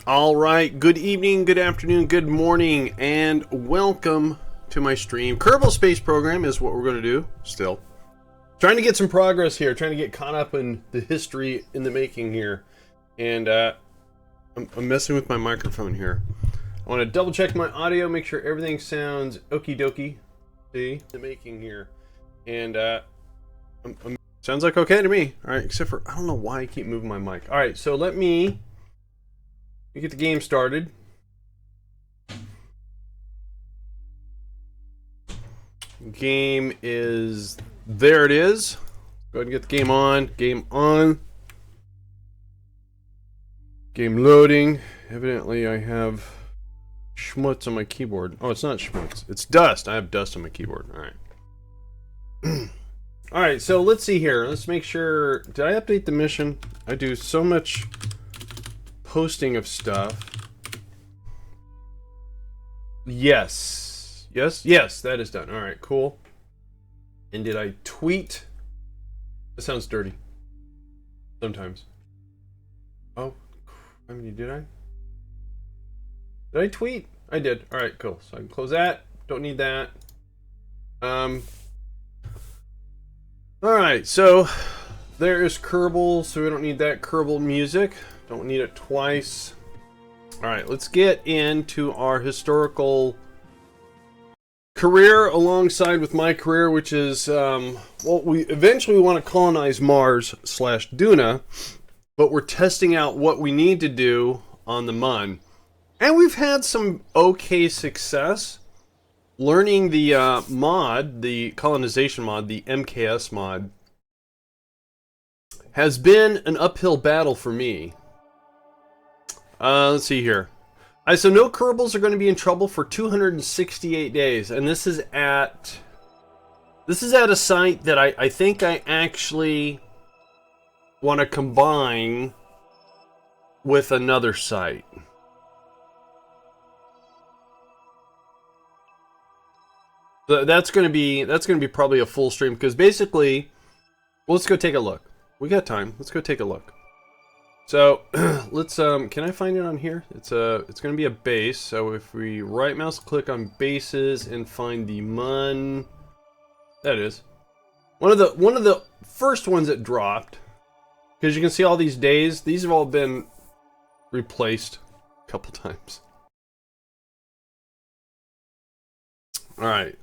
All right, good evening, good afternoon, good morning, and welcome to my stream. Kerbal Space Program is what we're going to do still. Trying to get some progress here, trying to get caught up in the history in the making here. And I'm messing with my microphone here. I want to double check my audio, make sure everything sounds okie dokie. See, the making here. And sounds like okay to me. All right, except for I don't know why I keep moving my mic. All right, so let me get the game started. Game is there. It is. Go ahead and get the game on. Game on. Game loading. Evidently, I have schmutz on my keyboard. Oh, it's not schmutz. It's dust. I have dust on my keyboard. All right. All right. So let's see here. Let's make sure. Did I update the mission? I do so much posting of stuff. Yes, that is done. All right, cool. And did I tweet? That sounds dirty. Sometimes. Oh, I mean, did I? Did I tweet? I did. All right, cool. So I can close that. Don't need that. All right, so there is Kerbal, so we don't need that Kerbal music. Don't need it twice. All right, let's get into our historical career alongside with my career, which is, well, we eventually want to colonize Mars / Duna, but we're testing out what we need to do on the Mun. And we've had some okay success learning the mod, the colonization mod, the MKS mod, has been an uphill battle for me. Let's see here. So no Kerbals are going to be in trouble for 268 days, and this is at a site that I think I actually want to combine with another site. So that's going to be probably a full stream, because basically, well, let's go take a look. We got time. Let's go take a look. So let's can I find it on here? It's going to be a base. So if we right mouse click on bases and find the Mun, that is one of the first ones that dropped, because you can see all these days. These have all been replaced a couple times. All right.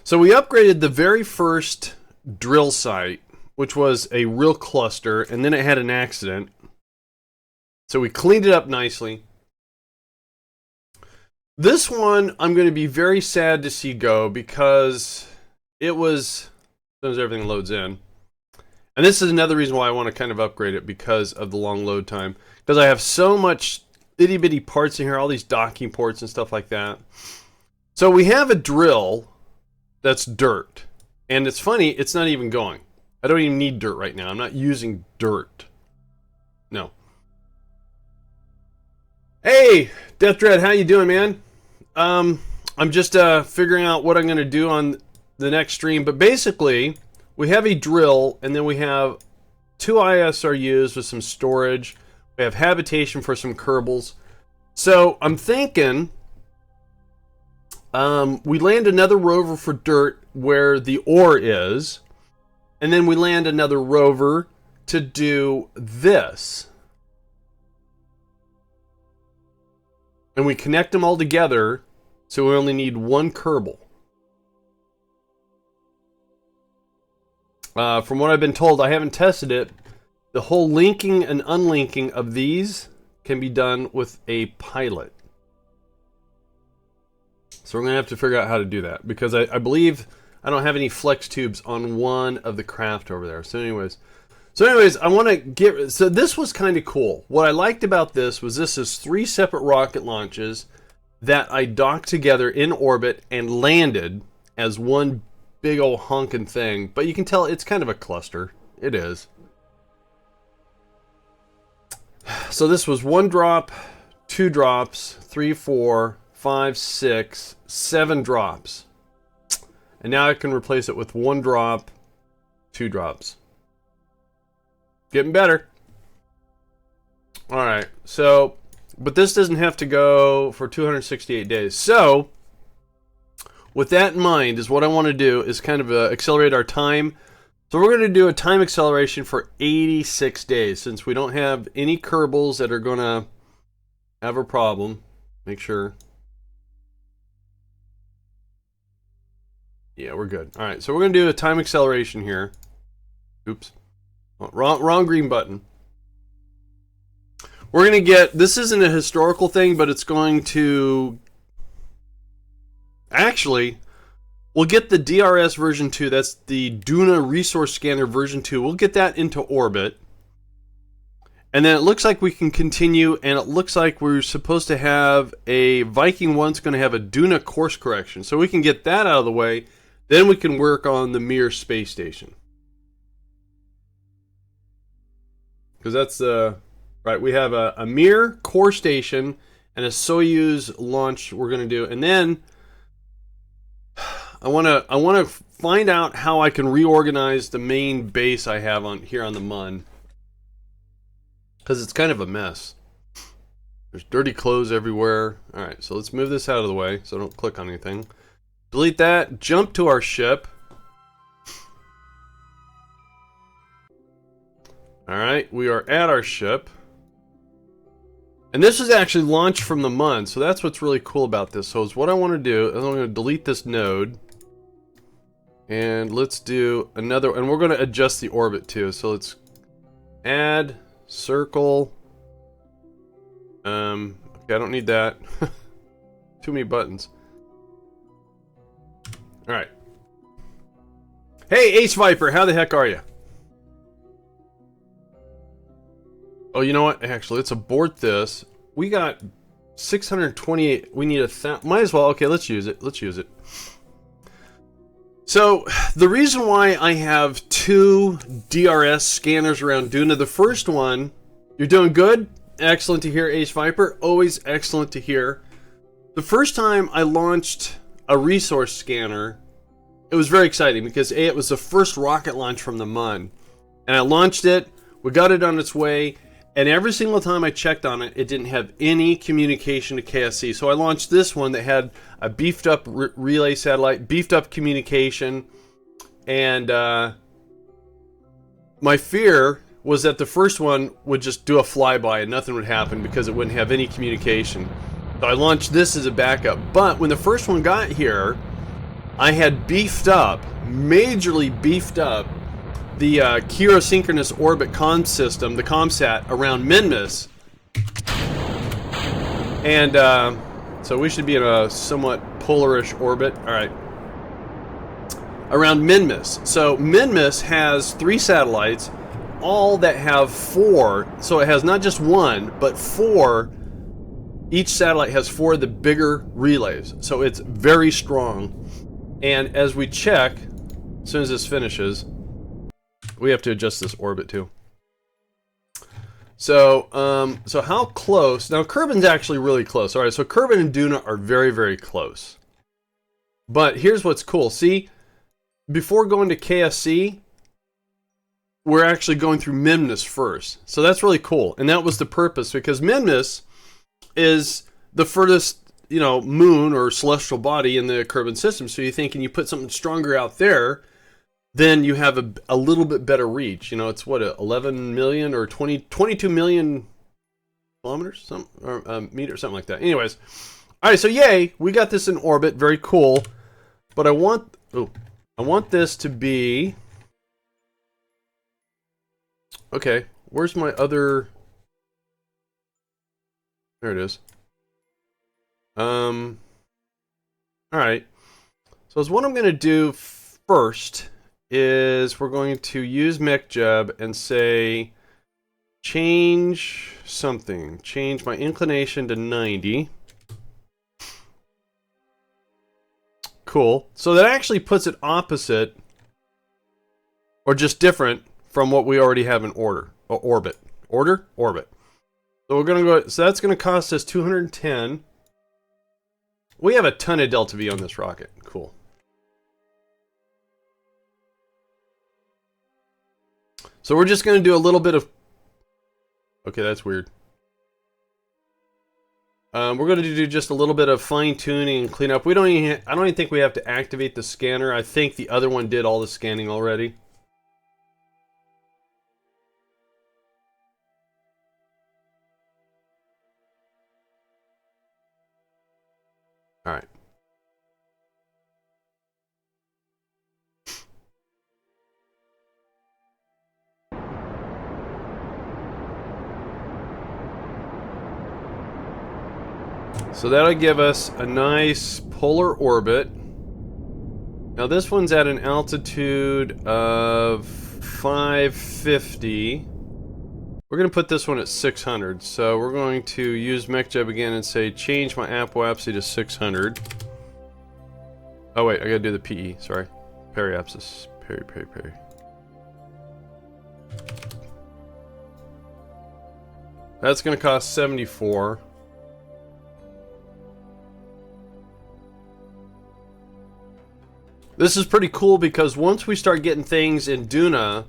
So we upgraded the very first drill site, which was a real cluster, and then it had an accident. So we cleaned it up nicely. This one I'm going to be very sad to see go, because it was, as soon as everything loads in. And this is another reason why I want to kind of upgrade it, because of the long load time. Because I have so much itty bitty parts in here, all these docking ports and stuff like that. So we have a drill that's dirt. And it's funny, it's not even going. I don't even need dirt right now. I'm not using dirt. No. Hey, Death Dread, how you doing, man? I'm just figuring out what I'm going to do on the next stream. But basically, we have a drill, and then we have 2 ISRUs with some storage. We have habitation for some Kerbals. So I'm thinking we land another rover for dirt where the ore is. And then we land another rover to do this. And we connect them all together, so we only need 1 Kerbal. From what I've been told, I haven't tested it, the whole linking and unlinking of these can be done with a pilot. So we're going to have to figure out how to do that, because I believe I don't have any flex tubes on one of the craft over there. So anyways, I want to get... So this was kind of cool. What I liked about this is 3 separate rocket launches that I docked together in orbit and landed as one big old honking thing. But you can tell it's kind of a cluster. It is. So this was 1 drop, 2 drops, 3, 4, 5, 6, 7 drops. And now I can replace it with 1 drop, 2 drops. Getting better. All right. So, but this doesn't have to go for 268 days. So, with that in mind, is what I want to do is kind of accelerate our time. So we're going to do a time acceleration for 86 days, since we don't have any Kerbals that are going to have a problem. Make sure. Yeah, we're good. All right, so we're going to do a time acceleration here. Oops. Oh, wrong green button. We're going to get, this isn't a historical thing, but it's going to, actually, we'll get the DRS version 2, that's the Duna Resource Scanner version 2. We'll get that into orbit. And then it looks like we can continue, and it looks like we're supposed to have a Viking 1's going to have a Duna course correction. So we can get that out of the way, then we can work on the Mir space station. Because that's the, right, we have a Mir core station and a Soyuz launch we're going to do. And then I want to find out how I can reorganize the main base I have on here on the Mun, because it's kind of a mess. There's dirty clothes everywhere. All right, so let's move this out of the way so I don't click on anything. Delete that. Jump to our ship. All right, we are at our ship. And this is actually launched from the Mun, so that's what's really cool about this. So is what I want to do is I'm going to delete this node. And let's do another, and we're going to adjust the orbit too. So let's add circle. Okay, I don't need that. Too many buttons. All right. Hey, Ace Viper, how the heck are you? Oh, you know what? Actually, let's abort this. We got 628. We need 1,000. Might as well. Okay, let's use it. Let's use it. So, the reason why I have 2 DRS scanners around Duna, the first one, you're doing good. Excellent to hear, Ace Viper. Always excellent to hear. The first time I launched a resource scanner, it was very exciting because A, it was the first rocket launch from the Mun. And I launched it, we got it on its way, and every single time I checked on it, it didn't have any communication to KSC. So I launched this one that had a beefed up relay satellite, beefed up communication, and my fear was that the first one would just do a flyby and nothing would happen because it wouldn't have any communication. So I launched this as a backup. But when the first one got here, I had beefed up, majorly beefed up, the Geosynchronous Orbit comm system, the ComSat, around Minmus. And so we should be in a somewhat polarish orbit. All right. Around Minmus. So Minmus has 3 satellites, all that have 4. So it has not just 1, but 4. Each satellite has 4 of the bigger relays. So it's very strong. And as we check, as soon as this finishes, we have to adjust this orbit too. So, so how close? Now, Kerbin's actually really close. All right, so Kerbin and Duna are very, very close. But here's what's cool. See, before going to KSC, we're actually going through Minmus first. So that's really cool. And that was the purpose, because Minmus is the furthest, you know, moon or celestial body in the Kerbin system. So you think, and you put something stronger out there, then you have a little bit better reach. You know, it's what, 11 million or 22 million kilometers, meters, something like that. Anyways, all right. So yay, we got this in orbit, very cool. But I want this to be, okay. Where's my other? There it is. All right. So what I'm going to do first is we're going to use MechJeb and say change something. Change my inclination to 90. Cool. So that actually puts it opposite or just different from what we already have in orbit. Orbit. So we're going to go, so that's going to cost us 210. We have a ton of delta V on this rocket. Cool. So we're just going to do a little bit of... Okay, that's weird. We're going to do just a little bit of fine tuning and cleanup. I don't even think we have to activate the scanner. I think the other one did all the scanning already. All right. So that'll give us a nice polar orbit. Now this one's at an altitude of 550. We're going to put this one at 600. So we're going to use MechJeb again and say change my apoapsy to 600. Oh wait, I gotta do the PE, sorry. Periapsis. Peri. That's going to cost 74. This is pretty cool because once we start getting things in Duna,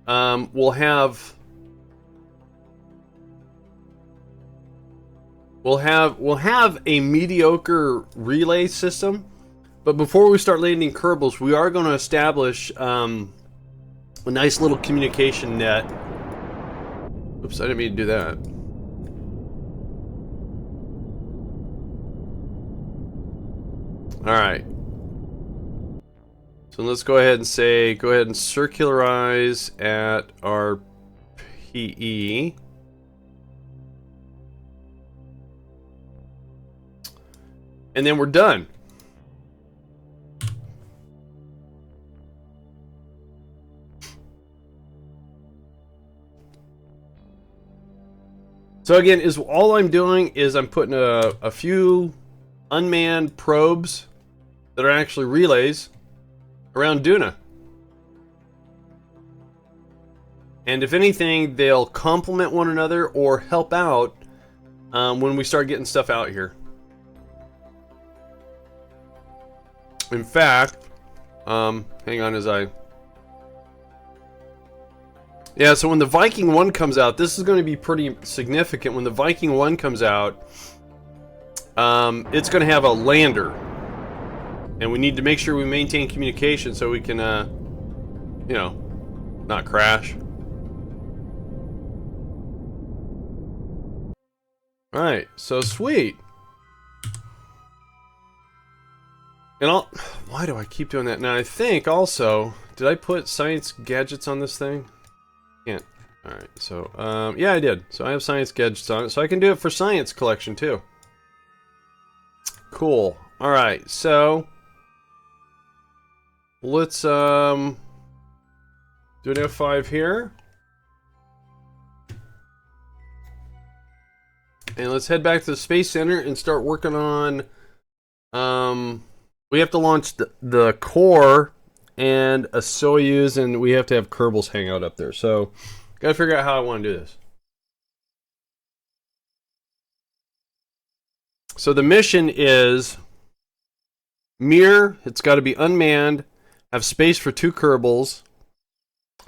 we'll have a mediocre relay system, but before we start landing Kerbals, we are going to establish a nice little communication net. Oops, I didn't mean to do that. All right. So let's go ahead and say, go ahead and circularize at our PE. And then we're done. So again, all I'm doing is I'm putting a few unmanned probes that are actually relays around Duna. And if anything, they'll complement one another or help out when we start getting stuff out here. In fact, hang on as I... Yeah, so when the Viking 1 comes out, this is going to be pretty significant. When the Viking 1 comes out, it's going to have a lander. And we need to make sure we maintain communication so we can, you know, not crash. Alright, so sweet. And why do I keep doing that? Now I think also, did I put science gadgets on this thing? Can't. Alright, so, yeah I did. So I have science gadgets on it, so I can do it for science collection too. Cool. Alright, so let's, do an F5 here. And let's head back to the Space Center and start working on, we have to launch the core and a Soyuz, and we have to have Kerbals hang out up there. So, gotta figure out how I want to do this. So the mission is Mir, it's got to be unmanned, have space for 2 Kerbals,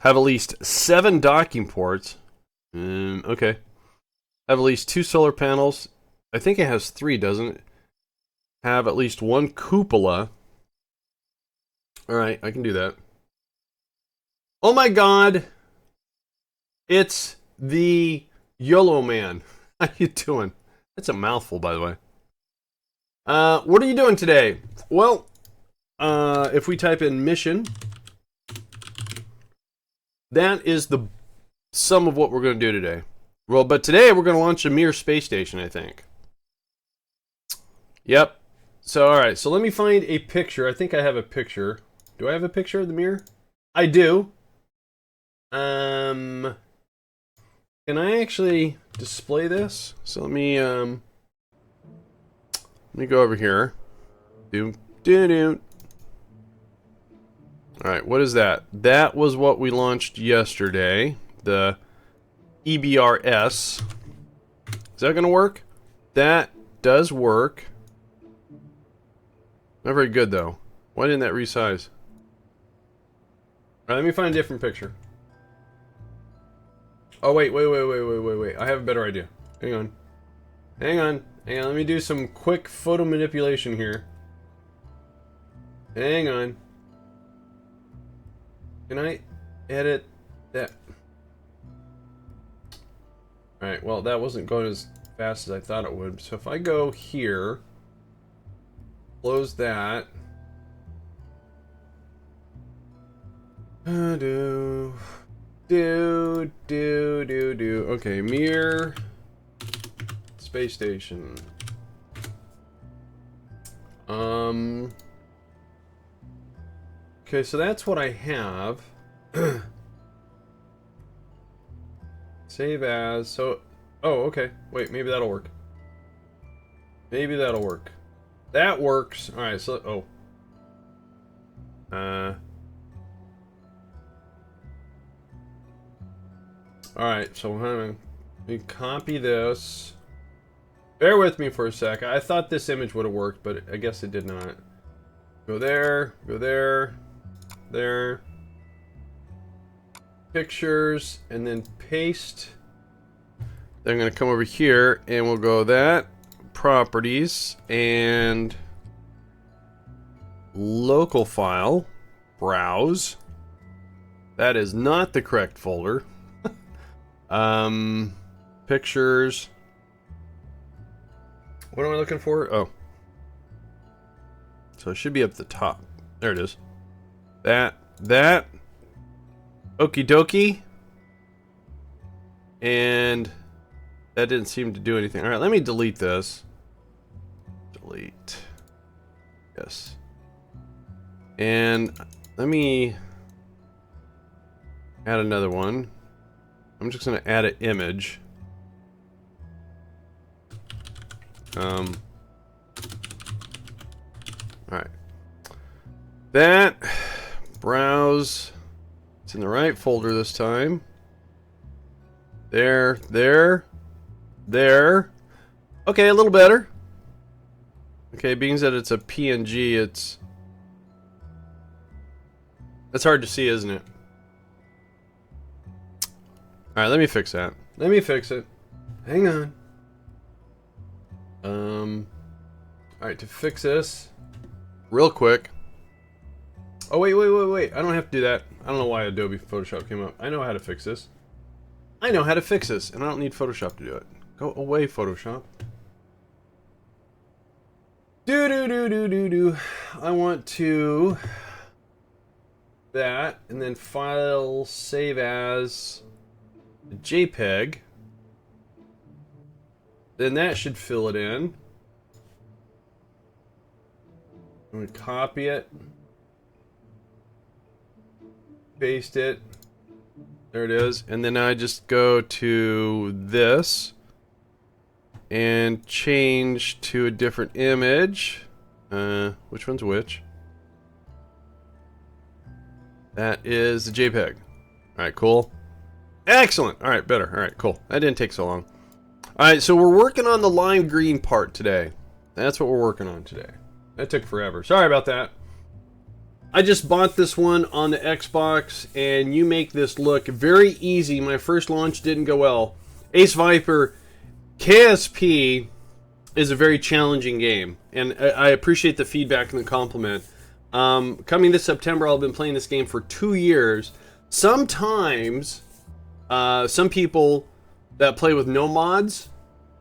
have at least 7 docking ports. Okay. Have at least 2 solar panels. I think it has 3, doesn't it? Have at least 1 cupola. Alright, I can do that. Oh my god! It's the YOLO Man. How you doing? That's a mouthful, by the way. What are you doing today? Well, if we type in mission, that is the sum of what we're going to do today. Well, but today we're going to launch a Mir space station, I think. Yep. So, alright, so let me find a picture. I think I have a picture. Do I have a picture of the Mir? I do. Can I actually display this? So let me go over here. Alright, what is that? That was what we launched yesterday. The EBRS. Is that going to work? That does work. Not very good, though. Why didn't that resize? Alright, let me find a different picture. Oh, wait. I have a better idea. Hang on. Hang on, let me do some quick photo manipulation here. Hang on. Can I edit that? Alright, well, that wasn't going as fast as I thought it would. So if I go here, close that. Okay, Mir Space Station. Okay, so that's what I have. Save as. So, oh, okay. Wait, maybe that'll work. Maybe that'll work. That works. All right. So, all right. So, let me copy this. Bear with me for a sec. I thought this image would have worked, but I guess it did not. Go there. Go there. There. Pictures, and then paste. Then I'm going to come over here and we'll go that, properties, and local file, browse. That is not the correct folder. Pictures. What am I looking for? Oh. So it should be up at the top. There it is. That. Okie dokie. And that didn't seem to do anything. Alright, let me delete this. Delete. Yes. And let me add another one. I'm just going to add an image. Alright. That. Browse. It's in the right folder this time. There. Okay, a little better. Okay, being that it's a PNG, it's hard to see, isn't it? Alright, let me fix that. Let me fix it. Hang on. Alright, to fix this, real quick. Oh, wait. I don't have to do that. I don't know why Adobe Photoshop came up. I know how to fix this. I know how to fix this, and I don't need Photoshop to do it. Go away, Photoshop. I want to that, and then file, save as JPEG. Then that should fill it in. I'm going to copy it. Paste it. There it is. And then I just go to this and change to a different image. Which one's which? That is the JPEG. Alright, cool. Excellent. Alright, better. Alright, cool. That didn't take so long. Alright, so we're working on the lime green part today. That's what we're working on today. That took forever. Sorry about that. I just bought this one on the Xbox, and you make this look very easy. My first launch didn't go well. Ace Viper KSP is a very challenging game, and I appreciate the feedback and the compliment. Coming this September, I've been playing this game for 2 years. Sometimes, some people that play with no mods,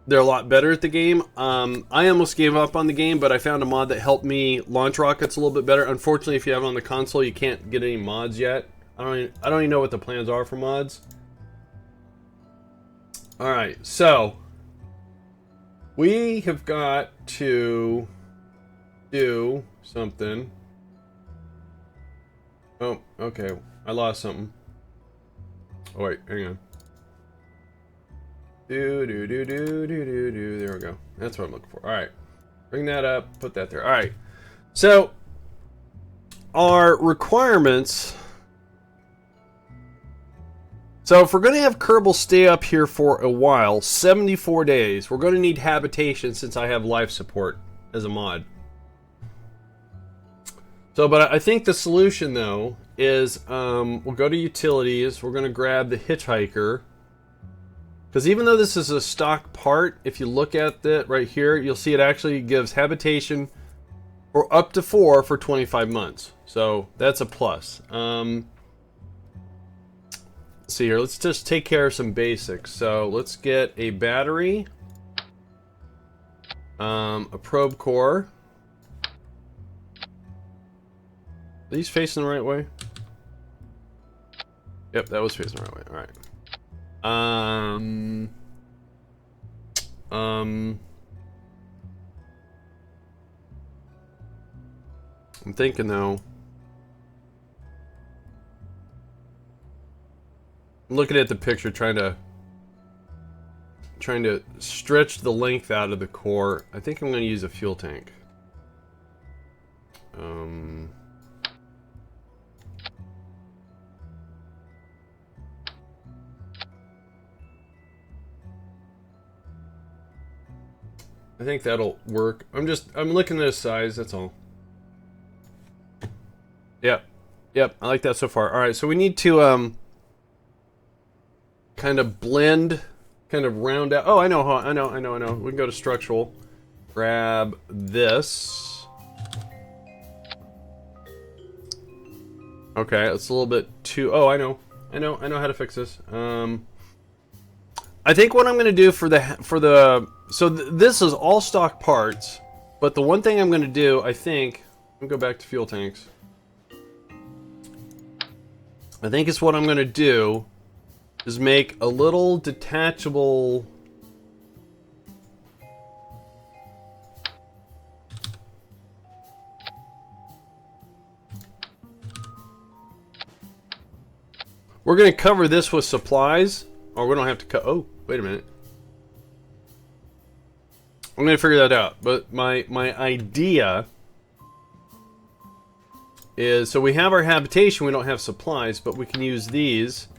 they're a lot better at the game. I almost gave up on the game, but I found a mod that helped me launch rockets a little bit better. Unfortunately, if you have it on the console, you can't get any mods yet. I don't even know what the plans are for mods. Alright, so we have got to do something. Oh, okay. I lost something. Oh, wait, hang on. There we go. That's what I'm looking for. Alright. Bring that up. Put that there. Alright. So, our requirements. So, if we're going to have Kerbal stay up here for a while, 74 days, we're going to need habitation since I have life support as a mod. So, but I think the solution, though, is we'll go to utilities. We're going to grab the hitchhiker. Because even though this is a stock part, if you look at it right here, you'll see it actually gives habitation for up to 4 for 25 months. So that's a plus. Let's see here. Let's just take care of some basics. So let's get a battery, a probe core. Are these facing the right way? Yep, that was facing the right way. All right. I'm thinking though. I'm looking at the picture, trying to stretch the length out of the core. I think I'm going to use a fuel tank. I think that'll work. I'm looking at a size, that's all. Yep. Yep, I like that so far. Alright, so we need to kind of blend, kind of round out. Oh, I know. We can go to structural. Grab this. Okay, it's a little bit too. Oh, I know how to fix this. I think what I'm going to do this is all stock parts, but the one thing I'm going to do, I think, let me go back to fuel tanks. I think it's what I'm going to do is make a little detachable. We're going to cover this with supplies. Or we don't have to cut. Oh, wait a minute. I'm going to figure that out. But my idea is, so we have our habitation, we don't have supplies, but we can use these.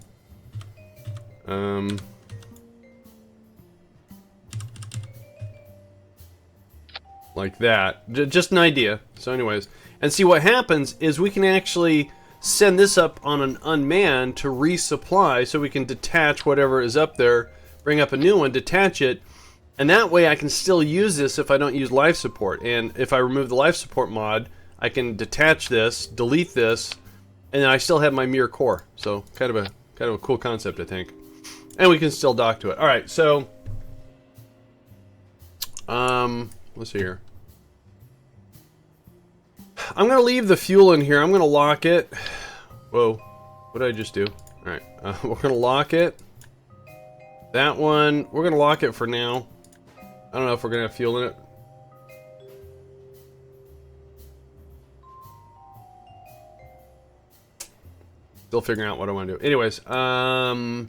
Like that. Just an idea. So anyways. And see what happens is we can actually send this up on an unmanned to resupply, so we can detach whatever is up there, bring up a new one, detach it, and that way I can still use this if I don't use life support. And if I remove the life support mod, I can detach this, delete this, and then I still have my Mir core. So kind of a cool concept, I think. And we can still dock to it. All right, so let's see here. I'm going to leave the fuel in here. I'm going to lock it. Whoa. What did I just do? Alright. We're going to lock it. That one, we're going to lock it for now. I don't know if we're going to have fuel in it. Still figuring out what I want to do. Anyways, oh.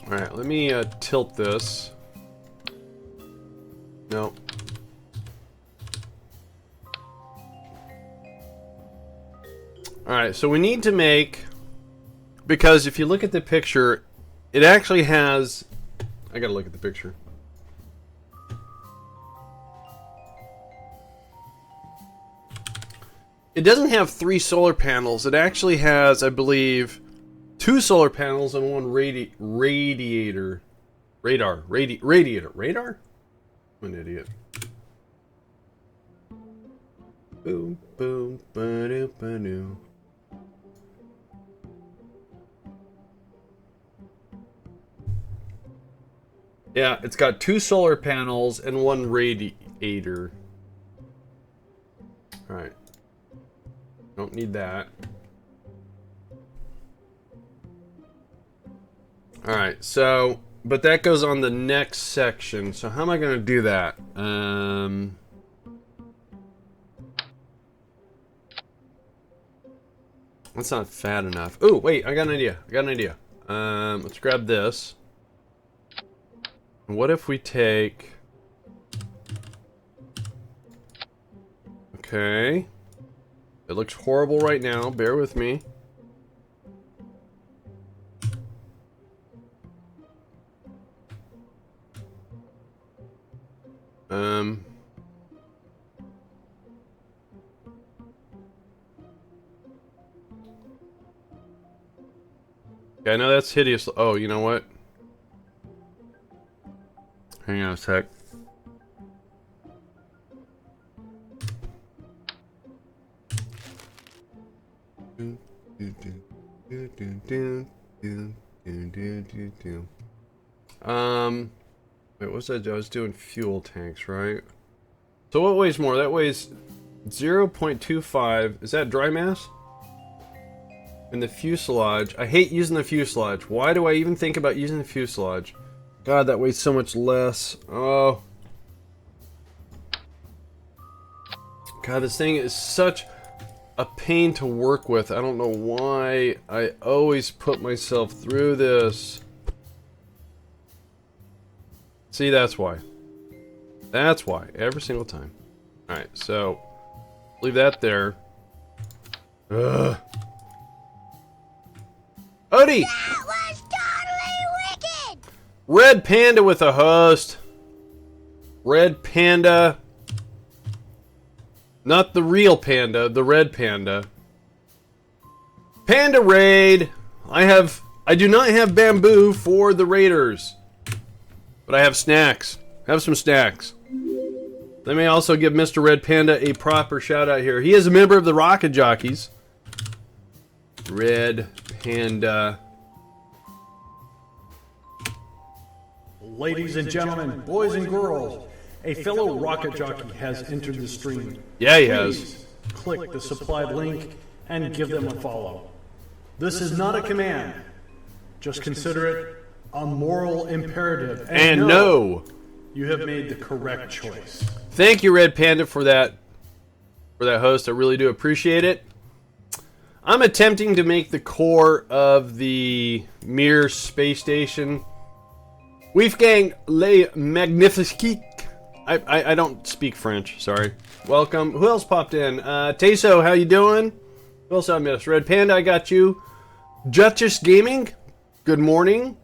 Alright, let me tilt this. No. Alright, so we need to make, because if you look at the picture, it actually has, I gotta look at the picture. It doesn't have 3 solar panels. It actually has, I believe, 2 solar panels and 1 radiator. Radar? Radar? I'm an idiot. Boom, boom, ba-doo, ba-doo. Yeah, it's got 2 solar panels and 1 radiator. Alright. Don't need that. Alright, so, but that goes on the next section. So how am I going to do that? That's not fat enough. Oh, wait, I got an idea. Let's grab this. What if we take... Okay. It looks horrible right now. Bear with me. Yeah, I know that's hideous. Oh, you know what? Hang on a sec. Wait, what's that? I was doing fuel tanks, right? So what weighs more? That weighs 0.25. Is that dry mass? And the fuselage. I hate using the fuselage. Why do I even think about using the fuselage? God, that weighs so much less. Oh. God, this thing is such a pain to work with. I don't know why I always put myself through this. See, that's why. That's why. Every single time. Alright, so leave that there. Ugh. Odie! That was totally wicked! Red Panda with a host. Red Panda. Not the real panda, the red panda. Panda raid! I do not have bamboo for the raiders. But I have snacks. Have some snacks. Let me also give Mr. Red Panda a proper shout out here. He is a member of the Rocket Jockeys. Red Panda. Ladies and gentlemen, boys and girls, a fellow rocket jockey has entered the stream. Yeah, he Please has. click the supplied link and give them a follow. This is not a command. Just consider it a moral imperative. And no, you have made the correct choice. thank you, Red Panda, for that host. I really do appreciate it. I'm attempting to make the core of the Mir space station. Wolfgang Le Magnifique. I don't speak French, sorry. Welcome. Who else popped in? Teso, how you doing? Who else I missed? Red Panda, I got you. Justice Gaming, good morning.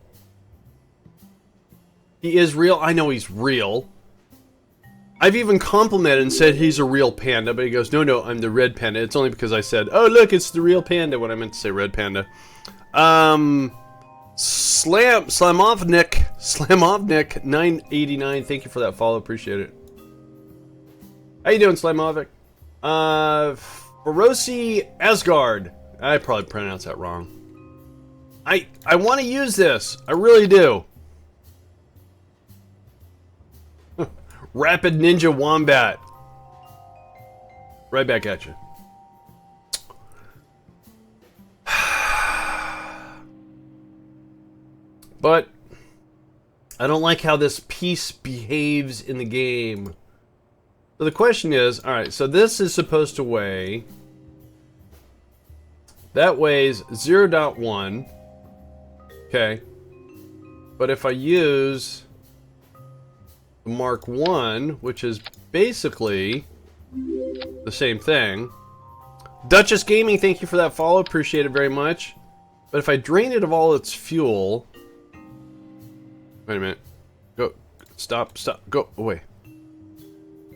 He is real. I know he's real. I've even complimented and said he's a real panda, but he goes, no, I'm the red panda. It's only because I said, oh, look, it's the real panda when I meant to say red panda. Slamovnik 989, thank you for that follow, appreciate it. How you doing, Slamovnik? Feroci Asgard. I probably pronounced that wrong. I want to use this. I really do. Rapid Ninja Wombat. Right back at you. But I don't like how this piece behaves in the game. So the question is, alright, so this is supposed to weigh... That weighs 0.1. Okay. But if I use the Mark 1, which is basically the same thing. Duchess Gaming, thank you for that follow. Appreciate it very much. But if I drain it of all its fuel... Wait a minute. Go. Stop. Go away.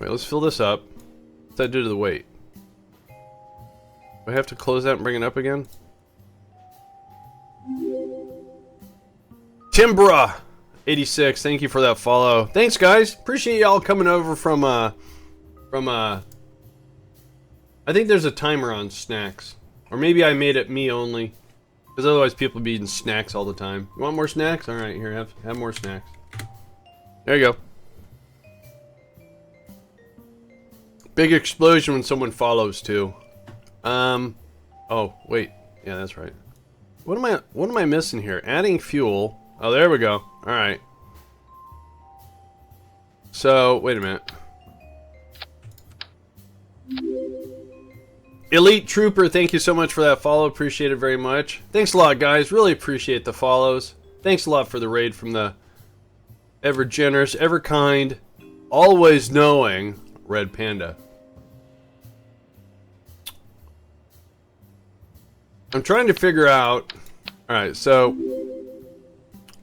Wait, let's fill this up. What's that do to the weight? Do I have to close that and bring it up again? Timbra 86, thank you for that follow. Thanks, guys. Appreciate y'all coming over from I think there's a timer on snacks. Or maybe I made it me only. Because otherwise people be eating snacks all the time. You want more snacks? Alright, here, have more snacks. There you go. Big explosion when someone follows too. Oh, wait. Yeah, that's right. What am I missing here? Adding fuel. Oh, there we go. Alright. So, wait a minute. Elite Trooper, thank you so much for that follow. Appreciate it very much. Thanks a lot, guys. Really appreciate the follows. Thanks a lot for the raid from the ever generous, ever kind, always knowing Red Panda. I'm trying to figure out... Alright, so...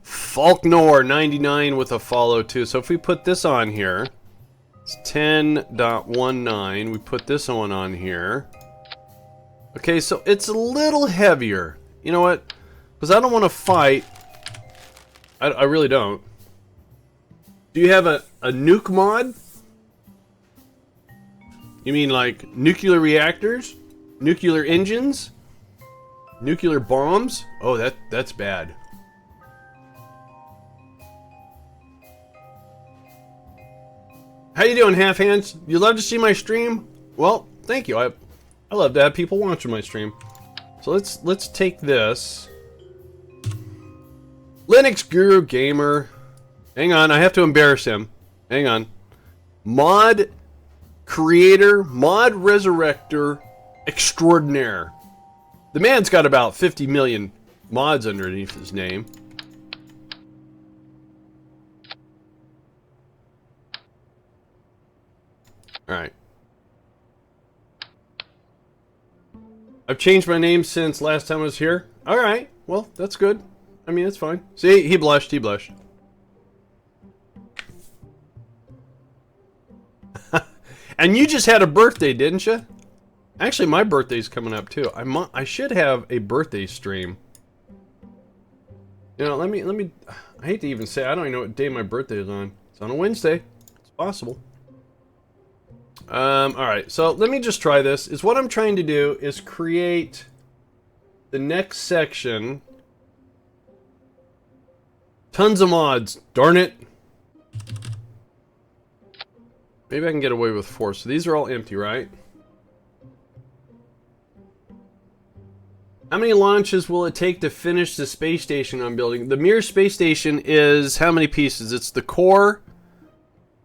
Falknor 99 with a follow too. So if we put this on here... It's 10.19. We put this one on here. Okay, so it's a little heavier. You know what? Because I don't want to fight. I really don't. Do you have a nuke mod? You mean like nuclear reactors? Nuclear engines? Nuclear bombs? Oh, that's bad. How you doing, Half Hands? You love to see my stream? Well, thank you. I love to have people watching my stream. So let's take this. Linux Guru Gamer. Hang on, I have to embarrass him. Hang on. Mod creator, mod resurrector extraordinaire. The man's got about 50 million mods underneath his name. Alright. I've changed my name since last time I was here. Alright, well, that's good. I mean, it's fine. See, he blushed, he blushed. And you just had a birthday, didn't you? Actually, my birthday's coming up too. I should have a birthday stream. You know, let me. I hate to even say. I don't even know what day my birthday is on. It's on a Wednesday. It's possible. All right. So let me just try this. What I'm trying to do is create the next section. Tons of mods. Darn it. Maybe I can get away with 4. So these are all empty, right? How many launches will it take to finish the space station I'm building? The Mir space station is how many pieces? It's the core,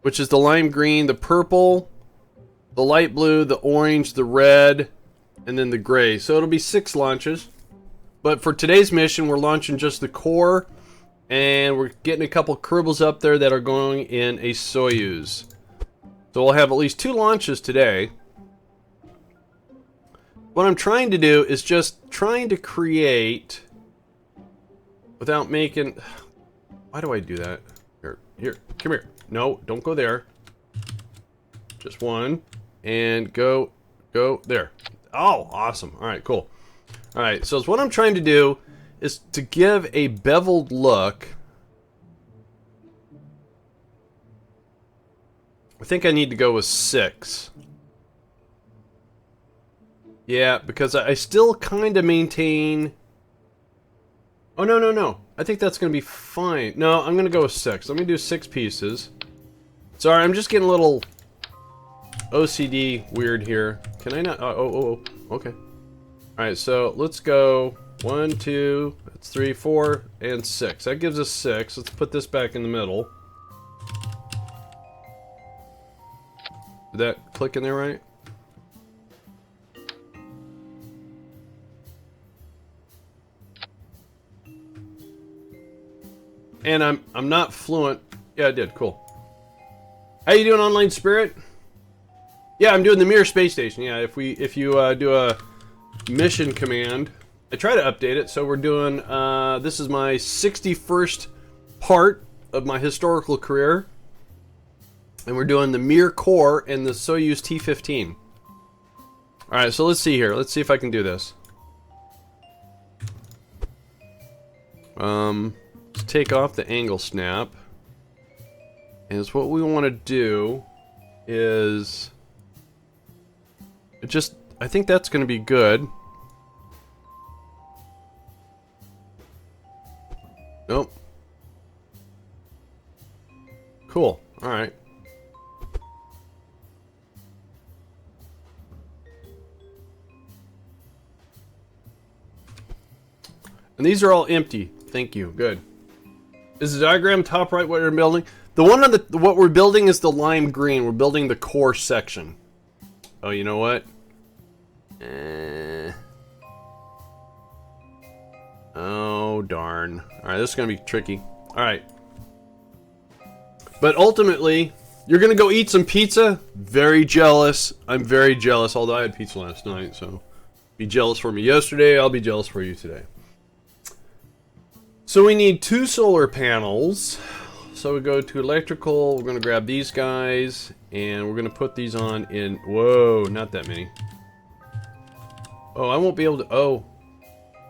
which is the lime green, the purple, the light blue, the orange, the red, and then the gray. So it'll be 6 launches. But for today's mission, we're launching just the core, and we're getting a couple Kerbals up there that are going in a Soyuz. So we'll have at least 2 launches today. What I'm trying to do is just trying to create without making... Why do I do that? Here, come here. No, don't go there. Just one. And go there. Oh, awesome. All right, cool. All right, so what I'm trying to do is to give a beveled look. I think I need to go with 6. Yeah, because I still kind of maintain... Oh, no. I think that's going to be fine. No, I'm going to go with 6. Let me do 6 pieces. Sorry, I'm just getting a little OCD weird here. Can I not... Oh, okay. Alright, so let's go 1, 2, that's 3, 4, and 6. That gives us 6. Let's put this back in the middle. Did that click in there right? And I'm not fluent. Yeah, I did. Cool. How you doing, Online Spirit? Yeah, I'm doing the Mir space station. Yeah, if you do a mission command, I try to update it. So we're doing this is my 61st part of my historical career, and we're doing the Mir core and the Soyuz T-15. All right, so let's see here. Let's see if I can do this. Let's take off the angle snap. And what we want to do is I think that's going to be good. Nope. Cool. All right. And these are all empty. Thank you. Good. Is the diagram top right what you're building? The one on what we're building is the lime green. We're building the core section. Oh, you know what? Oh, darn. Alright, this is going to be tricky. Alright. But ultimately, you're going to go eat some pizza? Very jealous. I'm very jealous, although I had pizza last night, so be jealous for me yesterday, I'll be jealous for you today. So we need 2 solar panels. So we go to electrical. We're going to grab these guys, and we're going to put these on in... Whoa, not that many. Oh, I won't be able to... Oh,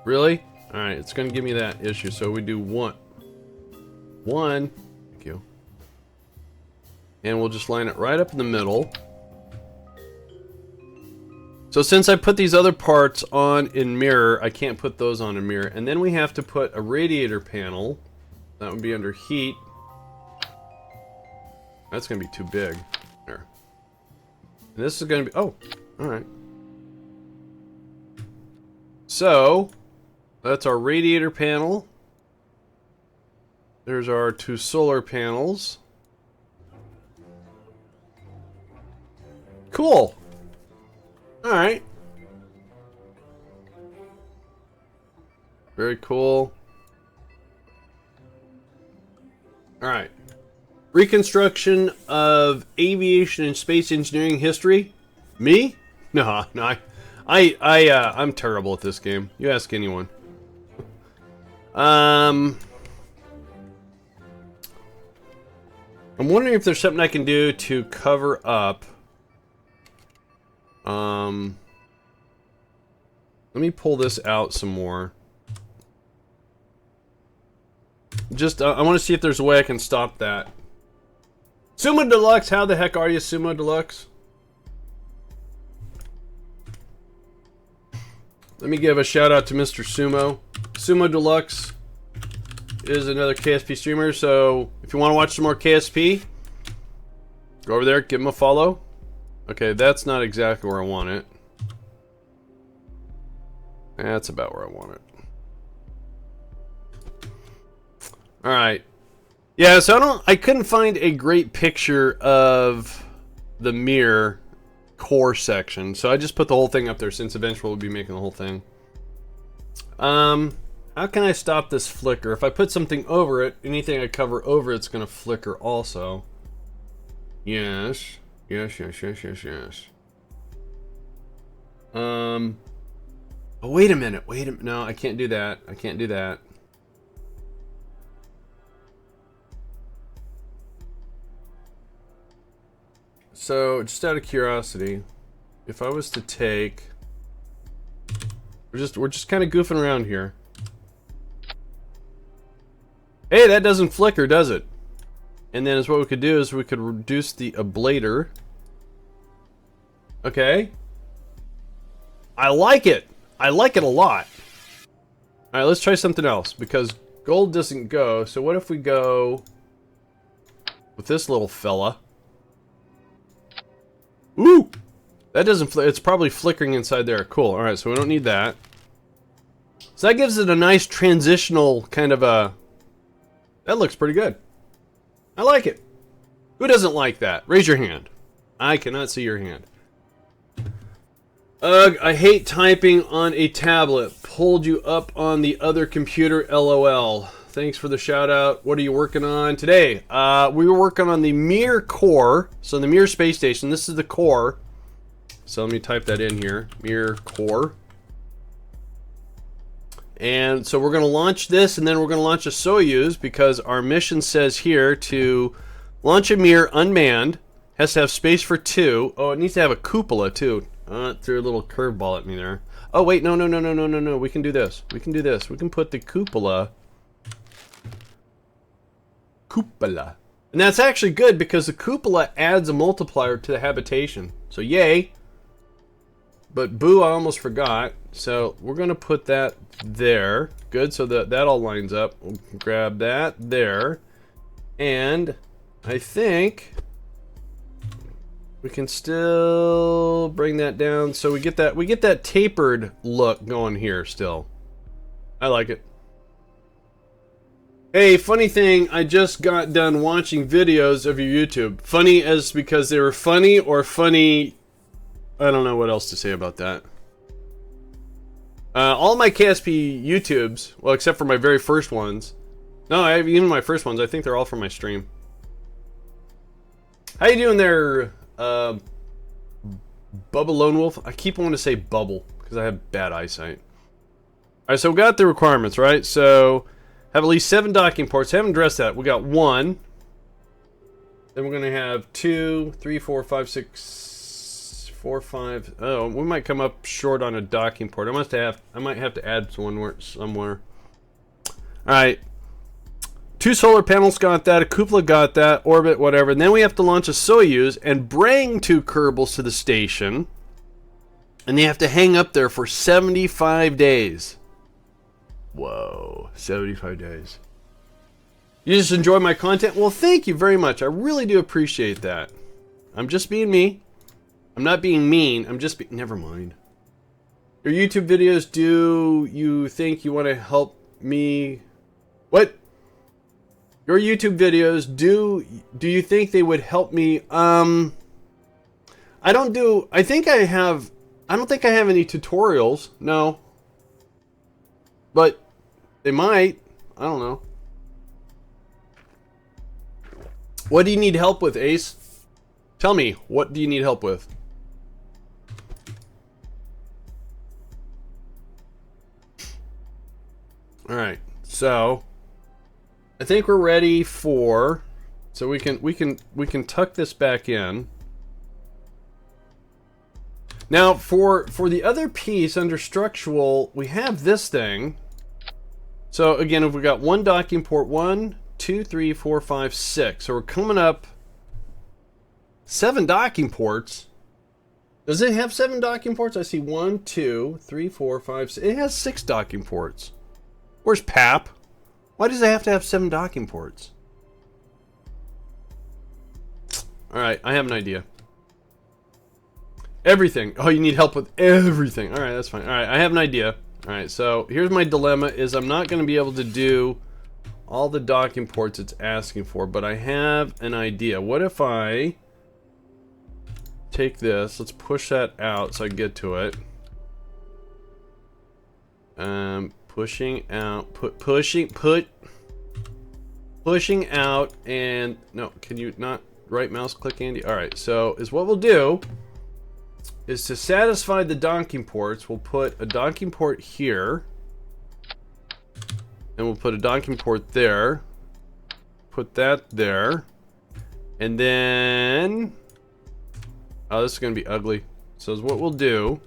really? Alright, it's going to give me that issue. So we do one. Thank you. And we'll just line it right up in the middle. So since I put these other parts on in mirror, I can't put those on in mirror. And then we have to put a radiator panel. That would be under heat. That's going to be too big. There. And this is going to be... Oh, alright. So, that's our radiator panel. There's our 2 solar panels. Cool. Alright. Very cool. Alright. Reconstruction of aviation and space engineering history. Me? No, I'm terrible at this game. You ask anyone. I'm wondering if there's something I can do to cover up. Let me pull this out some more. Just, I want to see if there's a way I can stop that. Sumo Deluxe, how the heck are you, Sumo Deluxe? Let me give a shout out to Mr. Sumo. Sumo Deluxe is another KSP streamer, so if you want to watch some more KSP, go over there, give him a follow. Okay, that's not exactly where I want it. That's about where I want it. Alright. Yeah, so I couldn't find a great picture of the Mir core section, so I just put the whole thing up there since eventually we'll be making the whole thing. How can I stop this flicker? If I put something over it, anything I cover over it's gonna flicker also. Yes. Yes. Oh, wait a minute. No, I can't do that. I can't do that. So, just out of curiosity, if I was to take... We're just kind of goofing around here. Hey, that doesn't flicker, does it? And then what we could do is we could reduce the ablator. Okay. I like it. I like it a lot. Alright, let's try something else, because gold doesn't go. So what if we go with this little fella? Ooh! That doesn't it's probably flickering inside there. Cool. Alright, so we don't need that. So that gives it a nice transitional kind of a... That looks pretty good. I like it. Who doesn't like that? Raise your hand. I cannot see your hand. Ugh, I hate typing on a tablet. Pulled you up on the other computer, LOL. Thanks for the shout out. What are you working on today? We were working on the Mir core. So the Mir space station. This is the core. So let me type that in here. Mir core. And so we're going to launch this, and then we're going to launch a Soyuz, because our mission says here to launch a Mir unmanned. Has to have space for 2. Oh, it needs to have a cupola too. Threw a little curveball at me there. Oh wait, no. We can do this. We can do this. We can put the cupola. And that's actually good, because the cupola adds a multiplier to the habitation. So yay. But boo, I almost forgot. So we're going to put that there. Good, so that all lines up. We'll grab that there. And I think we can still bring that down so we get that tapered look going here still. I like it. Hey, funny thing, I just got done watching videos of your YouTube. Funny as because they were funny, or funny... I don't know what else to say about that. All my KSP YouTubes, well, except for my very first ones. No, even my first ones, I think they're all from my stream. How you doing there, Bubba Lone Wolf? I keep wanting to say Bubble, because I have bad eyesight. Alright, so we got the requirements, right? So, have at least 7 docking ports. Haven't addressed that. We got 1. Then we're going to have 2, 3, 4, 5, 6, 4, 5. Oh, we might come up short on a docking port. I might have to add one somewhere. Alright. 2 solar panels got that. A cupola got that. Orbit, whatever. And then we have to launch a Soyuz and bring 2 Kerbals to the station. And they have to hang up there for 75 days. Whoa. 75 days. You just enjoy my content? Well, thank you very much. I really do appreciate that. I'm just being me. I'm not being mean. I'm just never mind. Your YouTube videos, do you think you want to help me? What? Your YouTube videos, do you think they would help me? I don't think I have any tutorials. No. But they might. I don't know. What do you need help with, Ace? Tell me, what do you need help with? Alright, so I think we're ready for, so we can tuck this back in. Now for the other piece under structural, we have this thing. So again, if we got 1 docking port, 1, 2, 3, 4, 5, 6. So we're coming up 7 docking ports. Does it have 7 docking ports? I see 1, 2, 3, 4, 5, 6. It has 6 docking ports. Where's PAP? Why does it have to have 7 docking ports? Alright, I have an idea. Everything. Oh, you need help with everything. Alright, that's fine. Alright, I have an idea. Alright, so here's my dilemma is I'm not going to be able to do all the docking ports it's asking for, but I have an idea. What if I take this, let's push that out so I can get to it. Pushing out, pushing out, and no, can you not right mouse click, Andy? Alright, so is what we'll do is to satisfy the docking ports, we'll put a docking port here. And we'll put a docking port there. Put that there. And then... oh, this is going to be ugly. So what we'll do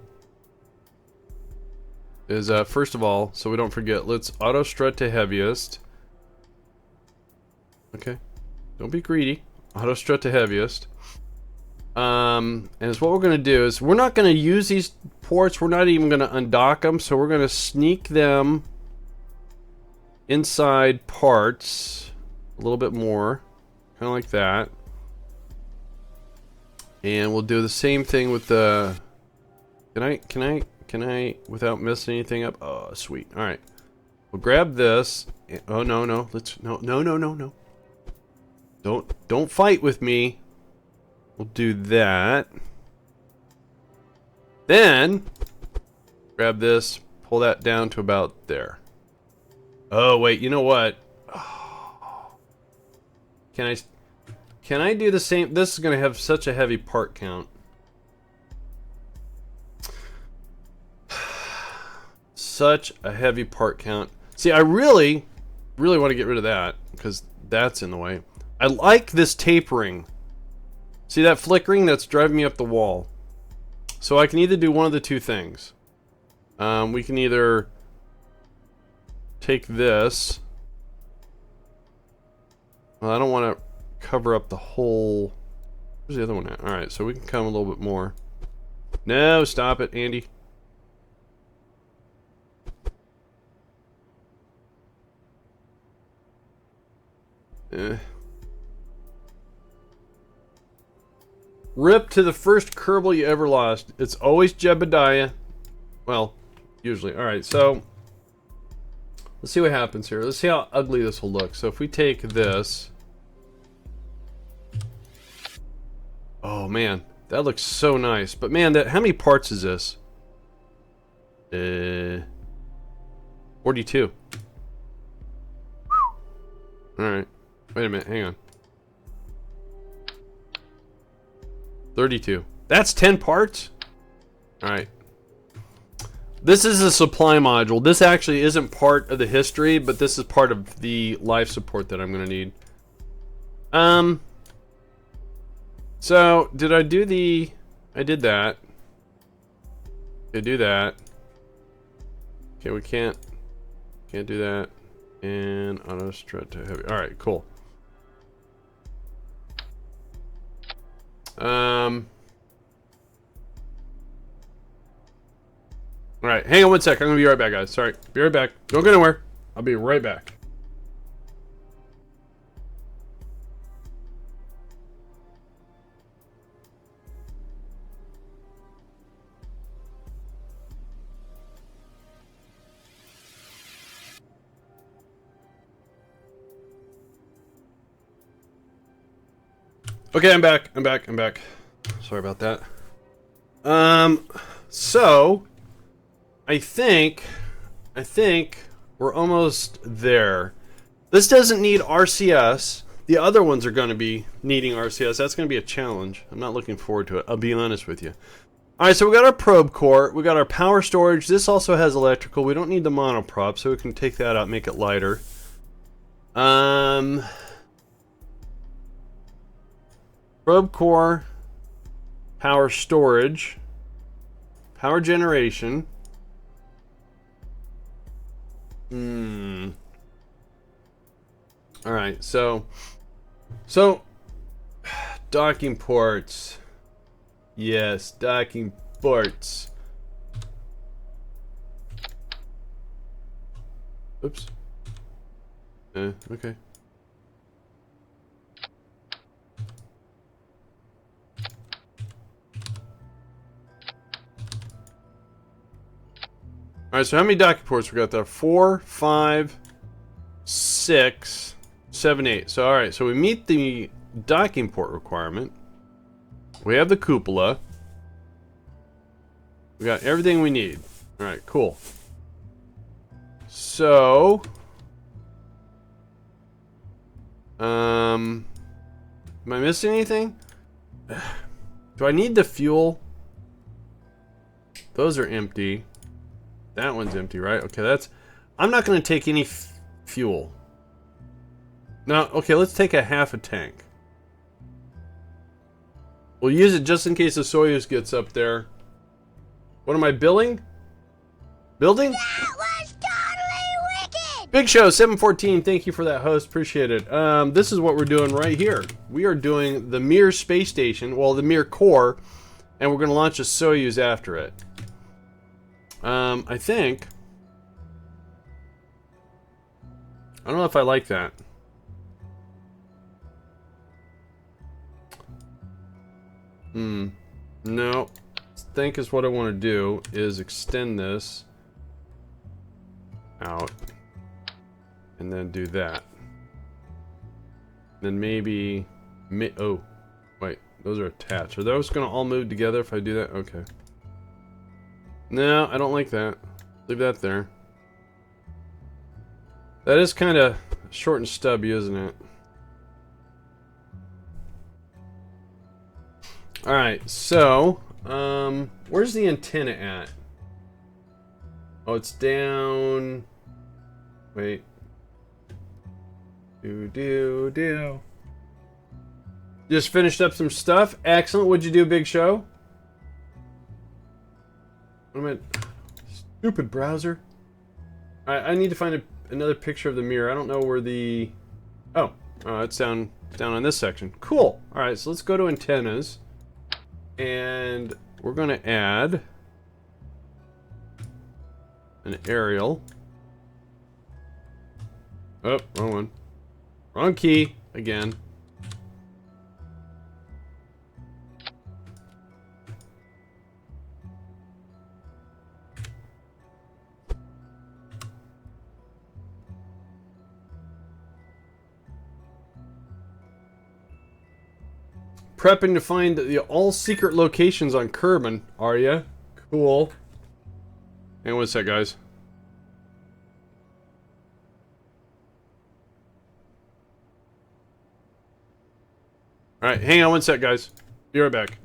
is, first of all, so we don't forget, let's auto strut to heaviest. Okay. Don't be greedy. Auto strut to heaviest. And it's what we're going to do is, we're not going to use these ports. We're not even going to undock them. So we're going to sneak them inside parts a little bit more, kind of like that, and we'll do the same thing with the can I without messing anything up? Oh, sweet. All right, we'll grab this. Oh no, let's no don't fight with me. We'll do that, then grab this, pull that down to about there. Oh wait, you know what? Oh. Can I do the same? This is going to have such a heavy part count. Such a heavy part count. See, I really want to get rid of that because that's in the way. I like this tapering. See that flickering? That's driving me up the wall. So I can either do one of the two things. We can either take this. Well, I don't want to cover up the whole... where's the other one at? Alright, so we can come a little bit more. No, stop it, Andy. Rip to the first Kerbal you ever lost. It's always Jebediah. Well, usually. Alright, so... let's see what happens here. Let's see how ugly this will look. So if we take this... oh man, that looks so nice. But man, how many parts is this? 42. Alright. Wait a minute, hang on. 32. That's 10 parts? Alright. This is a supply module. This actually isn't part of the history, but this is part of the life support that I'm going to need. So, did I do the... I did that. Okay, do that. Okay, we can't do that. And auto strut to heavy. Alright, cool. Alright, hang on one sec. I'm gonna be right back, guys. Sorry. Be right back. Don't go anywhere. I'll be right back. Okay, I'm back. Sorry about that. So I think we're almost there. This doesn't need RCS. The other ones are going to be needing RCS. That's going to be a challenge. I'm not looking forward to it. I'll be honest with you. All right, so we got our probe core. We got our power storage. This also has electrical. We don't need the monoprop, so we can take that out, make it lighter. Probe core, power storage, power generation. All right, so docking ports. Yes, docking ports. Oops. Okay. All right, so how many docking ports we got there? 4, 5, 6, 7, 8. So all right, so we meet the docking port requirement. We have the cupola. We got everything we need. All right, cool. So, am I missing anything? Do I need the fuel? Those are empty. That one's empty, right? Okay, that's... I'm not going to take any fuel. No, okay, let's take a half a tank. We'll use it just in case the Soyuz gets up there. What am I building? Building? That was totally wicked! Big Show 714, thank you for that, host. Appreciate it. This is what we're doing right here. We are doing the Mir space station, well, the Mir core, and we're going to launch a Soyuz after it. I think... I don't know if I like that. No. I think is what I want to do is extend this out and then do that. Then maybe... oh, wait. Those are attached. Are those going to all move together if I do that? Okay. No, I don't like that. Leave that there. That is kind of short and stubby, isn't it? Alright, so... where's the antenna at? Oh, it's down... Wait. Just finished up some stuff. Excellent. What'd you do, Big Show? What am I... Stupid browser. I need to find another picture of the mirror. I don't know where the... Oh, it's down on this section. Cool. Alright, so let's go to antennas. And we're going to add an aerial. Oh, wrong one. Wrong key again. Prepping to find the all secret locations on Kerbal, are ya? Cool. Hang on one sec, guys. Alright, hang on one sec, guys. Be right back.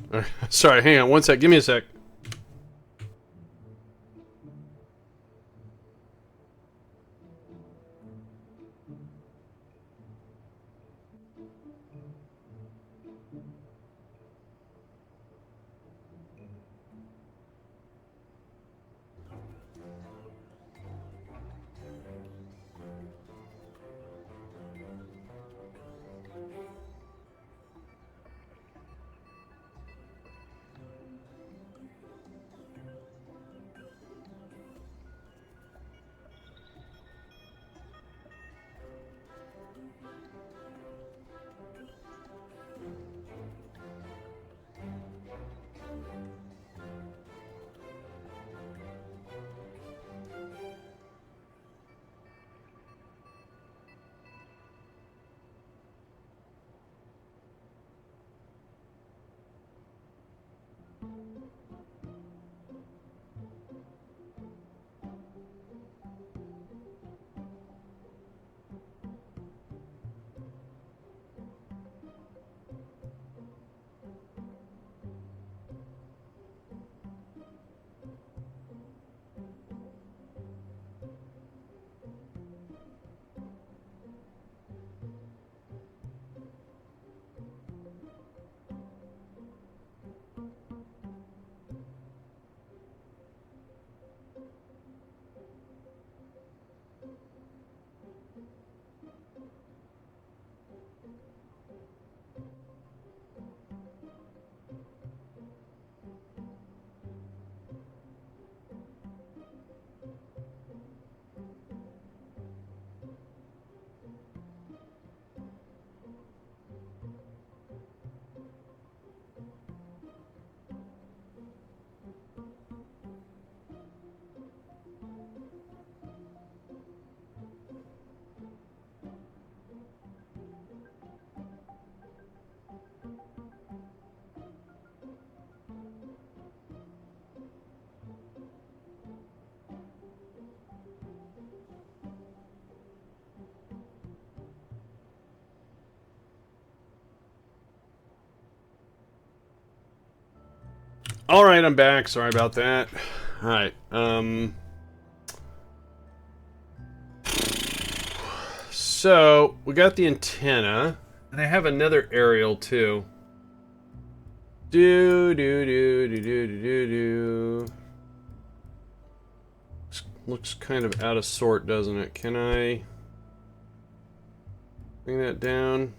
Right, sorry, hang on one sec. Give me a sec. All right, I'm back. Sorry about that. All right. So we got the antenna, and I have another aerial too. Looks kind of out of sort, doesn't it? Can I bring that down?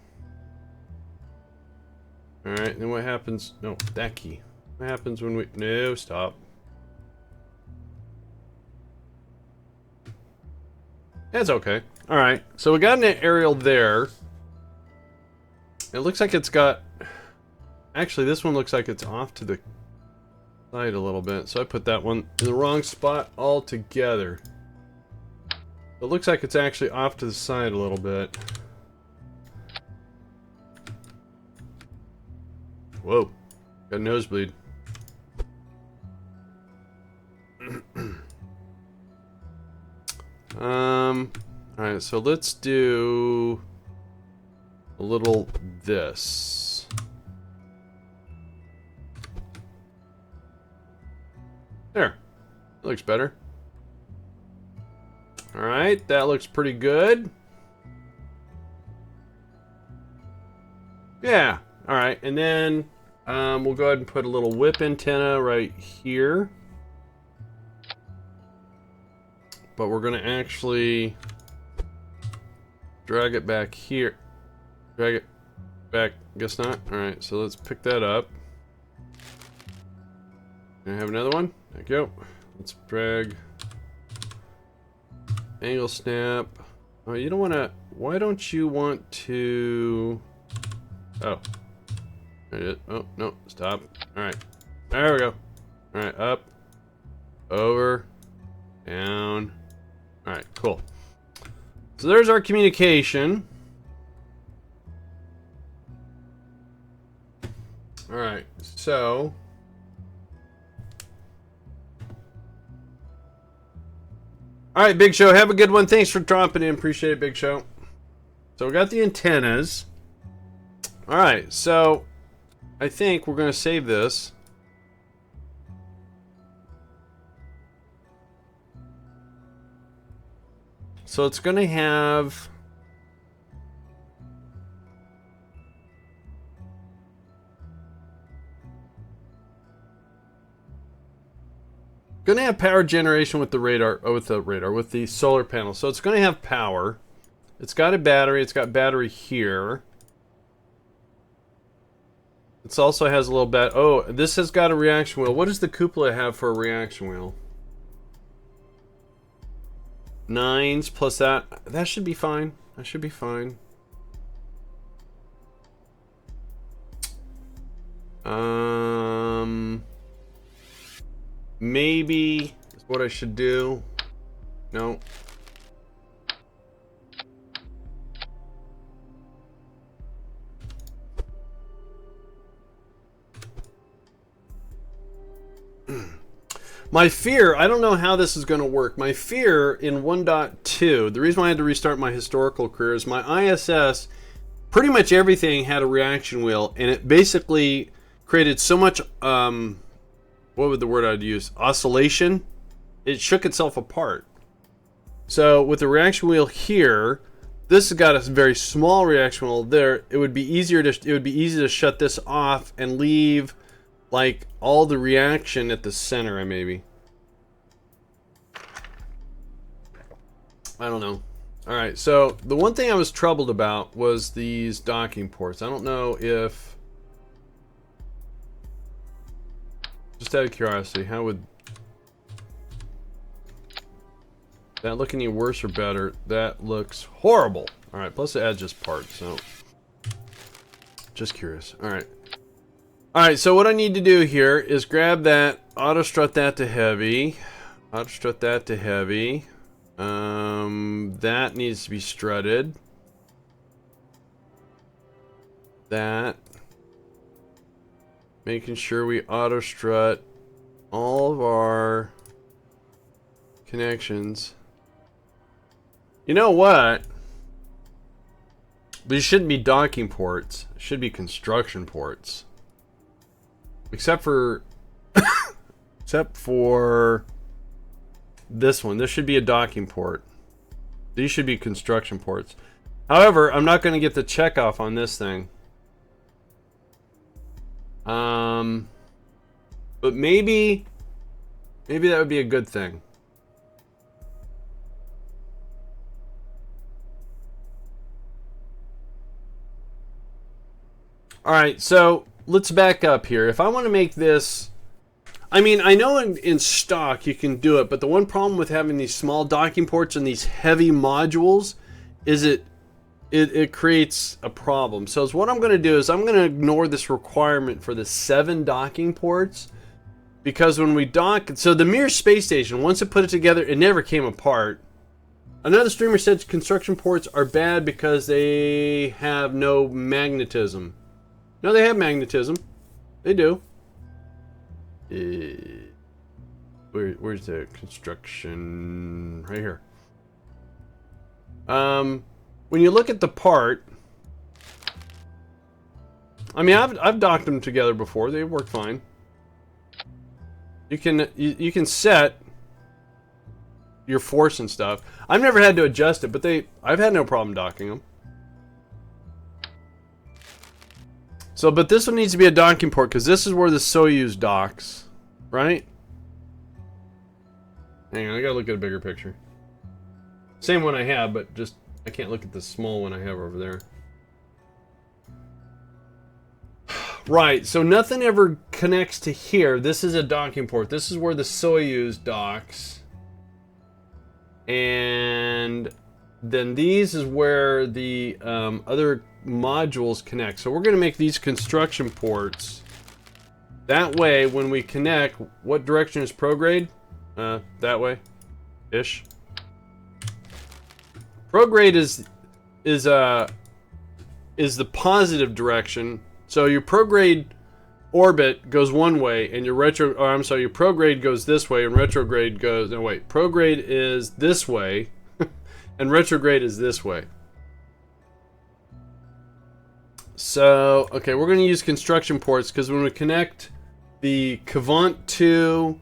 All right. Then what happens? No, that key. What happens when we... No, stop. That's okay. Alright, so we got an aerial there. It looks like it's got... Actually, this one looks like it's off to the side a little bit. So I put that one in the wrong spot altogether. It looks like it's actually off to the side a little bit. Whoa. Got a nosebleed. Alright, so let's do a little this. There. That looks better. Alright, that looks pretty good. Yeah. Alright, and then we'll go ahead and put a little whip antenna right here. But we're going to actually drag it back here. Drag it back. Guess not. Alright, so let's pick that up. Can I have another one? There you go. Let's drag. Angle snap. Oh, you don't want to... Why don't you want to... Oh. There it is. Oh, no. Stop. Alright. There we go. Alright, up. Over. Down. Alright, cool. So there's our communication. Alright, so... Alright, Big Show, have a good one. Thanks for dropping in. Appreciate it, Big Show. So we got the antennas. Alright, so... I think we're going to save this. So it's going to have... Going to have power generation with the radar, with the solar panel. So it's going to have power. It's got a battery. It's got battery here. It also has a little oh, this has got a reaction wheel. What does the cupola have for a reaction wheel? 9s plus that. That should be fine. That should be fine. Maybe is what I should do. No. My fear, I don't know how this is going to work. My fear in 1.2, the reason why I had to restart my historical career is my ISS, pretty much everything had a reaction wheel, and it basically created so much, what would the word I'd use? Oscillation. It shook itself apart. So with the reaction wheel here, this has got a very small reaction wheel there. It would be easy to shut this off and leave like all the reaction at the center, maybe. I don't know. All right, so the one thing I was troubled about was these docking ports. I don't know if, just out of curiosity, how would that look any worse or better? That looks horrible. All right, plus it adds just parts, so just curious. All right. All right, so what I need to do here is grab that, auto strut that to heavy, auto strut that to heavy. That needs to be strutted. That. Making sure we auto strut all of our connections. You know what? These shouldn't be docking ports. It should be construction ports. Except for Except for this one. This should be a docking port. These should be construction ports. However, I'm not going to get the checkoff on this thing. But maybe that would be a good thing. Alright, so let's back up here. If I want to make this... I mean, I know in stock you can do it, but the one problem with having these small docking ports and these heavy modules is it creates a problem. So what I'm going to do is I'm going to ignore this requirement for the 7 docking ports, because when we dock... So the Mir space station, once it put it together, it never came apart. Another streamer said construction ports are bad because they have no magnetism. No, they have magnetism. They do. Where's the construction? Right here. When you look at the part, I mean, I've docked them together before. They work fine. You can set your force and stuff. I've never had to adjust it, but I've had no problem docking them. So, but this one needs to be a docking port because this is where the Soyuz docks, right? Hang on, I gotta look at a bigger picture. Same one I have, but just I can't look at the small one I have over there. Right, so nothing ever connects to here. This is a docking port. This is where the Soyuz docks. And then these is where the other modules connect. So we're going to make these construction ports. That way, when we connect, what direction is prograde? That way, ish. Prograde is the positive direction. So your prograde orbit goes one way, and your your prograde goes this way, and retrograde goes... No, wait. Prograde is this way, and retrograde is this way. So, okay, we're going to use construction ports, because when we connect the Cavant 2,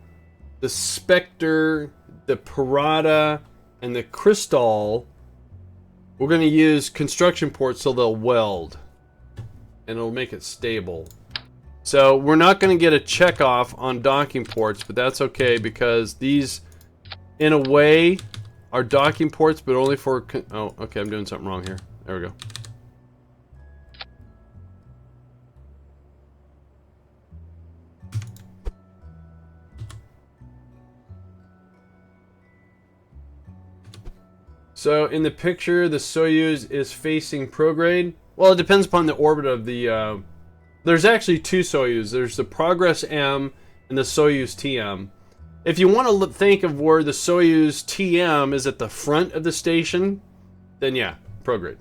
the Spectre, the Parada, and the Crystal, we're going to use construction ports so they'll weld. And it'll make it stable. So we're not going to get a checkoff on docking ports, but that's okay because these, in a way, are docking ports, but only for... Oh, okay, I'm doing something wrong here. There we go. So in the picture, the Soyuz is facing prograde. Well, it depends upon the orbit of the... There's actually 2 Soyuz. There's the Progress M and the Soyuz TM. If you want to think of where the Soyuz TM is at the front of the station, then yeah, prograde.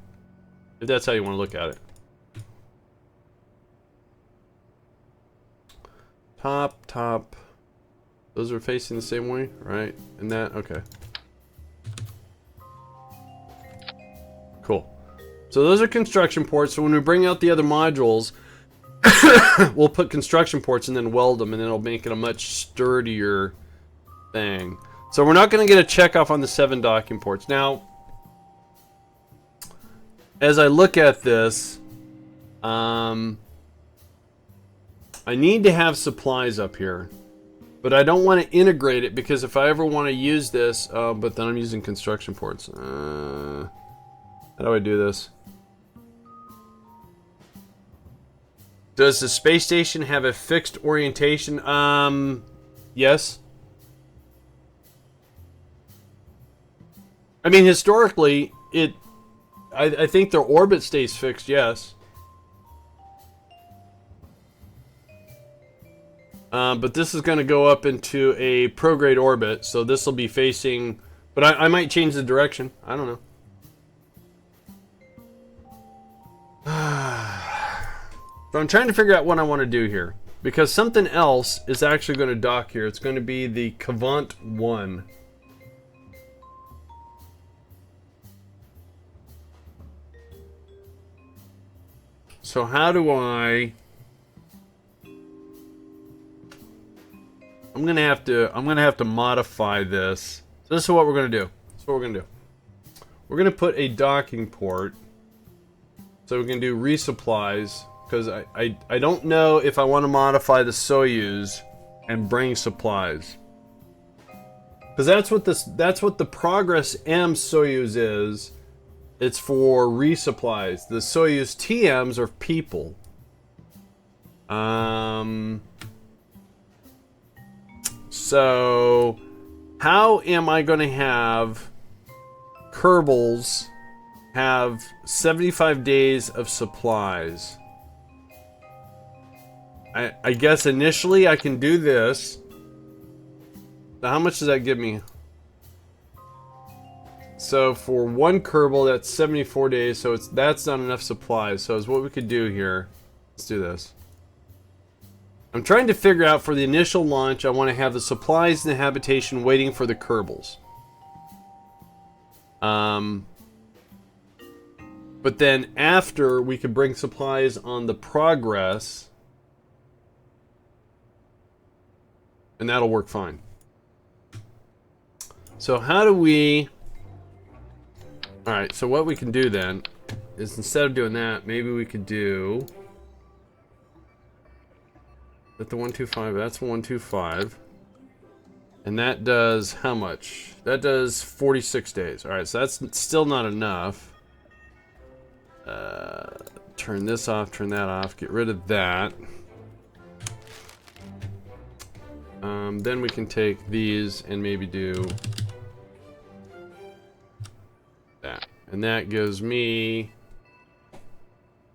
If that's how you want to look at it. Top. Those are facing the same way, right? And that, okay. Cool. So those are construction ports. So when we bring out the other modules, we'll put construction ports and then weld them, and then it'll make it a much sturdier thing. So we're not going to get a checkoff on the 7 docking ports. Now, as I look at this, I need to have supplies up here. But I don't want to integrate it because if I ever want to use this... but then I'm using construction ports. How do I do this? Does the space station have a fixed orientation? Yes. I mean, historically, I think their orbit stays fixed, yes. But this is going to go up into a prograde orbit, so this will be facing... But I might change the direction. I don't know. So I'm trying to figure out what I want to do here. Because something else is actually going to dock here. It's going to be the Cavant 1. So how do I... I'm gonna have to modify this. So this is what we're gonna do. We're gonna put a docking port. So we can do resupplies, because I don't know if I want to modify the Soyuz and bring supplies. Because that's what the Progress M Soyuz is. It's for resupplies. The Soyuz TMs are people. So how am I going to have Kerbals have 75 days of supplies? I guess initially I can do this. Now how much does that give me? So for one Kerbal, that's 74 days, so that's not enough supplies. So is what we could do here. Let's do this. I'm trying to figure out for the initial launch, I want to have the supplies and the habitation waiting for the Kerbals. But then after, we could bring supplies on the Progress. And that'll work fine. So how do we... Alright, so what we can do then is instead of doing that, maybe we could do... Is that the 125? That's 125. And that does how much? That does 46 days. Alright, so that's still not enough. Turn this off, turn that off, get rid of that. Then we can take these and maybe do that. And that gives me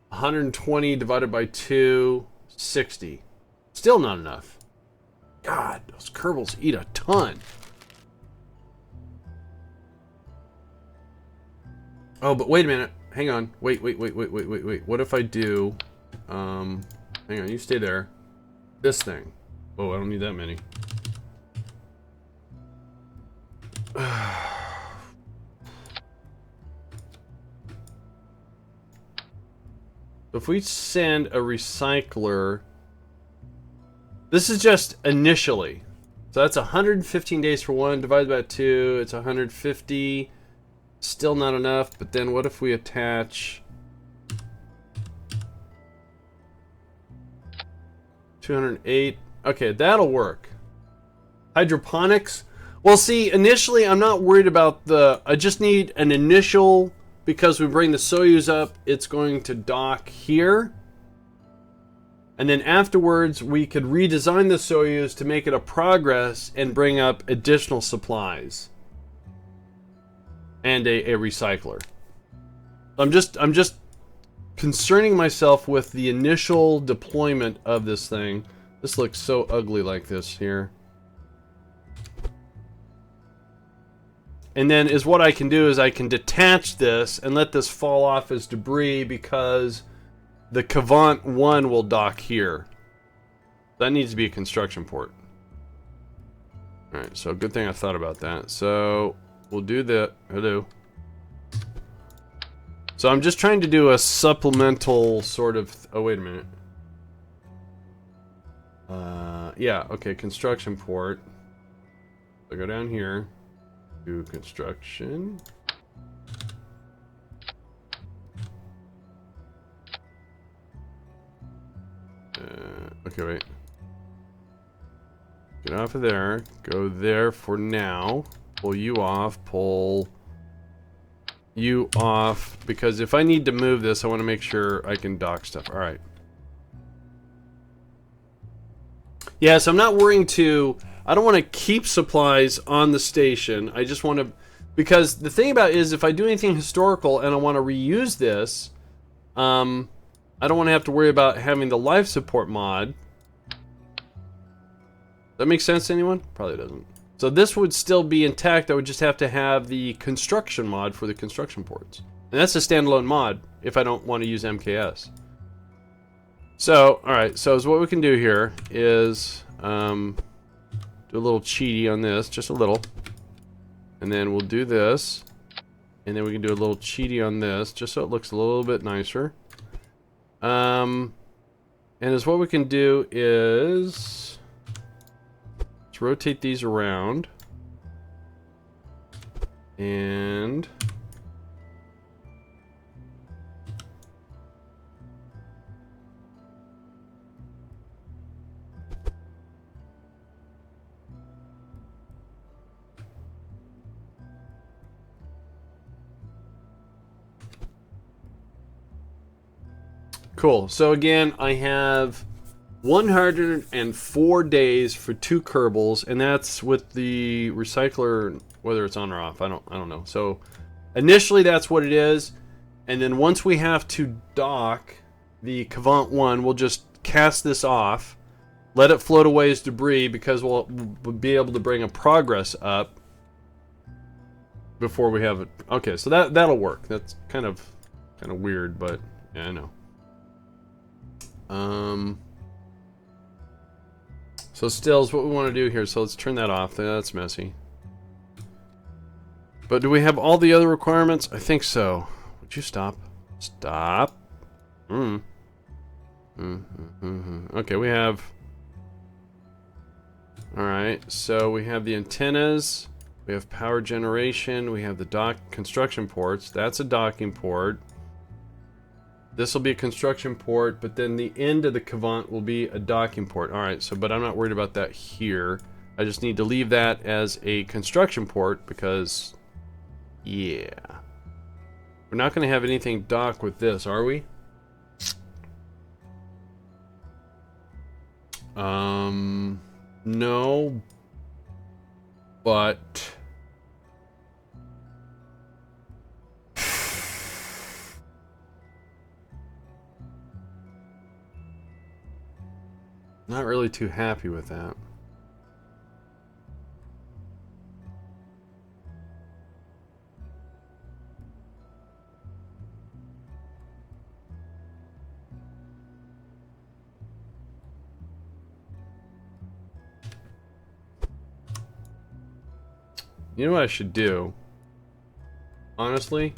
120 divided by 2, 60. Still not enough. God, those Kerbals eat a ton. Oh, but wait a minute. Hang on. Wait. What if I do... hang on, you stay there. This thing. Oh, I don't need that many. If we send a recycler... This is just initially. So that's 115 days for one, divided by 2, it's 150. Still not enough, but then what if we attach 208? Okay, that'll work. Hydroponics? Well, see, initially I'm not worried about the... I just need an initial, because we bring the Soyuz up, it's going to dock here. And then afterwards, we could redesign the Soyuz to make it a Progress and bring up additional supplies. And a recycler. I'm just concerning myself with the initial deployment of this thing. This looks so ugly like this here. And then is what I can do is I can detach this and let this fall off as debris, because the Cavant 1 will dock here. That needs to be a construction port. Alright, so good thing I thought about that. So we'll do that. Hello. So I'm just trying to do a supplemental sort of... Oh, wait a minute. Yeah, okay, construction port. So go down here. Do construction. Okay, wait. Get off of there. Go there for now. Pull you off. Pull you off. Because if I need to move this, I want to make sure I can dock stuff. Alright. Yeah, so I'm not worrying to... I don't want to keep supplies on the station. I just want to... Because the thing about it is, if I do anything historical and I want to reuse this, I don't want to have to worry about having the life support mod. That makes sense to anyone? Probably doesn't. So this would still be intact. I would just have to have the construction mod for the construction ports. And that's a standalone mod if I don't want to use MKS. So, alright. So what we can do here is do a little cheaty on this. Just a little. And then we'll do this. And then we can do a little cheaty on this, just so it looks a little bit nicer. And as what we can do is Let's rotate these around. And cool. So again, I have 104 days for 2 Kerbals, and that's with the recycler, whether it's on or off. I don't know. So initially that's what it is, and then once we have to dock the Cavant 1, we'll just cast this off, let it float away as debris, because we'll be able to bring a progress up before we have it. Okay, so that'll work. That's kind of weird, but yeah, I know. So stills, what we want to do here, so let's turn that off. That's messy. But do we have all the other requirements? I think so. Would you stop? Stop. Okay, we have... Alright, so we have the antennas, we have power generation, we have the construction ports. That's a docking port. This will be a construction port, but then the end of the Cavant will be a docking port. Alright, so but I'm not worried about that here. I just need to leave that as a construction port because, yeah. We're not going to have anything dock with this, are we? No. But... not really too happy with that. You know what I should do? Honestly,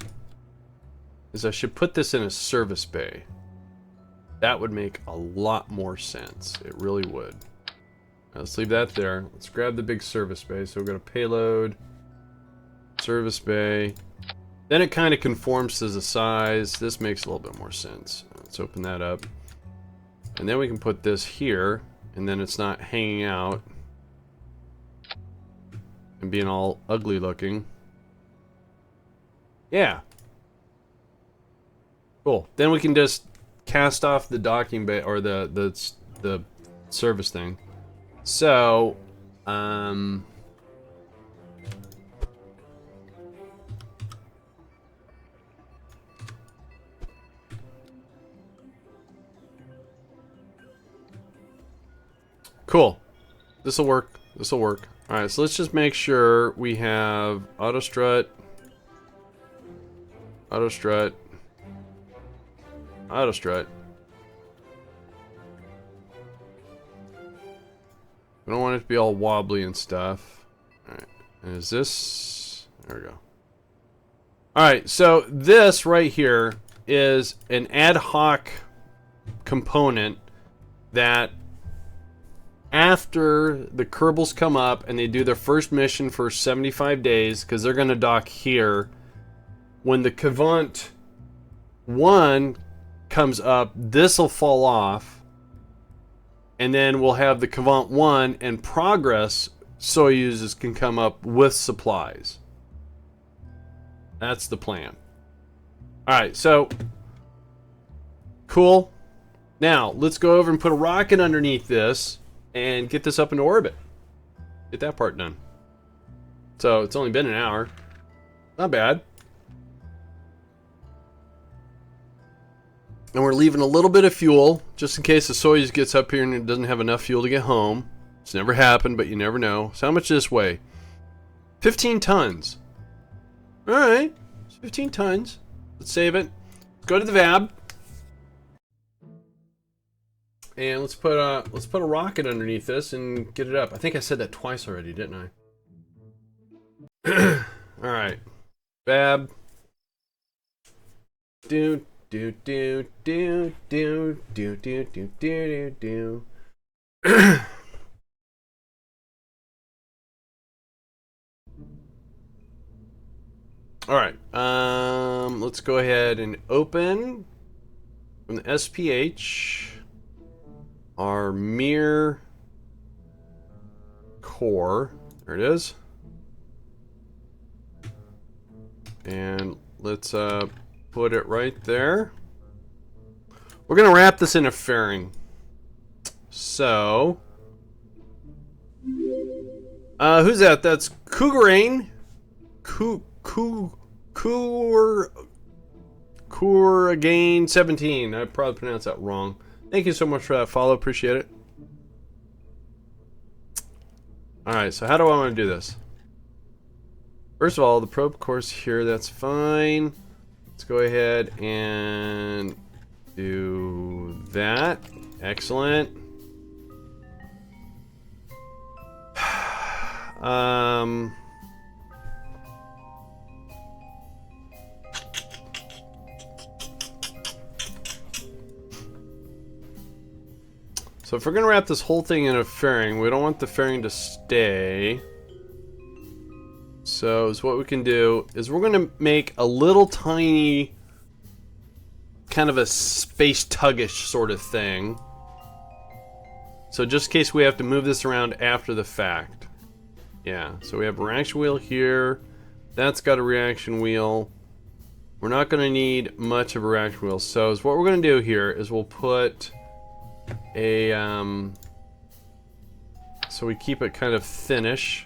is I should put this in a service bay. That would make a lot more sense. It really would. Let's leave that there. Let's grab the big service bay. So we're going to payload, service bay. Then it kind of conforms to the size. This makes a little bit more sense. Let's open that up. And then we can put this here, and then it's not hanging out and being all ugly looking. Yeah. Cool. Then we can just cast off the docking bay or the service thing. So, cool. This'll work. This'll work. All right. So let's just make sure we have auto strut, auto strut, auto strut. We don't want it to be all wobbly and stuff. Alright. And is this... there we go. Alright, so this right here is an ad hoc component that after the Kerbals come up and they do their first mission for 75 days, because they're going to dock here, when the Cavant 1 comes up, this will fall off, and then we'll have the Cavant 1 and Progress Soyuzes can come up with supplies. That's the plan. Alright, so cool. Now let's go over and put a rocket underneath this and get this up into orbit. Get that part done. So it's only been an hour. Not bad. And we're leaving a little bit of fuel, just in case the Soyuz gets up here and it doesn't have enough fuel to get home. It's never happened, but you never know. So how much does this weigh? 15 tons. Alright. 15 tons. Let's save it. Let's go to the VAB. And let's put a rocket underneath this and get it up. I think I said that twice already, didn't I? Alright. VAB. Do do do do do do do do do do. All right. Let's go ahead and open from the SPH our Mir core. There it is. And let's put it right there. We're gonna wrap this in a fairing. So, who's that? That's Cougarane. Couragain 17. I probably pronounced that wrong. Thank you so much for that follow. Appreciate it. Alright, so how do I want to do this? First of all, the probe course here, that's fine. Let's go ahead and do that. Excellent. So if we're gonna wrap this whole thing in a fairing, we don't want the fairing to stay. So what we can do is we're gonna make a little tiny kind of a space tuggish sort of thing. So just in case we have to move this around after the fact. Yeah, so we have a reaction wheel here. That's got a reaction wheel. We're not gonna need much of a reaction wheel. So what we're gonna do here is we'll put a so we keep it kind of thin, and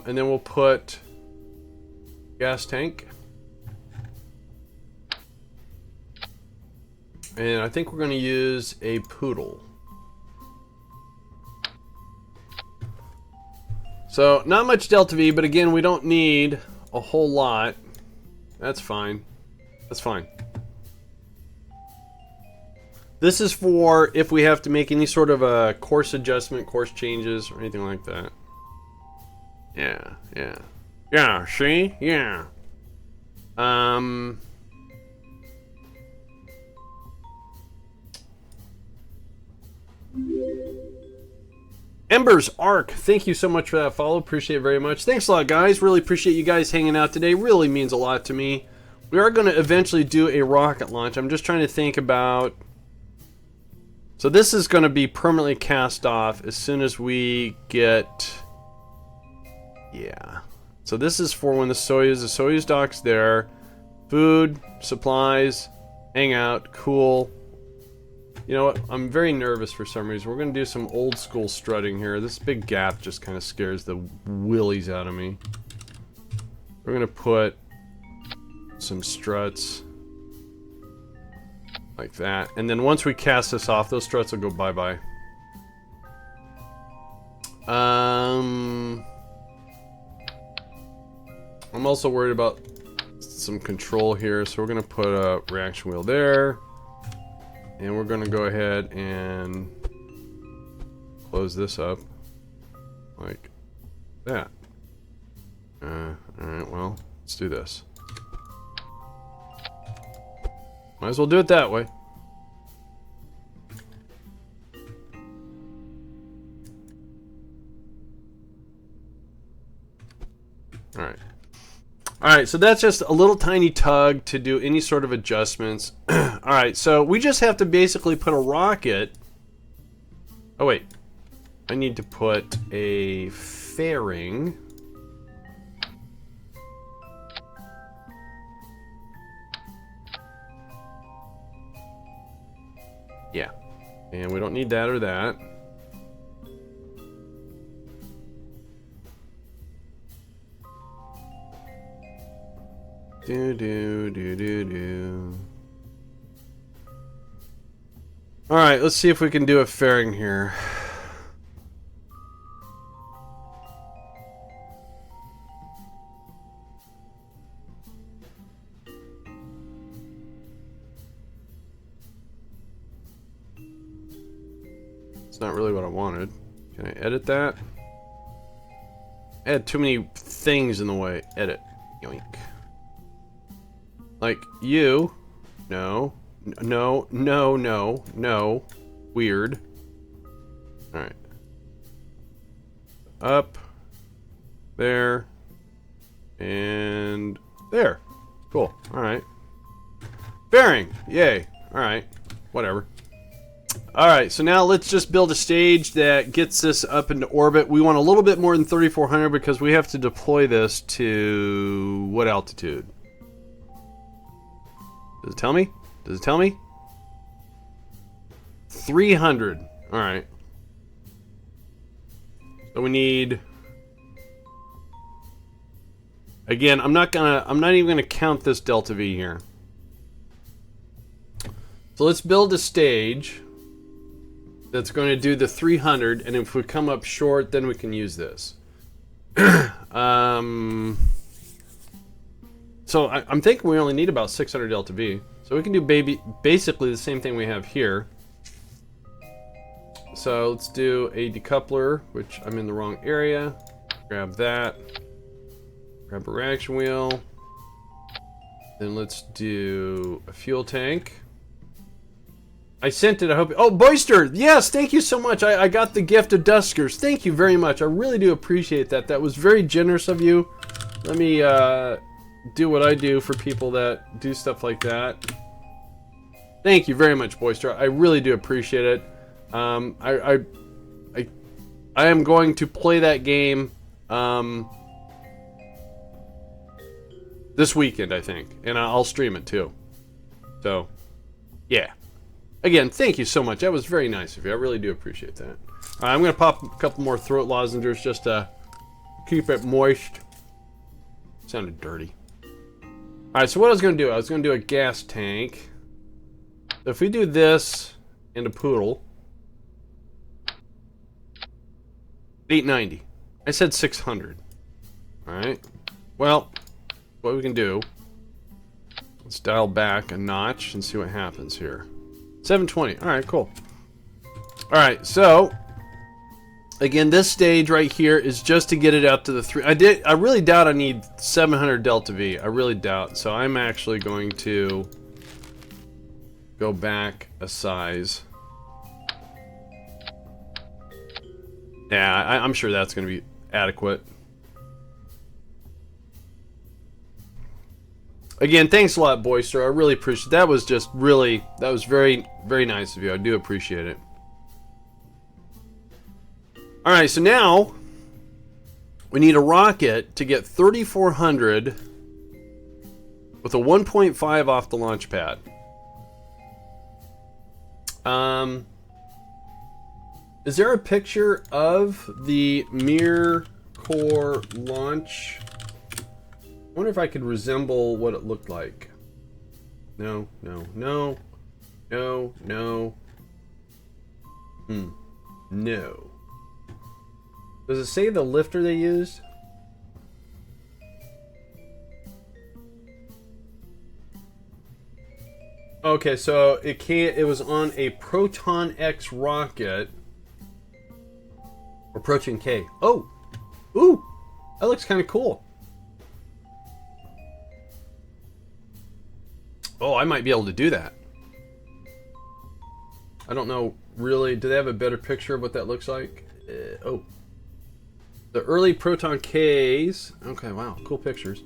then we'll put gas tank, and I think we're going to use a poodle. So not much delta V, but again we don't need a whole lot. That's fine. That's fine. This is for if we have to make any sort of a course adjustment, course changes, or anything like that. Yeah, yeah. Yeah, see? Yeah. Ember's Arc, thank you so much for that follow. Appreciate it very much. Thanks a lot, guys. Really appreciate you guys hanging out today. Really means a lot to me. We are going to eventually do a rocket launch. I'm just trying to think about... So this is going to be permanently cast off as soon as we get... Yeah. So this is for when the Soyuz dock's there. Food, supplies, hang out, cool. You know what? I'm very nervous for some reason. We're going to do some old school strutting here. This big gap just kind of scares the willies out of me. We're going to put some struts. Like that. And then once we cast this off, those struts will go bye-bye. I'm also worried about some control here, so we're going to put a reaction wheel there. And we're going to go ahead and close this up. Like that. Alright, well, let's do this. Might as well do it that way. Alright. Alright, so that's just a little tiny tug to do any sort of adjustments. Alright, so we just have to basically put a rocket... Oh wait. I need to put a fairing... Yeah, and we don't need that or that. Do. All right, let's see if we can do a fairing here. It's not really what I wanted. Can I edit that? I had too many things in the way. Edit. Yoink. Like, you. No. No. No. No. No. Weird. Alright. Up. there, and there. Cool. All right. Bearing. Yay. All right. Whatever. All right. So now let's just build a stage that gets this up into orbit. We want a little bit more than 3,400 because we have to deploy this to what altitude? Does it tell me? Does it tell me? 300. All right. So we need. Again, I'm not even gonna count this delta V here. So let's build a stage that's going to do the 300, and if we come up short, then we can use this. So I'm thinking we only need about 600 delta V. So we can do basically the same thing we have here. So let's do a decoupler, which I'm in the wrong area. Grab that. Grab a reaction wheel. Then let's do a fuel tank. I sent it, I hope. Oh, Boyster! Yes, thank you so much. I got the gift of Duskers. Thank you very much. I really do appreciate that. That was very generous of you. Let me do what I do for people that do stuff like that. Thank you very much, Boyster. I really do appreciate it. I am going to play that game this weekend, I think. And I'll stream it too. So, yeah. Again, thank you so much. That was very nice of you. I really do appreciate that. I'm going to pop a couple more throat lozenges just to keep it moist. Sounded dirty. Alright, so what I was going to do, I was going to do a gas tank. So if we do this and a poodle, 890. I said 600. Alright. Well, what we can do, let's dial back a notch and see what happens here. 720. Alright, cool. Alright, so again, this stage right here is just to get it out to the 3. I really doubt I need 700 delta V. I really doubt. So I'm actually going to go back a size. Yeah, I'm sure that's going to be adequate. Again, thanks a lot, Boyster. I really appreciate it. That was just really, that was very, very nice of you. I do appreciate it. Alright, so now we need a rocket to get 3,400 with a 1.5 off the launch pad. Is there a picture of the Mir core launch? I wonder if I could resemble what it looked like. No, no, no, no, no. No. Does it say the lifter they used? Okay, so it was on a Proton X rocket. Or Proton K. Oh! Ooh! That looks kind of cool. Oh, I might be able to do that. I don't know, really. Do they have a better picture of what that looks like? Oh. The early Proton Ks. Okay, wow. Cool pictures.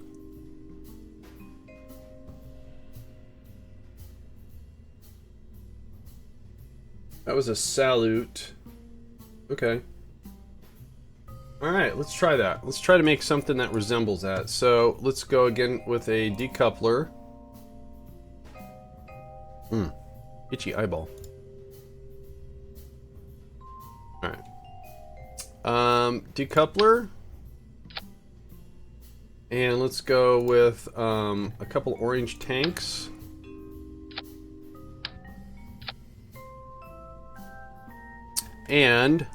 That was a salute. Okay. Alright, let's try that. Let's try to make something that resembles that. So, let's go again with a decoupler. Itchy eyeball. Alright. Decoupler. And let's go with a couple orange tanks. And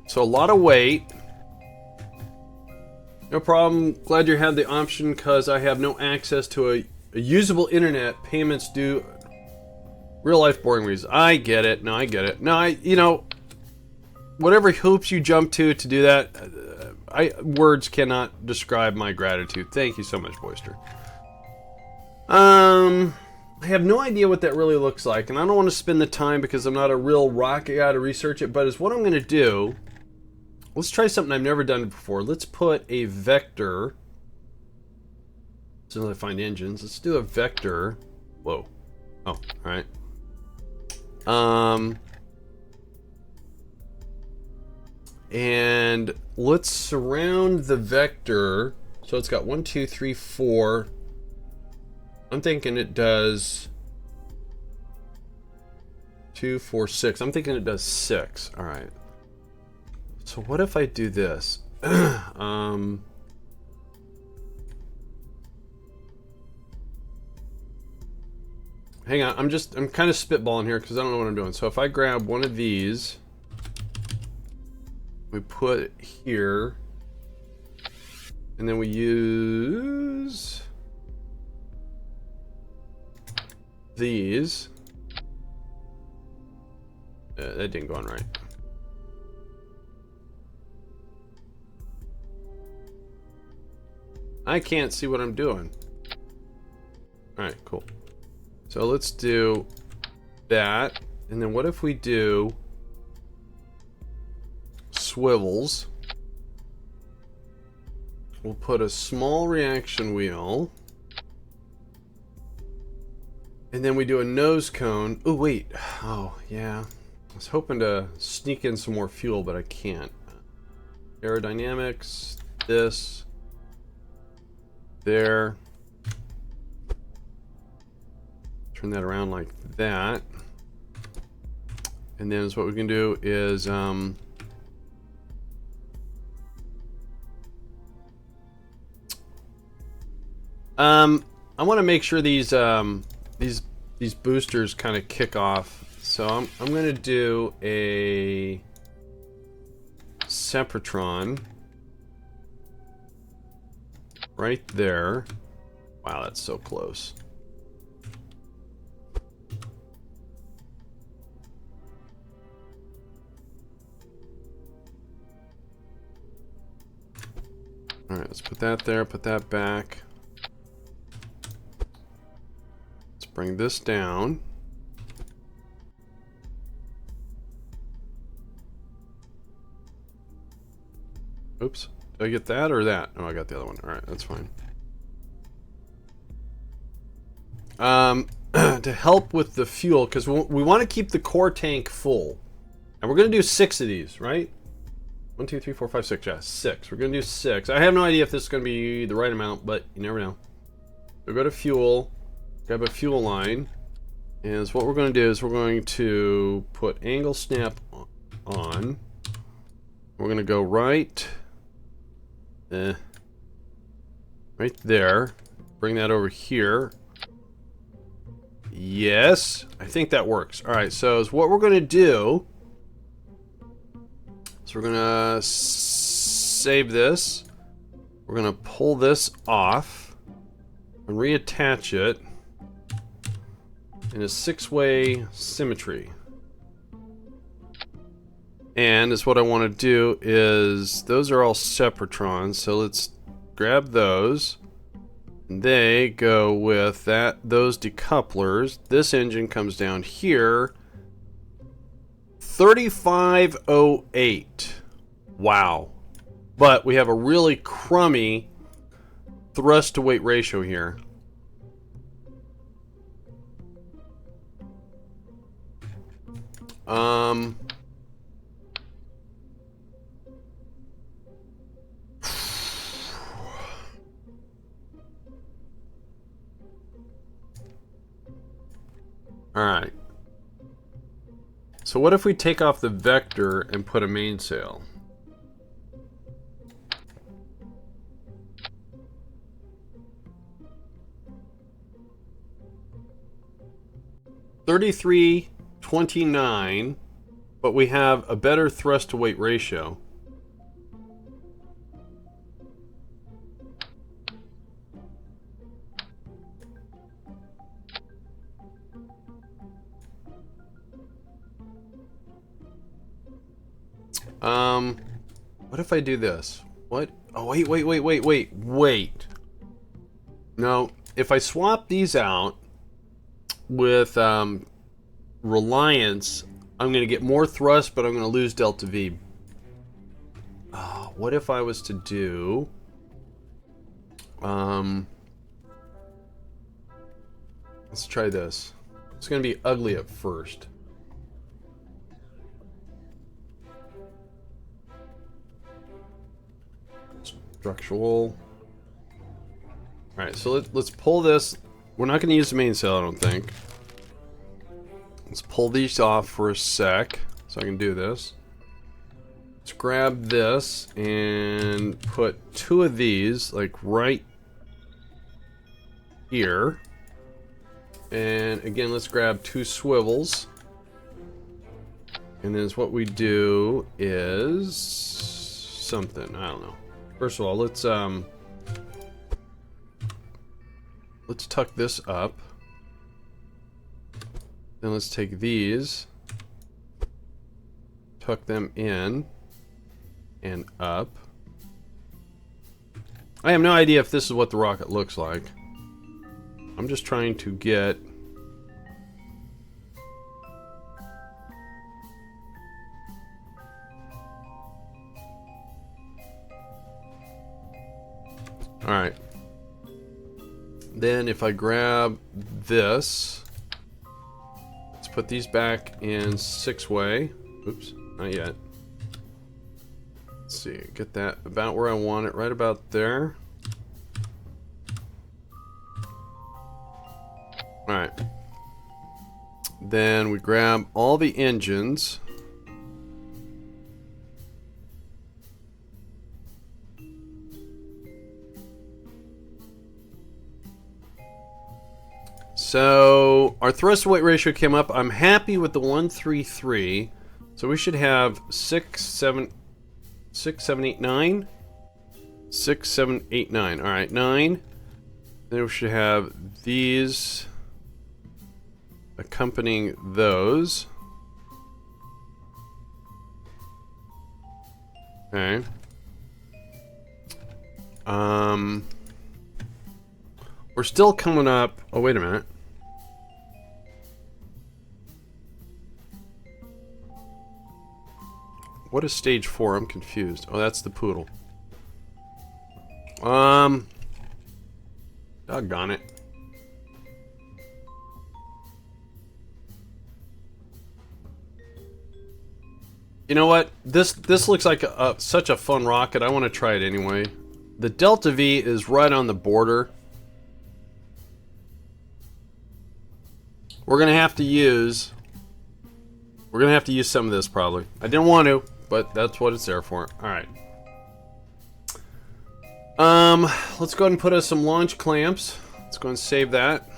so a lot of weight. No problem. Glad you had the option because I have no access to a usable internet. Payments due. Real life boring reasons. I get it. No, I get it. No, you know, whatever hoops you jump to do that, words cannot describe my gratitude. Thank you so much, Boyster. I have no idea what that really looks like, and I don't want to spend the time because I'm not a real rocket guy to research it, but is what I'm going to do. let's try something I've never done before. Let's put a vector. As soon as I find engines, let's do a vector. Whoa. Oh, all right. And let's surround the vector. So it's got 1, 2, 3, 4. I'm thinking it does 2, 4, 6. I'm thinking it does 6. All right. So what if I do this? Hang on, I'm kind of spitballing here because I don't know what I'm doing. So if I grab one of these, we put it here, and then we use these. That didn't go on right. I can't see what I'm doing. All right, cool. So let's do that. And then what if we do swivels? We'll put a small reaction wheel. And then we do a nose cone. Oh, wait. Oh, yeah. I was hoping to sneak in some more fuel, but I can't. Aerodynamics, this, there. Turn that around like that. And then what we can do is I want to make sure these boosters kind of kick off. So I'm going to do a Sepratron right there. Wow, that's so close. All right, let's put that there, put that back. Let's bring this down. Oops, did I get that or that? Oh, I got the other one. All right, that's fine. To help with the fuel, because we want to keep the core tank full. And we're going to do 6 of these, right? 1, 2, 3, 4, 5, 6. Yeah, 6. We're going to do 6. I have no idea if this is going to be the right amount, but you never know. So go to fuel, grab a fuel line, and what we're going to do is we're going to put angle snap on. We're going to go right there. Bring that over here. Yes, I think that works. All right, so what we're going to do is we're going to save this. We're going to pull this off and reattach it in a 6-way symmetry. And is what I want to do is those are all Sepratrons, so let's grab those. They go with those decouplers. This engine comes down here. 3508. Wow. But we have a really crummy thrust to weight ratio here. Alright. So what if we take off the vector and put a mainsail? $33.29, but we have a better thrust to weight ratio. What if I do this? What? Oh, wait. No, if I swap these out with Reliance, I'm going to get more thrust, but I'm going to lose delta V. what if I was to do... let's try this. It's going to be ugly at first. Structural. Alright, so let's pull this. We're not going to use the main sail, I don't think. Let's pull these off for a sec, so I can do this. Let's grab this and put 2 of these, like right here. And again, let's grab 2 swivels. And then what we do is something, I don't know. First of all, let's tuck this up. Then let's take these, tuck them in and up. I have no idea if this is what the rocket looks like. I'm just trying to get... Alright. Then if I grab this, let's put these back in 6-way. Oops, not yet. Let's see, get that about where I want it, right about there. Alright. Then we grab all the engines. So our thrust to weight ratio came up. I'm happy with the 133. So we should have 6, 7, 8, 9. 6, 7, 8, 9. All right, 9. Then we should have these accompanying those. Okay. We're still coming up. Oh, wait a minute. What is stage 4? I'm confused. Oh, that's the poodle. Doggone it. You know what? This looks like such a fun rocket. I want to try it anyway. The Delta V is right on the border. We're gonna have to use some of this probably. I didn't want to, but that's what it's there for. All right. Let's go ahead and put us some launch clamps. Let's go and save that.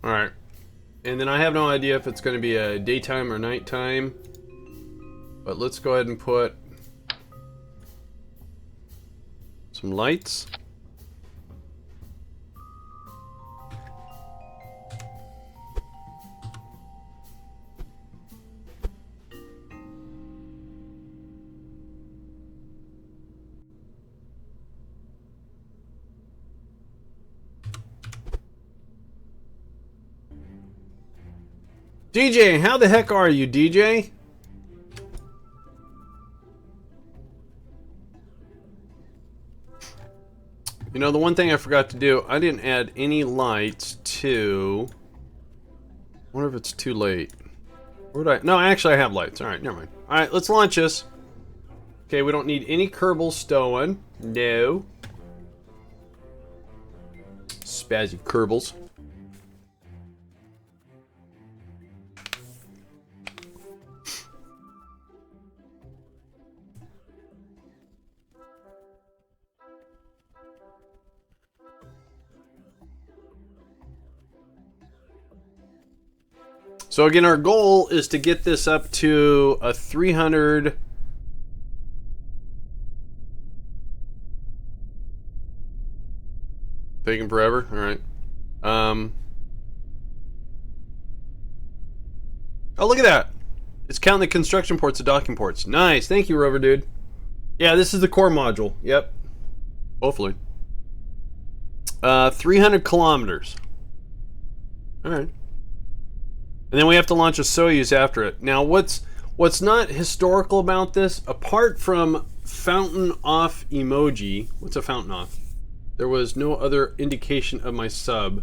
Alright, and then I have no idea if it's going to be a daytime or nighttime, but let's go ahead and put some lights. DJ, how the heck are you, DJ? You know, the one thing I forgot to do, I didn't add any lights to... I wonder if it's too late. Where would I... No, actually I have lights. Alright, never mind. Alright, let's launch this. Okay, we don't need any Kerbal stowing. No. Spazzy Kerbals. So again, our goal is to get this up to a 300 Taking forever? Alright. Oh, look at that! It's counting the construction ports to docking ports. Nice! Thank you, Rover Dude. Yeah, this is the core module. Yep. Hopefully. 300 kilometers. Alright. And then we have to launch a Soyuz after it. Now, what's not historical about this, apart from fountain off emoji, what's a fountain off? There was no other indication of my sub.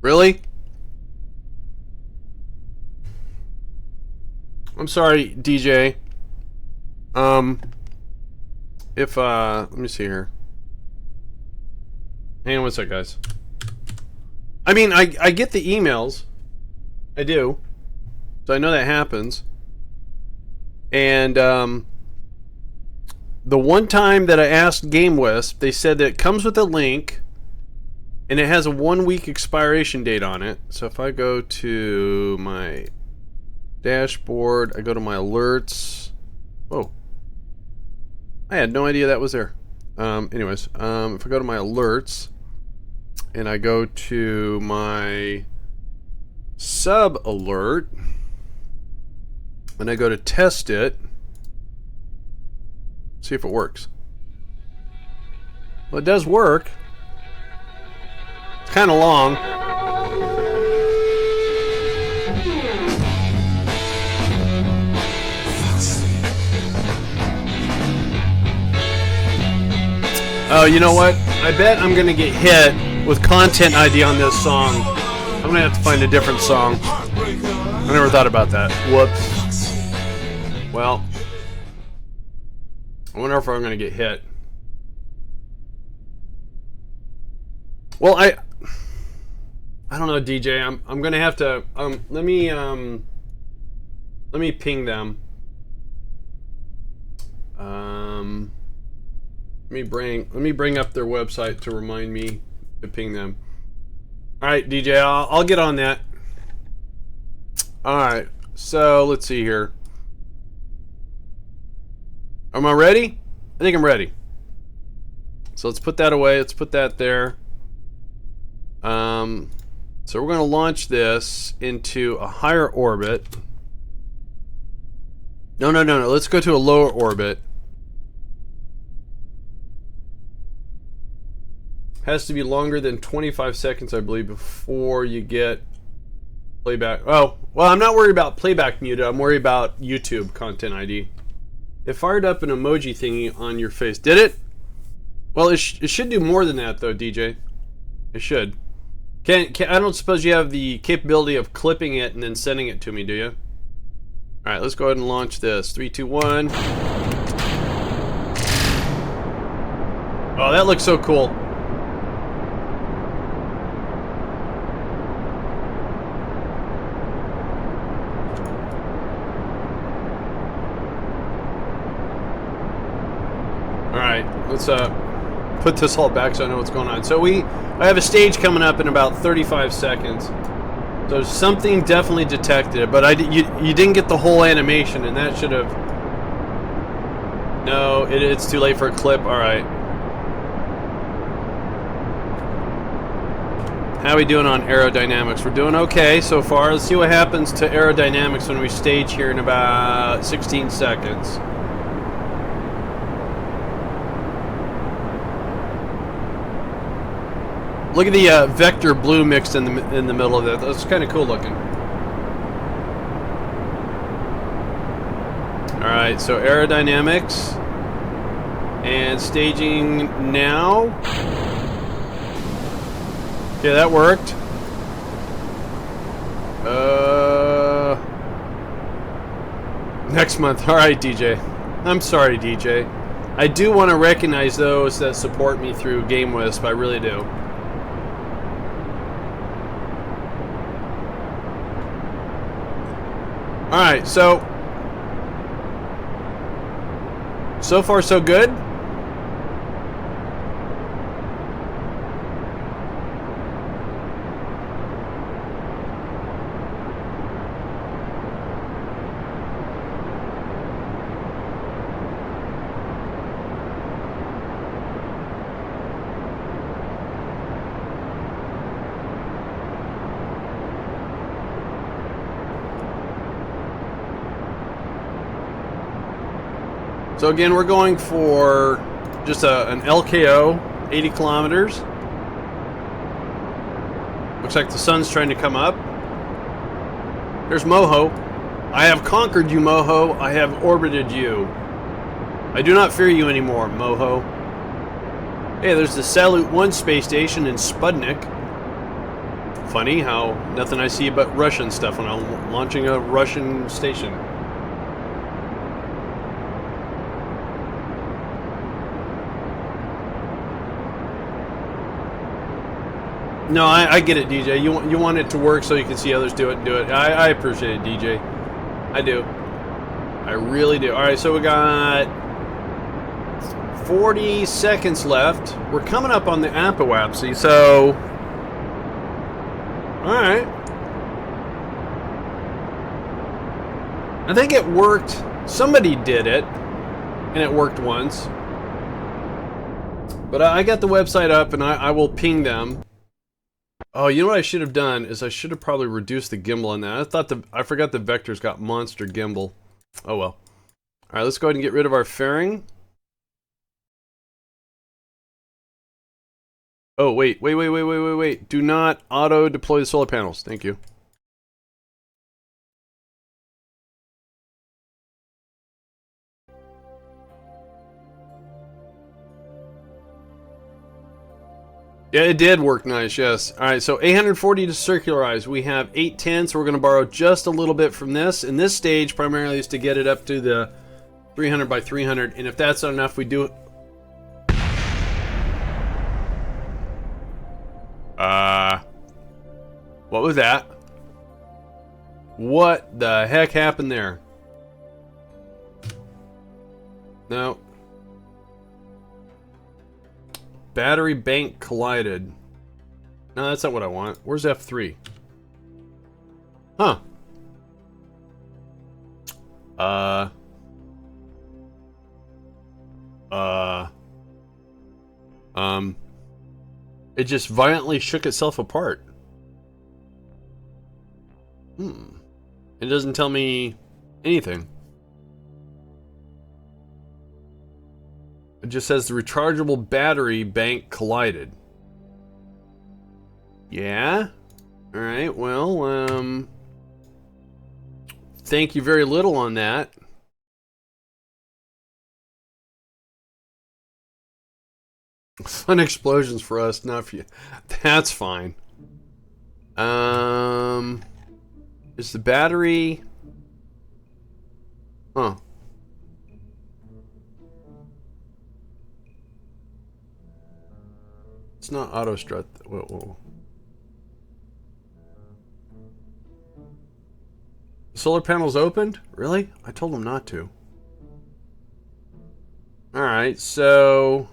Really? I'm sorry, DJ. Let me see here. Hang on one sec, guys. I mean, I get the emails. I do. So I know that happens. And, the one time that I asked GameWisp, they said that it comes with a link, and it has a 1-week expiration date on it. So if I go to my dashboard, I go to my alerts. Whoa. I had no idea that was there. Anyways, if I go to my alerts, and I go to my sub alert, and I go to test it, see if it works. Well, it does work. It's kind of long. Oh, you know what? I bet I'm gonna get hit with content ID on this song. I'm gonna have to find a different song. I never thought about that. Whoops. Well, I wonder if I'm gonna get hit. Well, I don't know, DJ. I'm gonna have to let me ping them. Let me bring up their website to remind me to ping them. All right, DJ, I'll get on that. All right, so let's see here. Am I ready? I think I'm ready. So let's put that away. Let's put that there. So we're going to launch this into a higher orbit. No. Let's go to a lower orbit. Has to be longer than 25 seconds, I believe, before you get playback. Oh, well, I'm not worried about playback muted. I'm worried about YouTube content ID. It fired up an emoji thingy on your face. Did it? Well, it should do more than that, though, DJ. It should. I don't suppose you have the capability of clipping it and then sending it to me, do you? All right, let's go ahead and launch this. 3, 2, 1. Oh, that looks so cool. Let's put this all back so I know what's going on. So I have a stage coming up in about 35 seconds. So something definitely detected it, but you didn't get the whole animation, and that should have. No, it's too late for a clip. All right. How are we doing on aerodynamics? We're doing okay so far. Let's see what happens to aerodynamics when we stage here in about 16 seconds. Look at the vector blue mixed in the middle of that. That's kind of cool looking. All right, so aerodynamics and staging now. Okay, that worked. Next month. All right, DJ. I'm sorry, DJ. I do want to recognize those that support me through GameWisp. I really do. Alright, so far so good. So again, we're going for just an LKO, 80 kilometers. Looks like the sun's trying to come up. There's Moho. I have conquered you, Moho. I have orbited you. I do not fear you anymore, Moho. Hey, there's the Salyut 1 space station in Sputnik. Funny how nothing I see but Russian stuff when I'm launching a Russian station. No, I get it, DJ. You want it to work so you can see others do it and do it. I appreciate it, DJ. I do. I really do. All right, so we got 40 seconds left. We're coming up on the apoapsy, so... Alright. I think it worked. Somebody did it, and it worked once. But I got the website up, and I will ping them. Oh, you know what I should have done is I should have probably reduced the gimbal on that. I forgot the vector's got monster gimbal. Oh well. Alright, let's go ahead and get rid of our fairing. Oh, wait. Do not auto deploy the solar panels. Thank you. Yeah, it did work nice, yes. Alright, so 840 to circularize. We have 810, so we're going to borrow just a little bit from this. And this stage primarily is to get it up to the 300 by 300. And if that's not enough, we do it. What was that? What the heck happened there? No. Battery bank collided. No, that's not what I want. Where's F3? Huh. It just violently shook itself apart. It doesn't tell me anything. It just says the rechargeable battery bank collided. Yeah? Alright, well, thank you very little on that. Fun explosions for us, not for you. That's fine. Is the battery... Huh. It's not auto strut. Whoa. The solar panels opened? Really? I told them not to. Alright, so...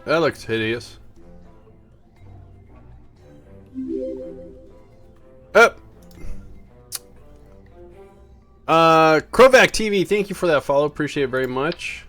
that looks hideous. Up. Krovac TV, thank you for that follow. Appreciate it very much.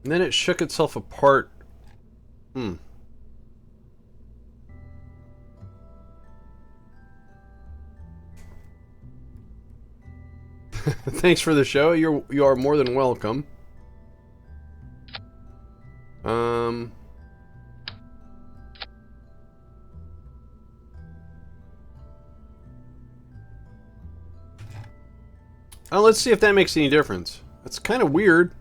And then it shook itself apart. Thanks for the show. You are more than welcome. Oh, let's see if that makes any difference. That's kind of weird.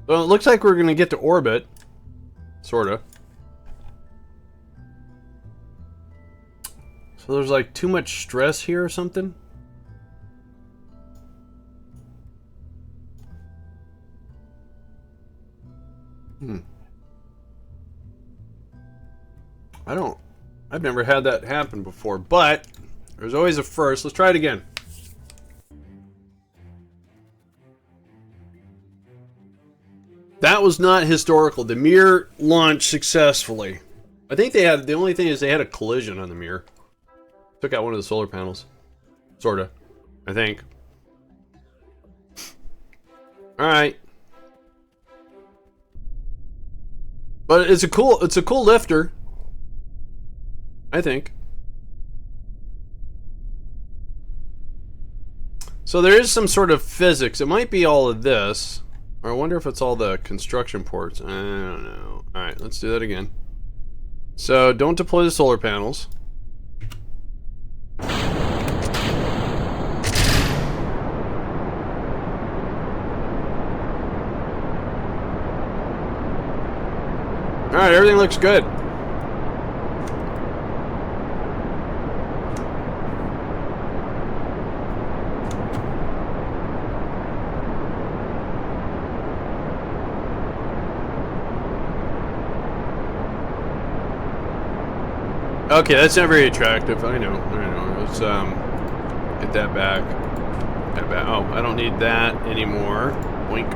Well, it looks like we're going to get to orbit. Sorta. So there's like too much stress here or something? I've never had that happen before, but there's always a first. Let's try it again. That was not historical. The Mir launched successfully. I think they had, the only thing is they had a collision on the Mir. Took out one of the solar panels. Sorta. I think. Alright. But it's a cool lifter. I think. So there is some sort of physics. It might be all of this. Or I wonder if it's all the construction ports. I don't know. Alright, let's do that again. So don't deploy the solar panels. Alright, everything looks good. Okay, that's not very attractive. I know. Let's get that back. Oh, I don't need that anymore. Boink.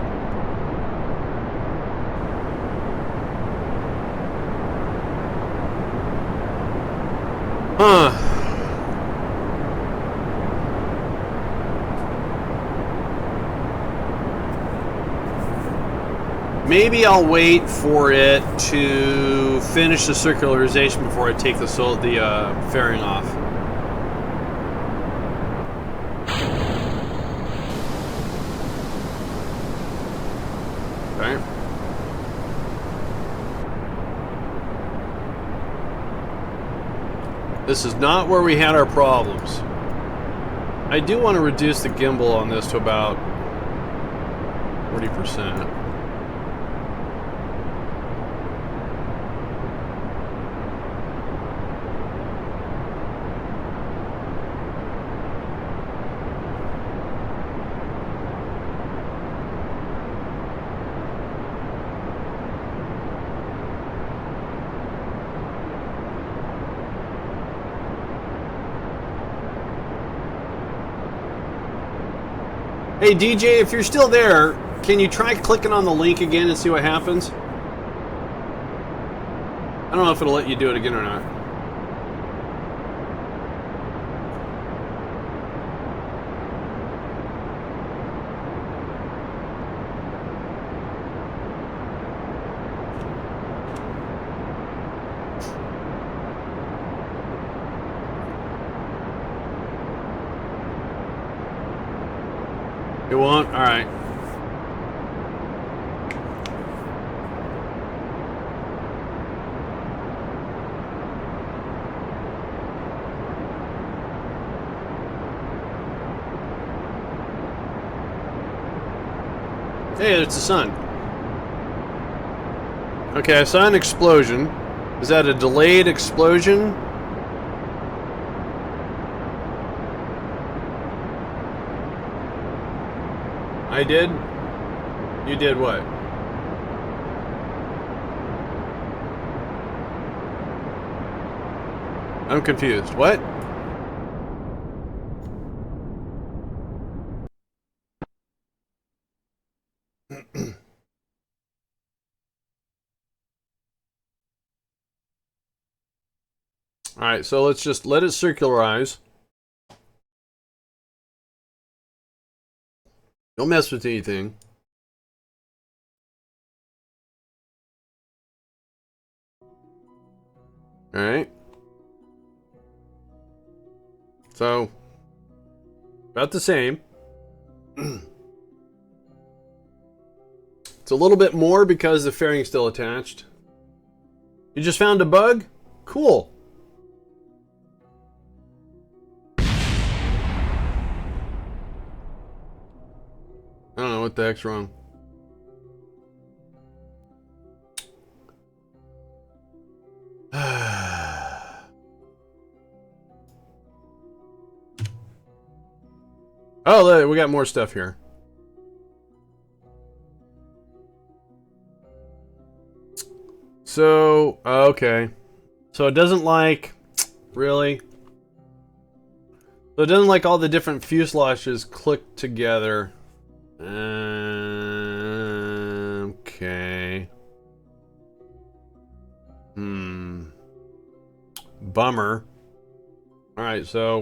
Huh. Maybe I'll wait for it to finish the circularization before I take the fairing off. Okay. This is not where we had our problems. I do want to reduce the gimbal on this to about 40%. Hey DJ, if you're still there, can you try clicking on the link again and see what happens? I don't know if it'll let you do it again or not. It won't? Alright. Hey, it's the sun. Okay, I saw an explosion. Is that a delayed explosion? I did? You did what? I'm confused. What? Alright, so let's just let it circularize. Don't mess with anything. Alright. So, about the same. It's a little bit more because the fairing's still attached. You just found a bug? Cool. I don't know what the heck's wrong. Oh, look, we got more stuff here. So, okay. So it doesn't like... Really? So it doesn't like all the different fuselages click together. Okay. Bummer. Alright, so...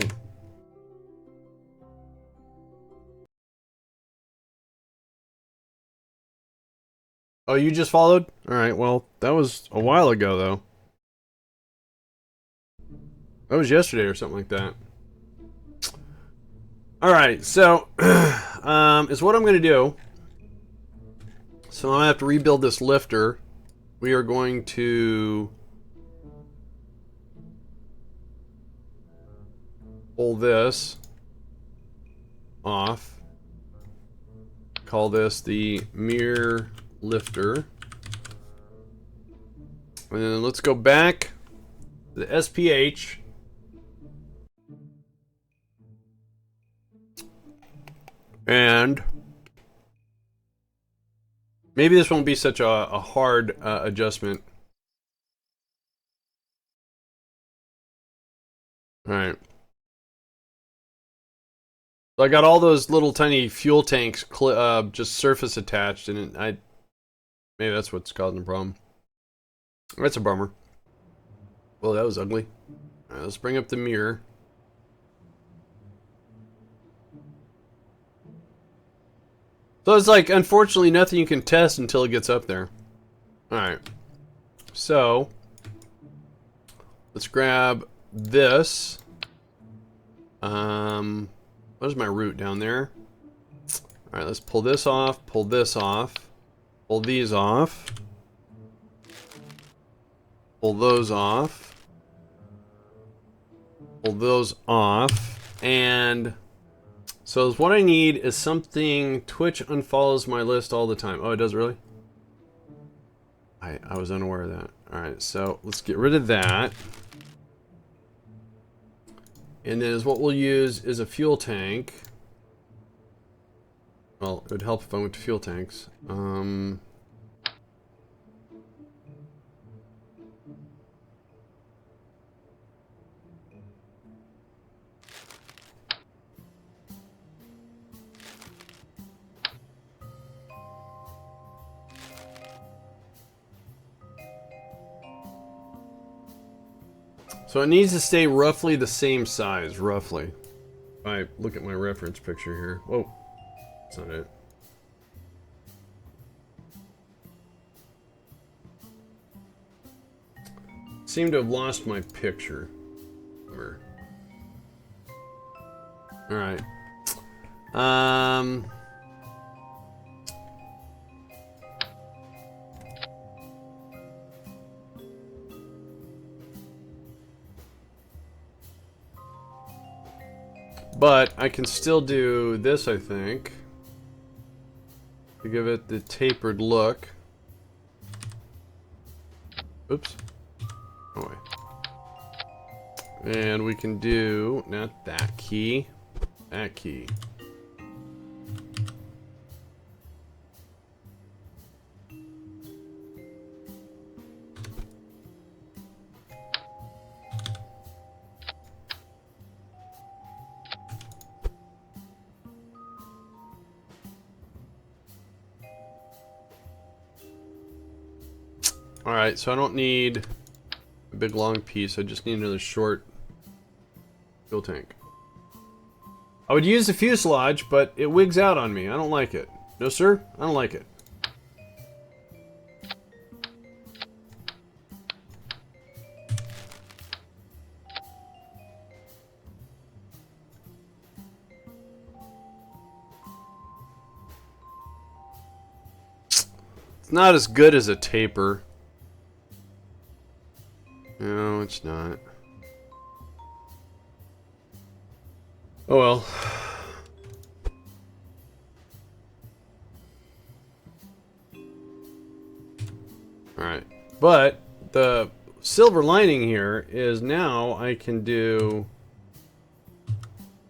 Oh, you just followed? Alright, well, that was a while ago, though. That was yesterday or something like that. Alright, so... is what I'm going to do. So I'm going to have to rebuild this lifter. We are going to... pull this off. Call this the Mir lifter. And then let's go back to the SPH. And maybe this won't be such a hard adjustment. Alright. So I got all those little tiny fuel tanks just surface attached, and maybe that's what's causing the problem. That's a bummer. Well, that was ugly. Alright, let's bring up the mirror. So it's like, unfortunately, nothing you can test until it gets up there. Alright. So, let's grab this. Where's my route down there? Alright, let's pull this off, pull this off, pull these off, pull those off, pull those off, and so what I need is something. Twitch unfollows my list all the time. Oh, it does, really? I was unaware of that. Alright, so let's get rid of that. And then what we'll use is a fuel tank. Well, it would help if I went to fuel tanks. So it needs to stay roughly the same size, roughly. If I look at my reference picture here. Whoa, that's not it. Seem to have lost my picture. Alright. But I can still do this, I think, to give it the tapered look. Oops. Oh wait. And we can do, not that key, that key. Alright, so I don't need a big long piece, I just need another short fuel tank. I would use the fuselage, but it wigs out on me. I don't like it. No sir, I don't like it. It's not as good as a taper. No, it's not. Oh well. Alright. But the silver lining here is now I can do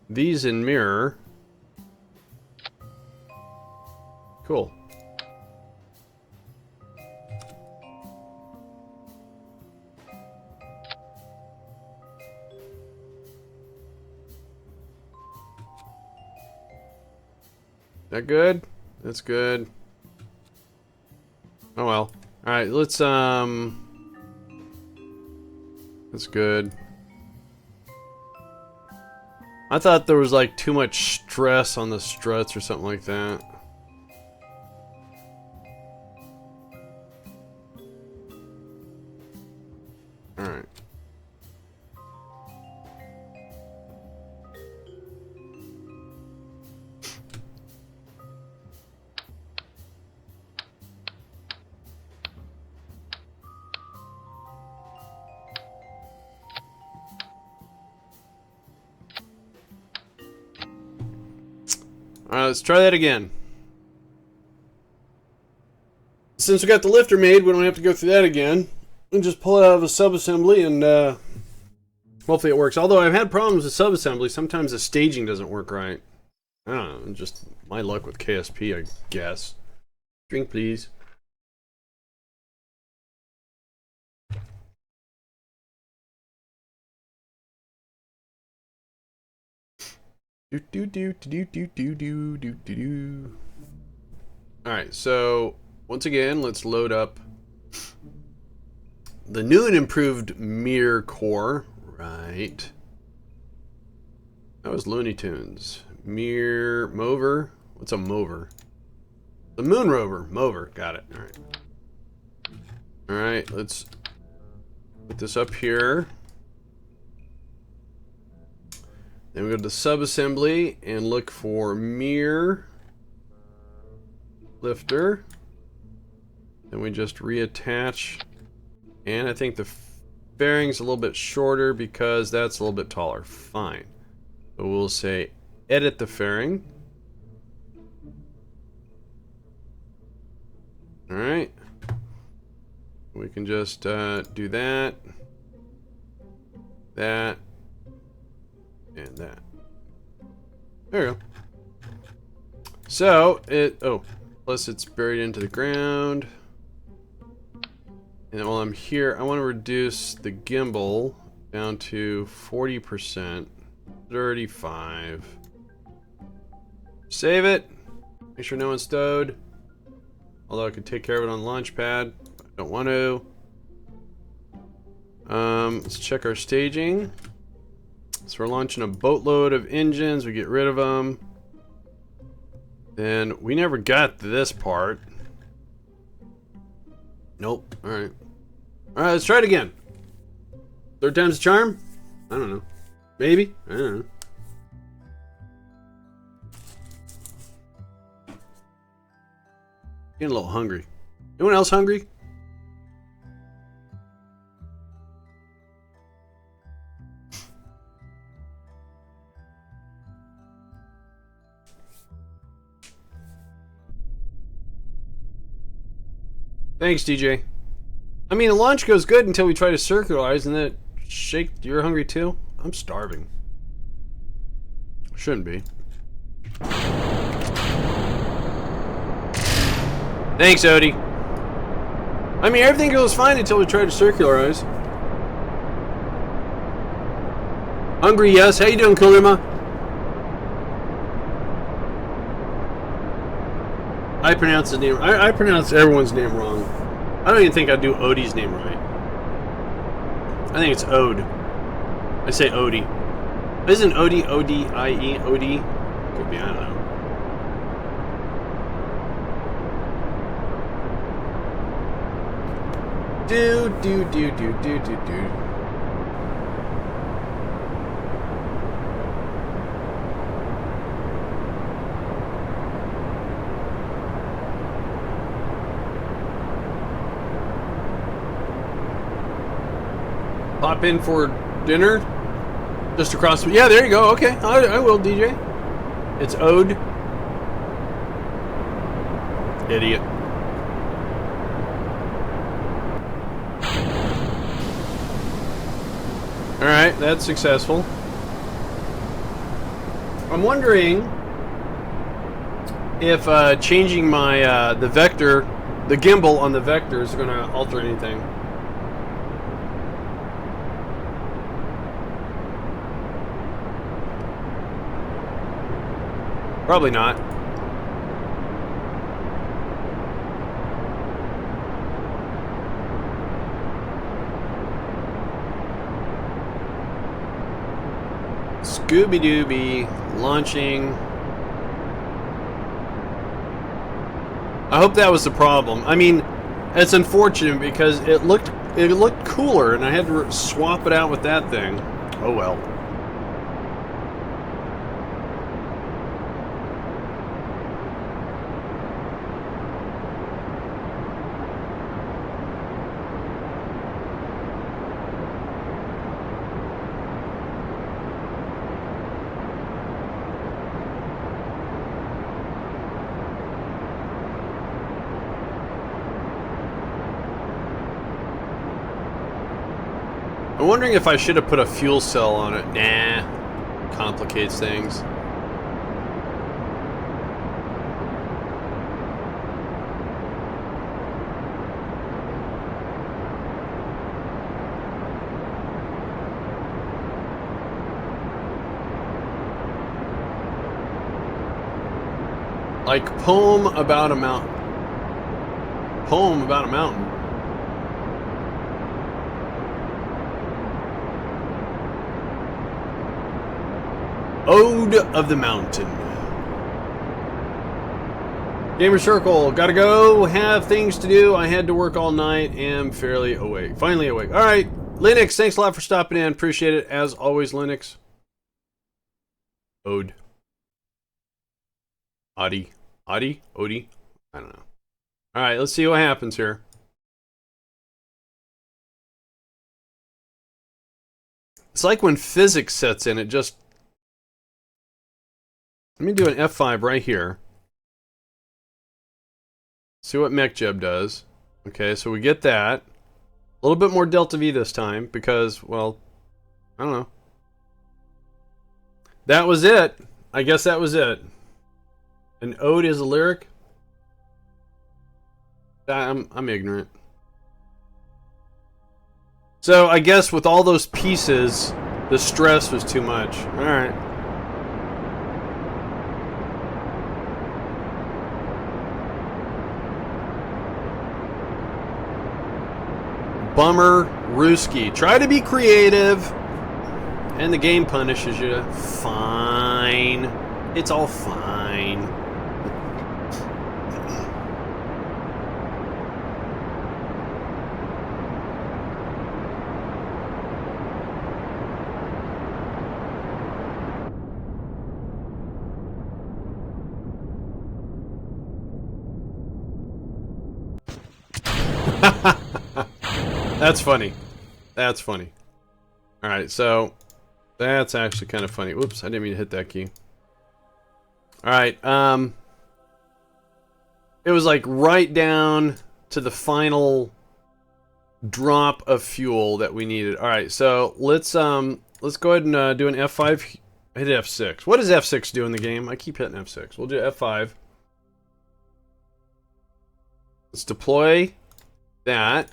these in mirror. Cool. That good? That's good. Oh well. Alright, let's that's good. I thought there was like too much stress on the struts or something like that. Alright. Alright, let's try that again. Since we got the lifter made, we don't have to go through that again. And just pull it out of a subassembly and hopefully it works. Although I've had problems with subassembly, sometimes the staging doesn't work right. I don't know, just my luck with KSP, I guess. Drink, please. Alright, so once again, let's load up the new and improved Mir core. Right. That was Looney Tunes. Mir Mover. What's a mover? The Moon Rover. Mover. Got it. Alright. Alright, let's put this up here. Then we go to the subassembly and look for Mir lifter. Then we just reattach. And I think the fairing's a little bit shorter because that's a little bit taller. Fine. So we'll say edit the fairing. Alright. We can just do that. That. And that. There we go. So, plus it's buried into the ground. And while I'm here, I want to reduce the gimbal down to 40%. 35. Save it. Make sure no one's stowed. Although I could take care of it on Launchpad. I don't want to. Let's check our staging. So we're launching a boatload of engines. We get rid of them. Then we never got to this part. Nope. Alright. Alright, let's try it again. Third time's a charm? I don't know. Maybe? I don't know. Getting a little hungry. Anyone else hungry? Thanks, DJ. I mean, the launch goes good until we try to circularize and then it shake. You're hungry too? I'm starving. Shouldn't be. Thanks, Odie. I mean, everything goes fine until we try to circularize. Hungry, yes. How you doing, Kulima? I pronounce his name. I pronounce everyone's name wrong. I don't even think I do Odie's name right. I think it's Ode. I say Odie. Isn't Odie O-D-I-E? Odie? Could be, I don't know. Do. Pop in for dinner? Just across the... Yeah, there you go. Okay, I will, DJ. It's Ode. Idiot. Alright, that's successful. I'm wondering if changing my the vector, the gimbal on the vector is going to alter anything. Probably not. Scooby-Dooby launching. I hope that was the problem. I mean, it's unfortunate because it looked cooler, and I had to swap it out with that thing. Oh well. I'm wondering if I should have put a fuel cell on it. Nah, complicates things. Like poem about a mountain. Poem about a mountain. Ode of the Mountain. Gamer Circle, gotta go, have things to do. I had to work all night, am fairly awake. Finally awake. Alright, Linux, thanks a lot for stopping in. Appreciate it, as always, Linux. Ode. Odi? I don't know. Alright, let's see what happens here. It's like when physics sets in, it just... Let me do an F5 right here. See what MechJeb does. Okay, so we get that. A little bit more delta V this time because, well, I don't know. That was it. I guess that was it. An ode is a lyric? I'm ignorant. So I guess with all those pieces, the stress was too much. Alright. Bummer, Ruski. Try to be creative, and the game punishes you. Fine. It's all fine. That's funny. That's funny. Alright, so that's actually kind of funny. Whoops, I didn't mean to hit that key. Alright, it was like right down to the final drop of fuel that we needed. Alright, so let's go ahead and do an F5. I hit F6. What does F6 do in the game? I keep hitting F6. We'll do F5. Let's deploy that.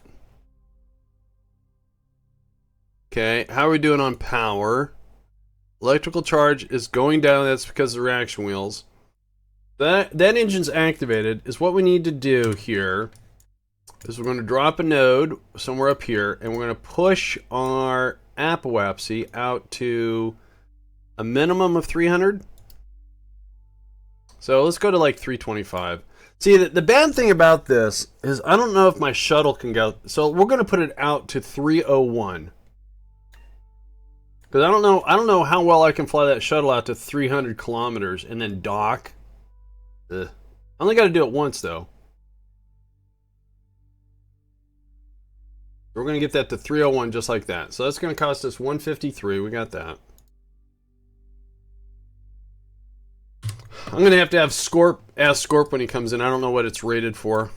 Okay, how are we doing on power? Electrical charge is going down. That's because of the reaction wheels. That engine's activated. Is what we need to do here is we're going to drop a node somewhere up here, and we're going to push our apoapsy out to a minimum of 300. So let's go to like 325. See, the bad thing about this is I don't know if my shuttle can go. So we're going to put it out to 301. Because I don't know how well I can fly that shuttle out to 300 kilometers and then dock. Ugh. I only got to do it once, though. We're going to get that to 301 just like that. So that's going to cost us 153. We got that. I'm going to have Scorp ask Scorp when he comes in. I don't know what it's rated for.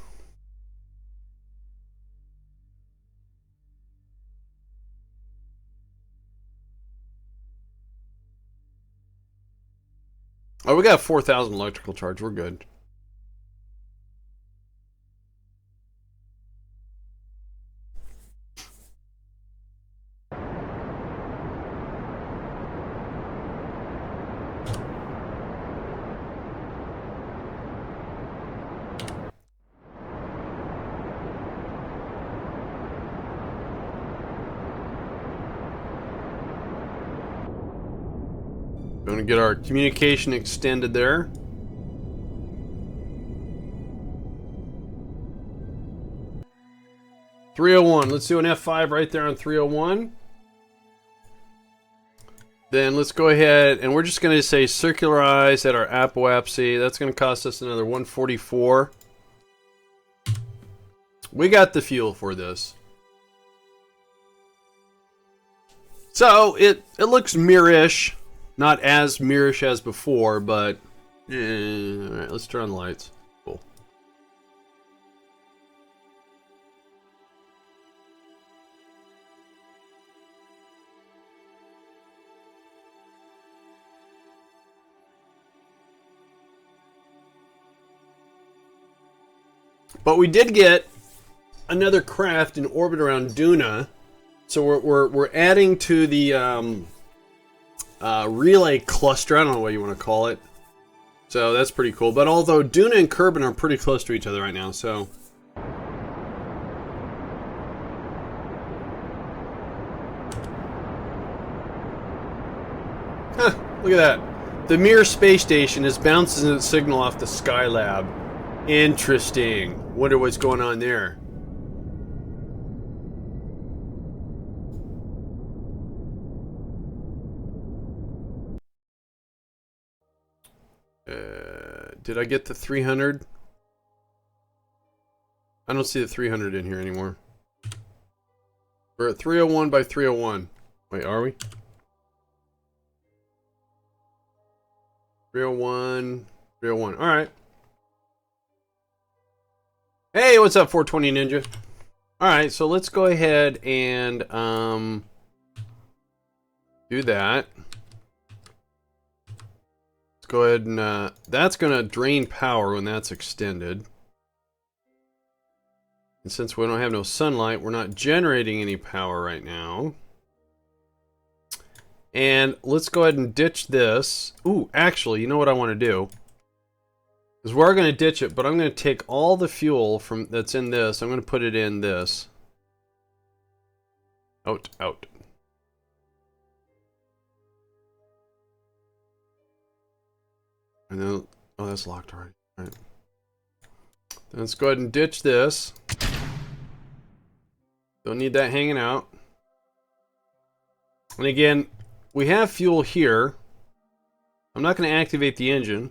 Oh, we got 4,000 electrical charge. We're good. Going to get our communication extended there. .301. Let's do an F5 right there on 301. Then let's go ahead and we're just going to say circularize at our apoapsy. That's going to cost us another 144. We got the fuel for this. So it looks Mir-ish. Not as Mir-ish as before, but alright, let's turn on the lights. Cool. But we did get another craft in orbit around Duna, so we're adding to the relay cluster. I don't know what you want to call it. So that's pretty cool. But although Duna and Kerbin are pretty close to each other right now, so huh, look at that. The Mir space station is bouncing its signal off the Skylab. Interesting. Wonder what's going on there. Did I get the 300? I don't see the 300 in here anymore. We're at 301 by 301. Wait, are we? 301, 301. All right. Hey, what's up, 420 Ninja? All right, so let's go ahead and do that. Let's go ahead and that's going to drain power when that's extended. And since we don't have no sunlight, we're not generating any power right now. And let's go ahead and ditch this. Ooh, actually, you know what I want to do? Is we're going to ditch it, but I'm going to take all the fuel from that's in this. I'm going to put it in this. Out, out. And then, oh, that's locked already. All right. Then let's go ahead and ditch this. Don't need that hanging out. And again, we have fuel here. I'm not going to activate the engine.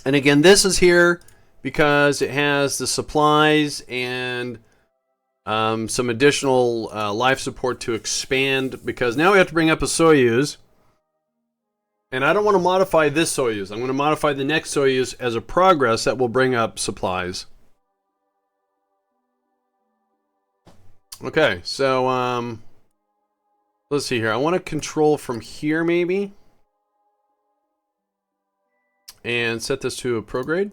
And again, this is here because it has the supplies and some additional life support to expand, because now we have to bring up a Soyuz. And I don't want to modify this Soyuz. I'm going to modify the next Soyuz as a progress that will bring up supplies. Okay, so let's see here. I want to control from here maybe. And set this to a prograde.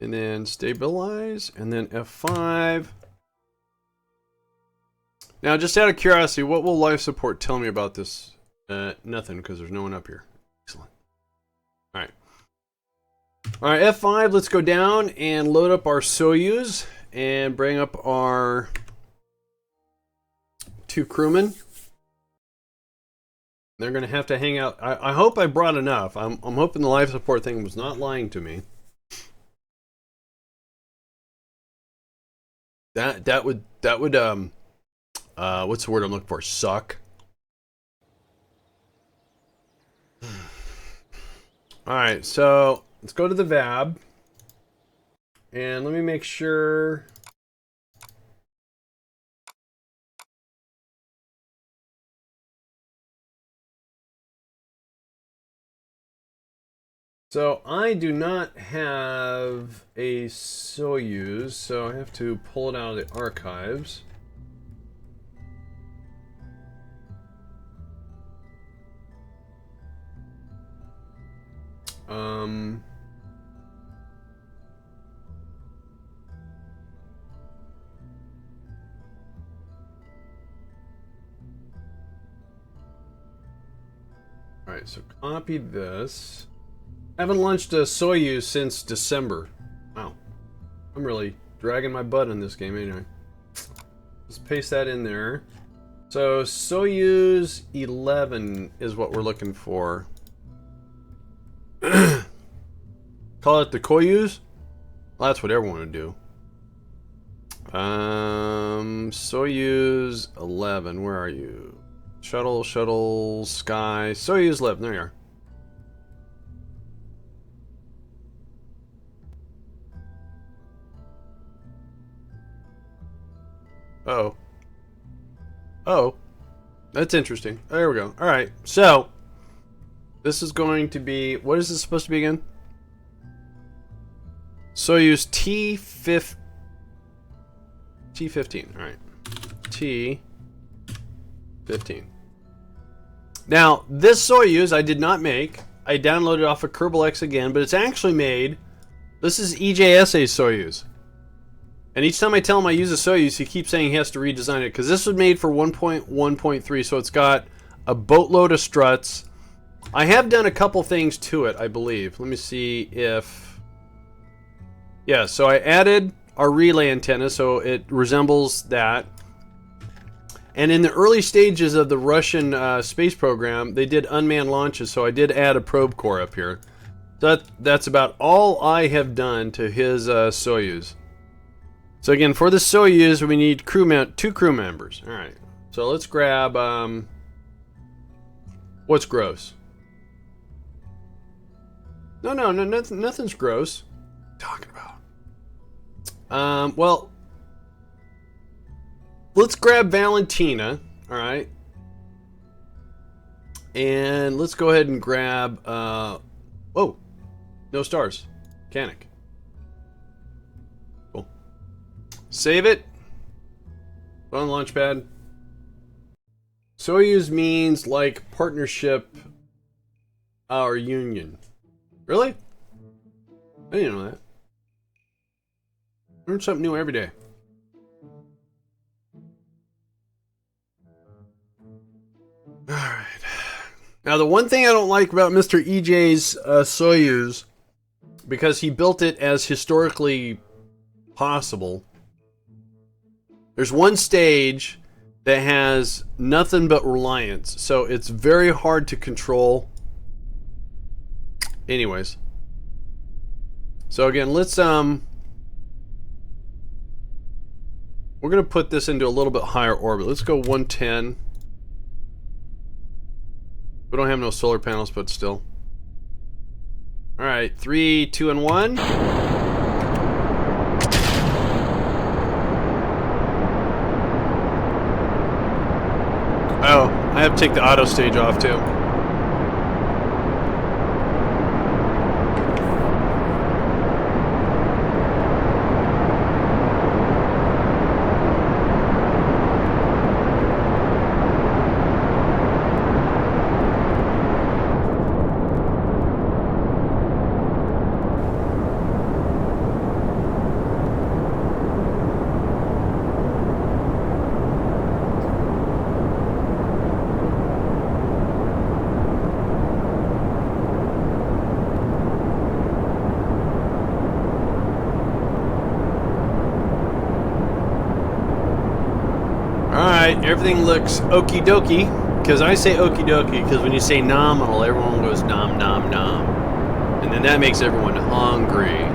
And then stabilize, and then F5. Now, just out of curiosity, what will life support tell me about this? Nothing, because there's no one up here. Excellent. All right. All right, F5, let's go down and load up our Soyuz and bring up our 2 crewmen. They're going to have to hang out. I hope I brought enough. I'm hoping the life support thing was not lying to me. That would what's the word I'm looking for? Suck. All right, so let's go to the VAB, and let me make sure. So I do not have a Soyuz, so I have to pull it out of the archives. Um. All right, so copy this. I haven't launched a Soyuz since December. Wow. I'm really dragging my butt in this game anyway. Let's paste that in there. So Soyuz 11 is what we're looking for. Call it the Koyuz? Well, that's what everyone would do. Soyuz 11, where are you? Shuttle, sky, Soyuz 11, there you are. Uh-oh. Oh. That's interesting. There we go. Alright, so this is going to be, what is this supposed to be again? Soyuz T-15. Alright. T-15. Now, this Soyuz I did not make. I downloaded off of Kerbal X again, but it's actually made. This is EJSA Soyuz. And each time I tell him I use a Soyuz, he keeps saying he has to redesign it. Because this was made for 1.1.3, so it's got a boatload of struts. I have done a couple things to it, I believe. Let me see if... Yeah, so I added our relay antenna, so it resembles that. And in the early stages of the Russian space program, they did unmanned launches, so I did add a probe core up here. So that's about all I have done to his Soyuz. So again, for the Soyuz, we need two crew members. All right. So let's grab what's gross. No, nothing's gross. What are you talking about. Well, let's grab Valentina. All right. And let's go ahead and grab. Whoa, no stars. Mechanic. Save it. Put on Launchpad. Soyuz means like partnership or union. Really? I didn't know that. Learn something new every day. Alright. Now the one thing I don't like about Mr. EJ's Soyuz, because he built it as historically possible, there's one stage that has nothing but reliance, so it's very hard to control. Anyways. So again, let's we're gonna put this into a little bit higher orbit. Let's go 110. We don't have no solar panels, but still. Alright, 3, 2, and 1. Oh, I have to take the auto stage off too. Everything looks okie dokie, because I say okie dokie because when you say nominal, everyone goes nom nom nom, and then that makes everyone hungry.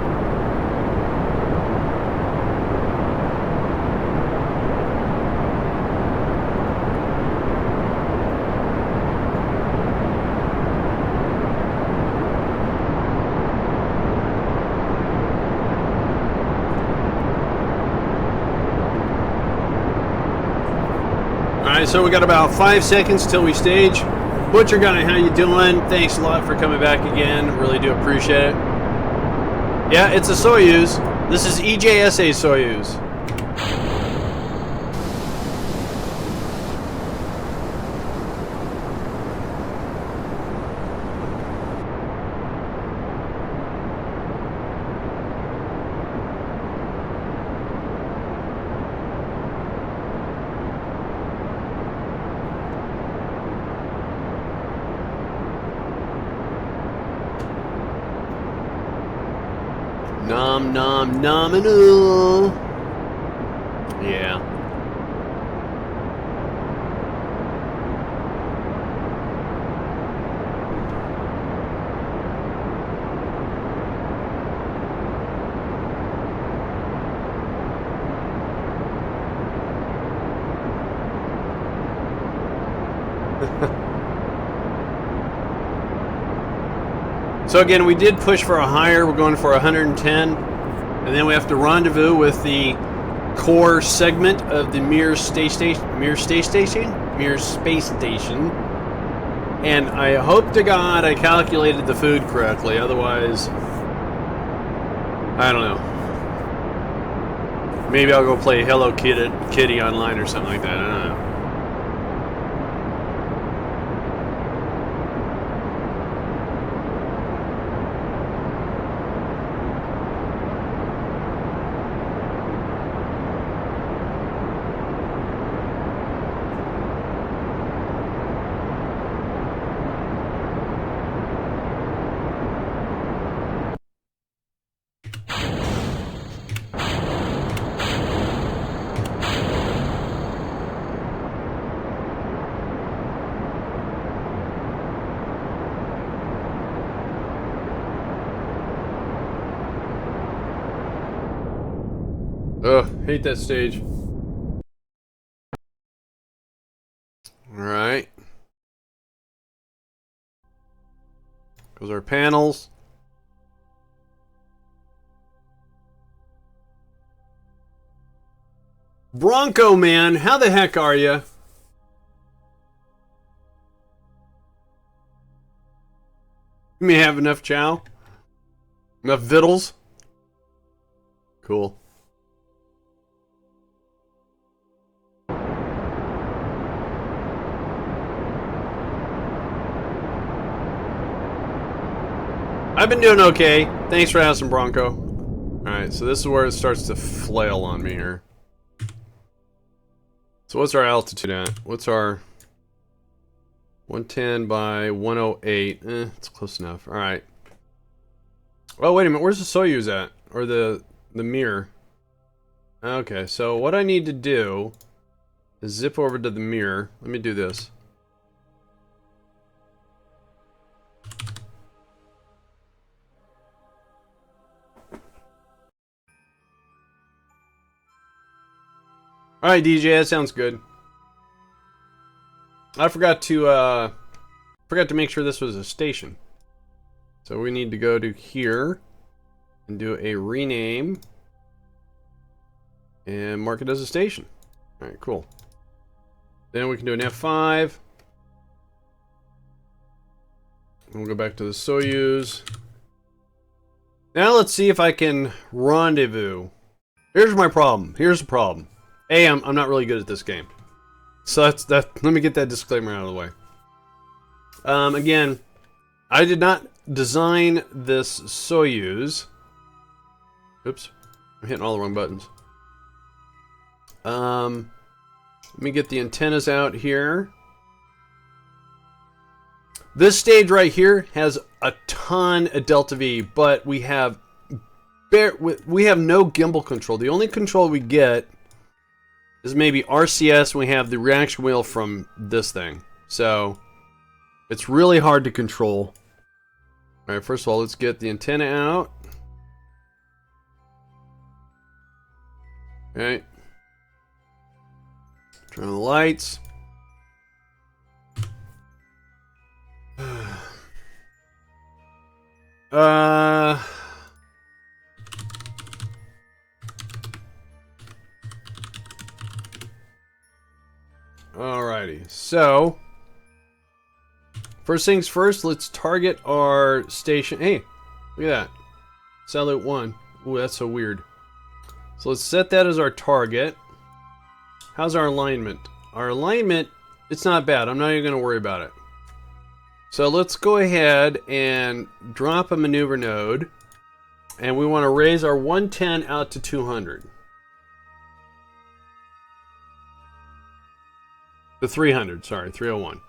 Alright, so we got about 5 seconds till we stage. Butcher Guy, how you doing? Thanks a lot for coming back again. Really do appreciate it. Yeah, it's a Soyuz. This is EJSA Soyuz. Nom nom nominal. Yeah. So again, we did push for a higher. We're going for 110, and then we have to rendezvous with the core segment of the Mir Space Station. And I hope to God I calculated the food correctly. Otherwise, I don't know. Maybe I'll go play Hello Kitty online or something like that. I don't know. Ugh, hate that stage. Alright. Goes our panels. Bronco man, how the heck are you? You may have enough chow? Enough vittles? Cool. I've been doing okay. Thanks for asking, Bronco. Alright, so this is where it starts to flail on me here. So what's our altitude at? What's our 110 by 108? It's close enough. Alright. Oh, wait a minute. Where's the Soyuz at? Or the Mir? Okay, so what I need to do is zip over to the Mir. Let me do this. Alright, DJ, that sounds good. I forgot to make sure this was a station. So we need to go to here and do a rename and mark it as a station. Alright, cool. Then we can do an F5. And we'll go back to the Soyuz. Now let's see if I can rendezvous. Here's my problem. Here's the problem. A, I'm not really good at this game. So that's that. Let me get that disclaimer out of the way. Again, I did not design this Soyuz. Oops, I'm hitting all the wrong buttons. Let me get the antennas out here. This stage right here has a ton of delta V, but we have no gimbal control. The only control we get is maybe RCS, and we have the reaction wheel from this thing. So it's really hard to control. Alright, first of all, let's get the antenna out. Alright. Turn on the lights. Alrighty, so first things first, let's target our station. Hey, look at that. Satellite 1. Ooh, that's so weird. So let's set that as our target. How's our alignment? Our alignment, it's not bad. I'm not even going to worry about it. So let's go ahead and drop a maneuver node. And we want to raise our 110 out to 200. The 300, sorry, 301.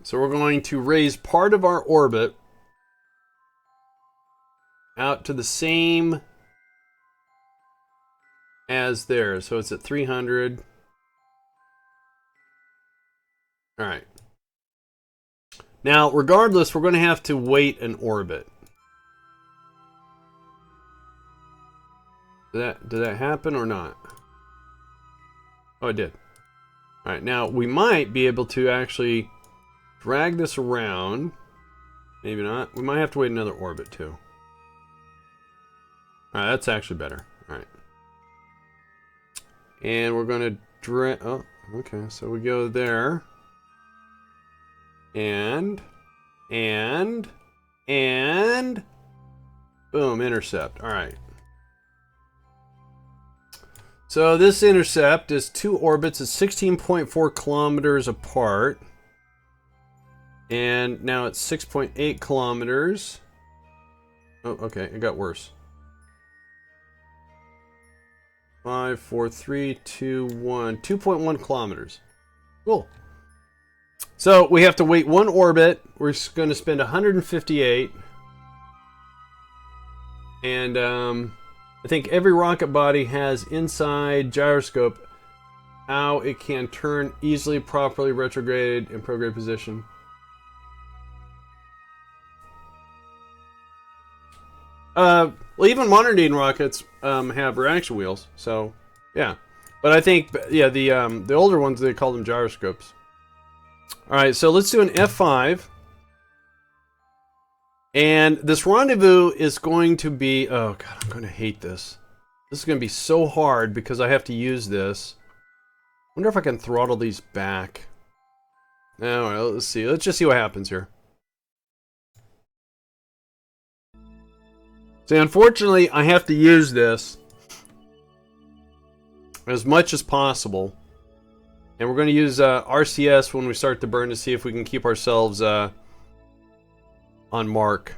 So we're going to raise part of our orbit out to the same as theirs. So it's at 300. All right. Now, regardless, we're going to have to wait an orbit. Did that happen or not? Oh, it did. All right, now we might be able to actually drag this around. Maybe not. We might have to wait another orbit too. All right, that's actually better. All right. And we're going to drag... Oh, okay. So we go there. And... Boom, intercept. All right. So this intercept is 2 orbits. It's 16.4 kilometers apart. And now it's 6.8 kilometers. Oh, okay. It got worse. 5, 4, 3, 2, 1. 2.1 kilometers. Cool. So we have to wait 1 orbit. We're going to spend 158. And I think every rocket body has inside gyroscope how it can turn easily, properly retrograded in prograde position. Well, even modern day rockets have reaction wheels, so yeah. But I think, yeah, the older ones, they call them gyroscopes. All right, so let's do an F5. And this rendezvous is going to be... Oh, God, I'm going to hate this. This is going to be so hard because I have to use this. I wonder if I can throttle these back. All right, let's see. Let's just see what happens here. See, unfortunately, I have to use this as much as possible. And we're going to use RCS when we start to burn to see if we can keep ourselves... on mark.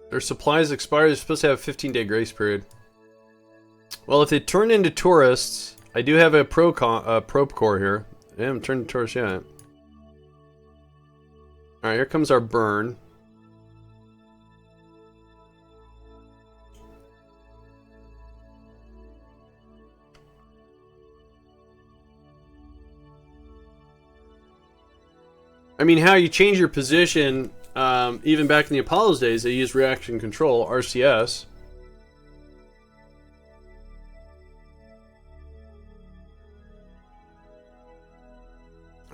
Their supplies expire. They're supposed to have a 15-day grace period. Well, if they turn into tourists, I do have a probe core here. They haven't turned into tourists yet. Alright, here comes our burn. I mean, how you change your position... even back in the Apollo's days, they used reaction control, RCS.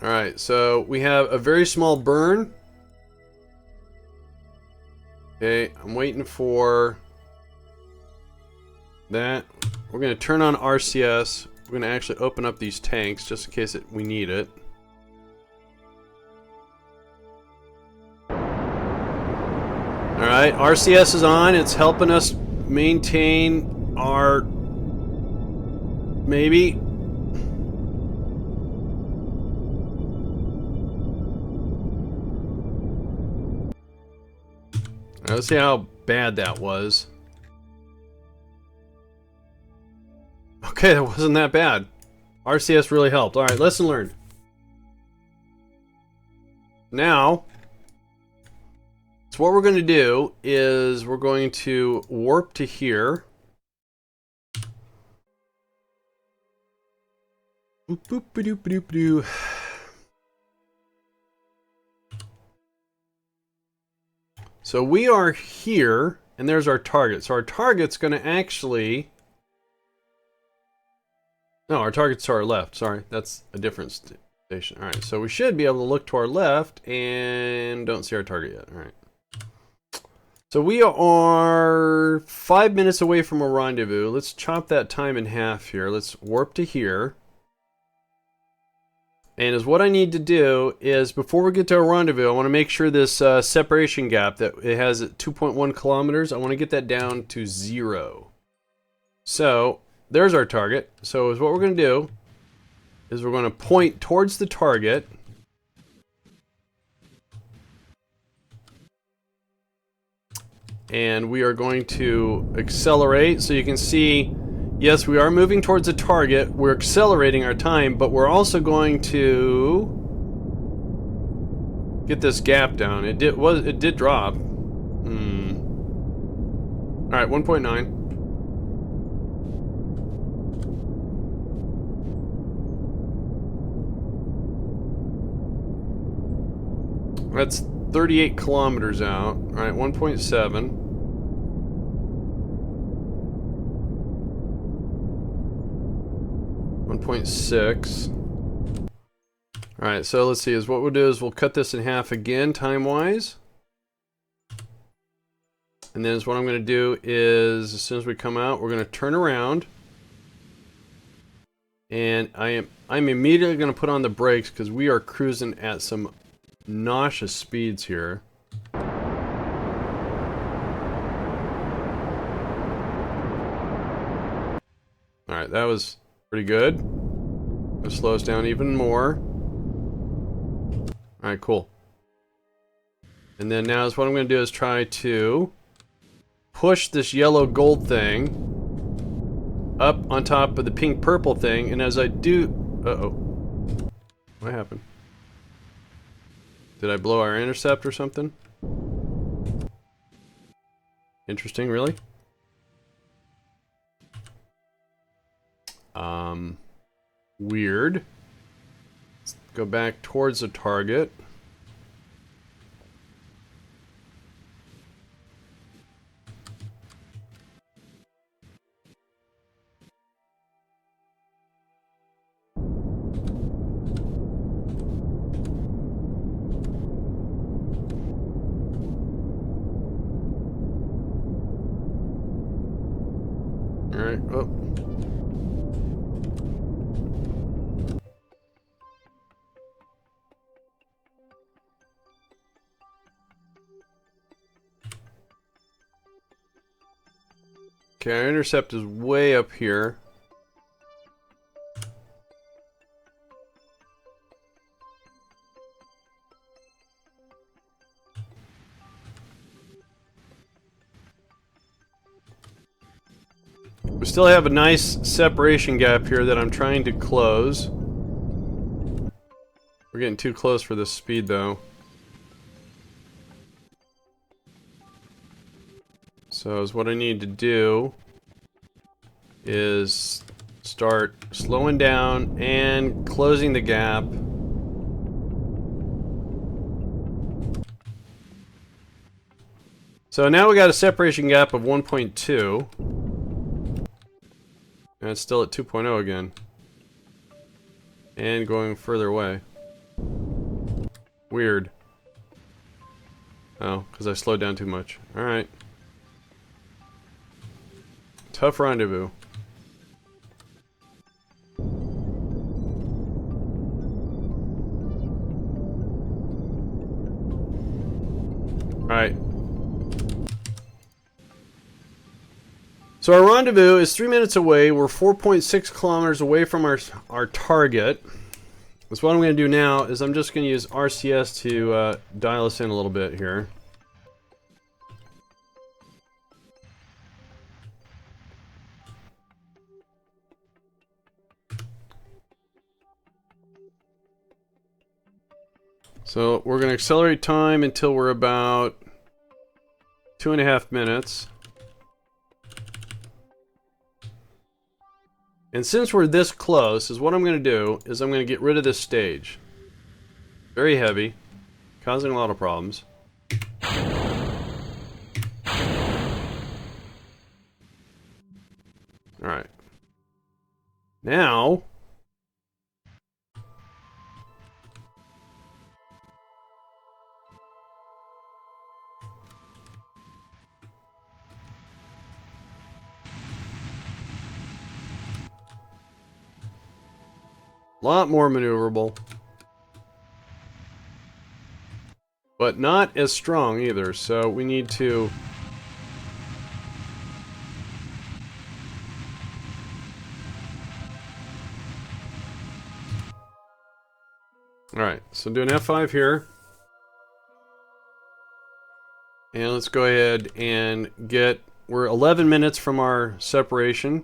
Alright, so we have a very small burn. Okay, I'm waiting for that. We're going to turn on RCS. We're going to actually open up these tanks just in case we need it. Alright, RCS is on. It's helping us maintain our... maybe. Let's see how bad that was. Okay, that wasn't that bad. RCS really helped. Alright, lesson learned. Now... so what we're going to do is we're going to warp to here. Boop, boop, ba-doop, ba-doop, ba-doo. So we are here, and there's our target. So our target's going to actually... no, our target's to our left. Sorry, that's a different station. All right, so we should be able to look to our left and don't see our target yet. All right. So we are 5 minutes away from a rendezvous. Let's chop that time in half here. Let's warp to here. And as what I need to do is, before we get to a rendezvous, I want to make sure this separation gap that it has at 2.1 kilometers, I want to get that down to 0. So there's our target. So what we're going to do is we're going to point towards the target. And we are going to accelerate. So you can see, yes, we are moving towards the target. We're accelerating our time, but we're also going to get this gap down. It did drop. All right, 1.9. That's 38 kilometers out. All right, 1.7. 1.6. All right, so let's see. What we'll do is we'll cut this in half again, time-wise. And then what I'm going to do is, as soon as we come out, we're going to turn around. And I'm immediately going to put on the brakes because we are cruising at some nauseous speeds here. Alright, that was pretty good. It'll slow us down even more. Alright, cool. And then now what I'm going to do is try to push this yellow gold thing up on top of the pink purple thing, and as I do... Uh-oh. What happened? Did I blow our intercept or something? Interesting, really? Weird. Let's go back towards the target. Alright, oh. Okay, our intercept is way up here. We still have a nice separation gap here that I'm trying to close. We're getting too close for this speed, though. So what I need to do is start slowing down and closing the gap. So now we got a separation gap of 1.2. And it's still at 2.0 again. And going further away. Weird. Oh, because I slowed down too much. Alright. Tough rendezvous. Alright. So our rendezvous is 3 minutes away. We're 4.6 kilometers away from our target. So what I'm going to do now is I'm just going to use RCS to dial us in a little bit here. So we're going to accelerate time until we're about 2.5 minutes. And since we're this close, is what I'm going to do is I'm going to get rid of this stage. Very heavy, causing a lot of problems. Alright. Now... a lot more maneuverable. But not as strong either, so we need to... Alright, so do an F5 here. And let's go ahead and get... We're 11 minutes from our separation.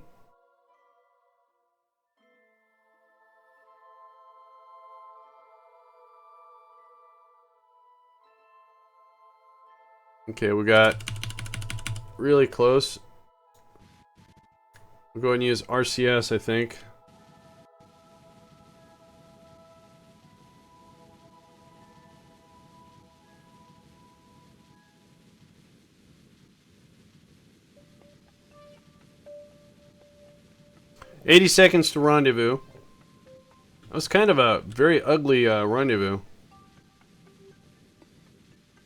Okay, we got really close. We'll go ahead and use RCS, I think. "80 seconds to rendezvous." That was kind of a very ugly rendezvous.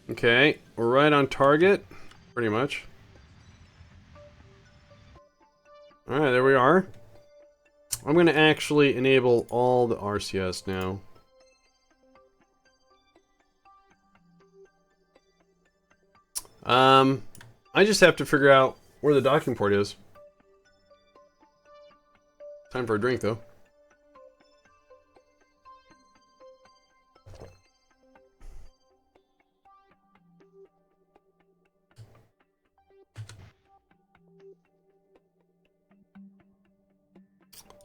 Okay, we're right on target, pretty much. Alright, there we are. I'm going to actually enable all the RCS now. I just have to figure out where the docking port is. Time for a drink, though.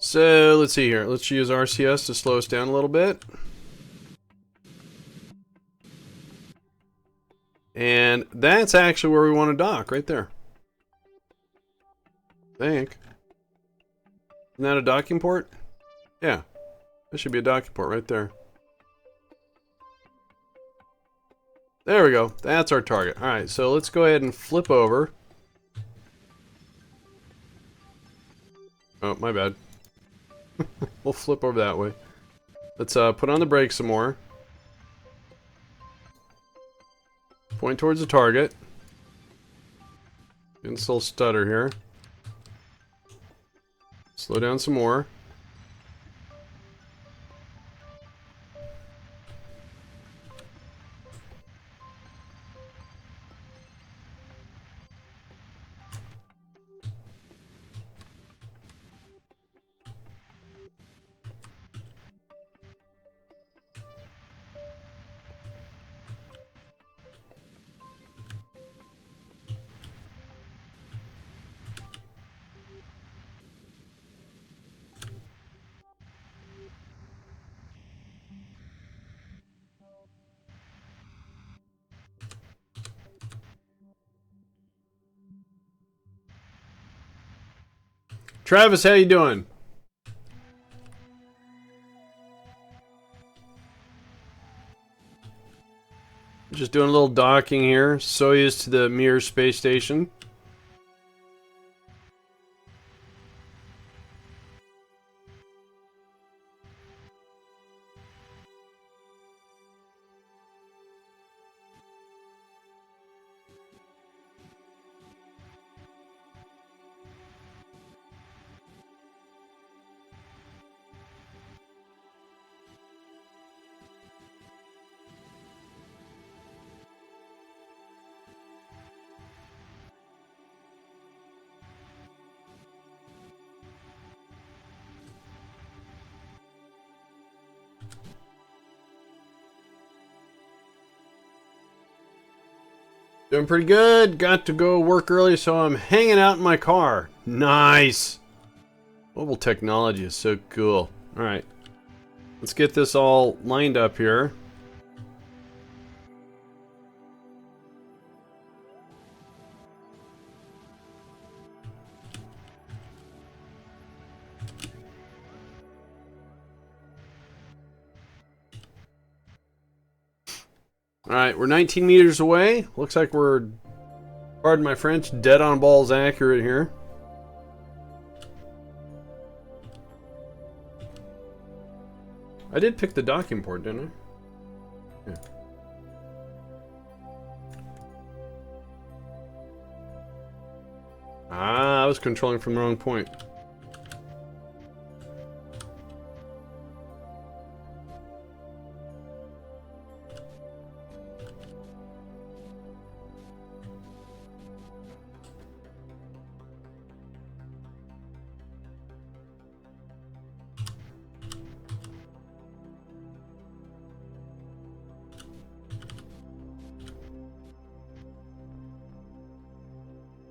So, let's see here. Let's use RCS to slow us down a little bit. And that's actually where we want to dock, right there. I think. Isn't that a docking port? Yeah. That should be a docking port right there. There we go. That's our target. Alright, so let's go ahead and flip over. Oh, my bad. We'll flip over that way. Let's put on the brakes some more. Point towards the target. Getting this little stutter here. Slow down some more. Travis, how you doing? Just doing a little docking here. Soyuz to the Mir space station. Doing pretty good. Got to go work early, so I'm hanging out in my car. Nice. Mobile technology is so cool. Alright. Let's get this all lined up here. Alright, we're 19 meters away. Looks like we're, pardon my French, dead on balls accurate here. I did pick the docking port, didn't I? Yeah. Ah, I was controlling from the wrong point.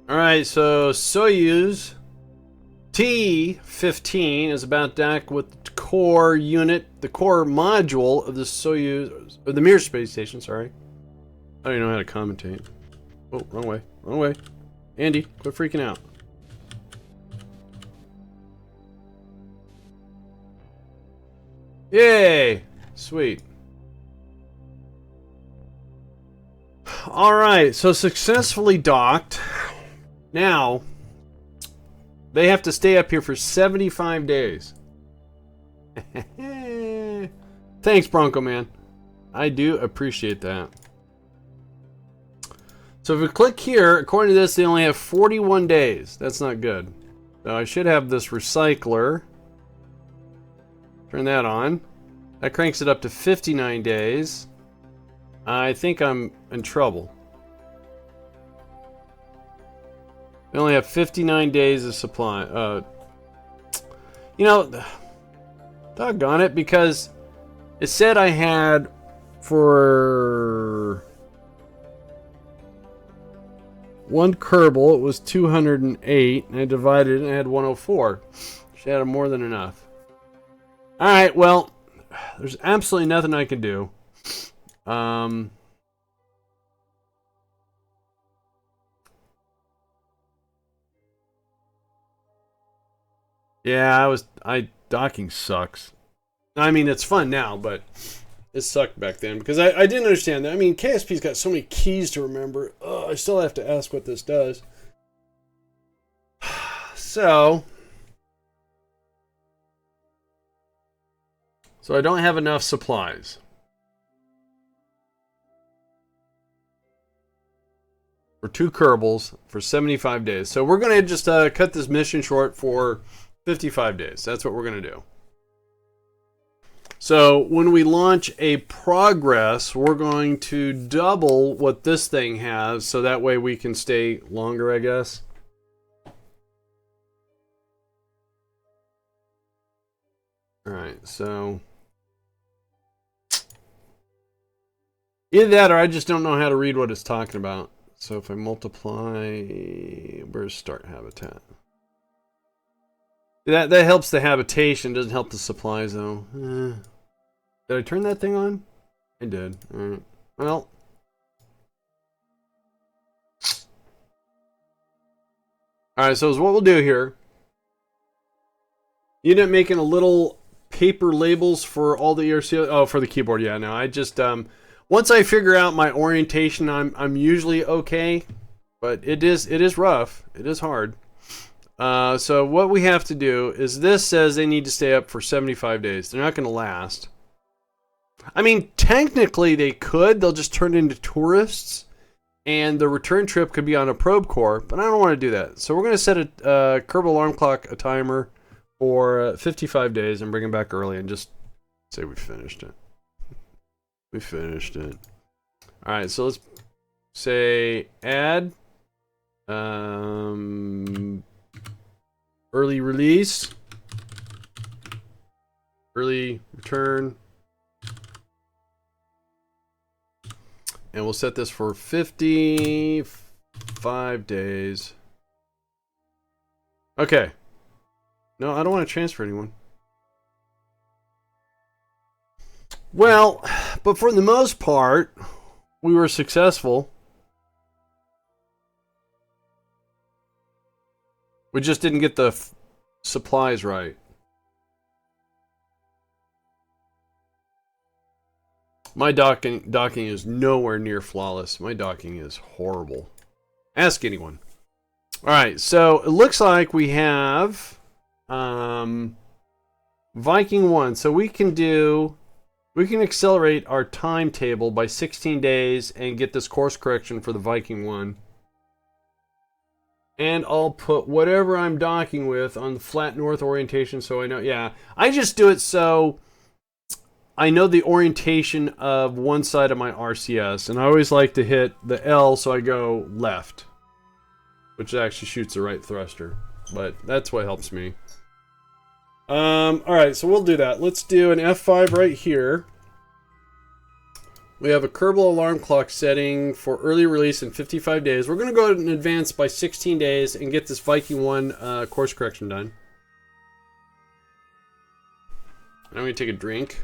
Alright, so Soyuz T-15 is about dock with the core unit, the core module of the Soyuz, or the Mir space station, sorry. I don't even know how to commentate. Oh, wrong way, wrong way. Andy, quit freaking out. Yay! Sweet. Alright, so successfully docked. Now, they have to stay up here for 75 days. Thanks, Bronco Man. I do appreciate that. So if we click here, according to this, they only have 41 days. That's not good. So I should have this recycler. Turn that on. That cranks it up to 59 days. I think I'm in trouble. We only have 59 days of supply. You know, doggone it, because it said I had for one Kerbal, it was 208, and I divided it and I had 104. She had more than enough. Alright, well, there's absolutely nothing I can do. Yeah, docking sucks. I mean, it's fun now, but it sucked back then because I didn't understand that. I mean, KSP's got so many keys to remember. I still have to ask what this does. So I don't have enough supplies. For 2 Kerbals for 75 days. So we're going to just cut this mission short for 55 days. That's what we're going to do. So when we launch a progress, we're going to double what this thing has, so that way we can stay longer, I guess. Alright, so either that or I just don't know how to read what it's talking about. So if I multiply, where's start habitat? That helps the habitation, doesn't help the supplies though. Did I turn that thing on? I did. Alright. Well. Alright, so what we'll do here. You end up making a little paper labels for all the ERC. Oh, for the keyboard, yeah, no. I just once I figure out my orientation, I'm usually okay. But it is rough. It is hard. So what we have to do is this says they need to stay up for 75 days. They're not going to last. I mean, technically they could. They'll just turn into tourists. And the return trip could be on a probe core. But I don't want to do that. So we're going to set a Kerbal alarm clock, a timer, for 55 days and bring them back early and just say we finished it. We finished it. Alright, so let's say add early release, early return, and we'll set this for 55 days. Okay. No, I don't want to transfer anyone. Well, but for the most part, we were successful. We just didn't get the supplies right. My docking is nowhere near flawless. My docking is horrible. Ask anyone. Alright, so it looks like we have Viking 1. So we can accelerate our timetable by 16 days and get this course correction for the Viking 1. And I'll put whatever I'm docking with on the flat north orientation so I know. Yeah, I just do it so I know the orientation of one side of my RCS. And I always like to hit the L so I go left, which actually shoots the right thruster. But that's what helps me. Alright, so we'll do that. Let's do an F5 right here. We have a Kerbal alarm clock setting for early release in 55 days. We're going to go in advance by 16 days and get this Viking 1 course correction done. I'm going to take a drink.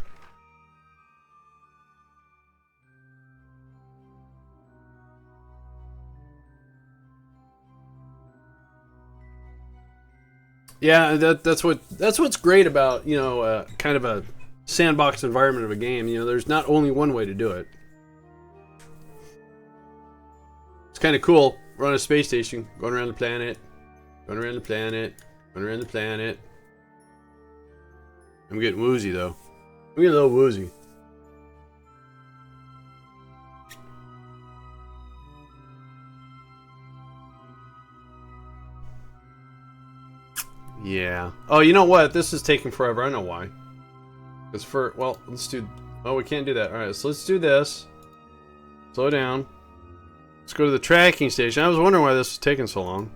Yeah, that's what's great about, you know, kind of a sandbox environment of a game. You know, there's not only one way to do it. It's kind of cool. We're on a space station, going around the planet, going around the planet, going around the planet. I'm getting woozy though. I'm getting a little woozy. Yeah. Oh, you know what? This is taking forever. I know why. It's for, well, let's do, oh, we can't do that. Alright, so let's do this. Slow down. Let's go to the tracking station. I was wondering why this was taking so long.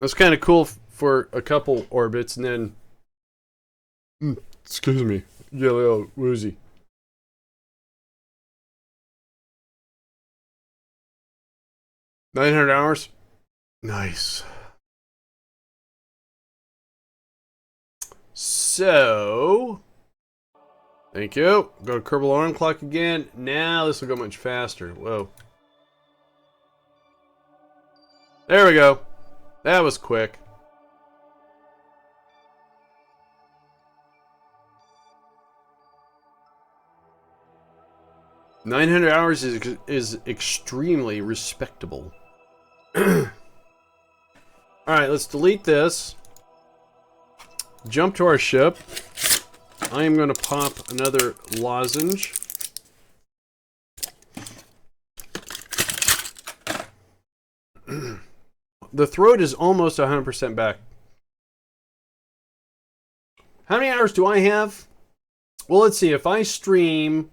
That's kind of cool for a couple orbits, and then... excuse me. Get a little woozy. 900 hours? Nice. So... thank you. Go to Kerbal alarm clock again. Now this will go much faster. Whoa. There we go. That was quick. $900 hours is extremely respectable. Alright, let's delete this. Jump to our ship. I am going to pop another lozenge. The throat is almost 100% back. How many hours do I have? Well, let's see. If I stream...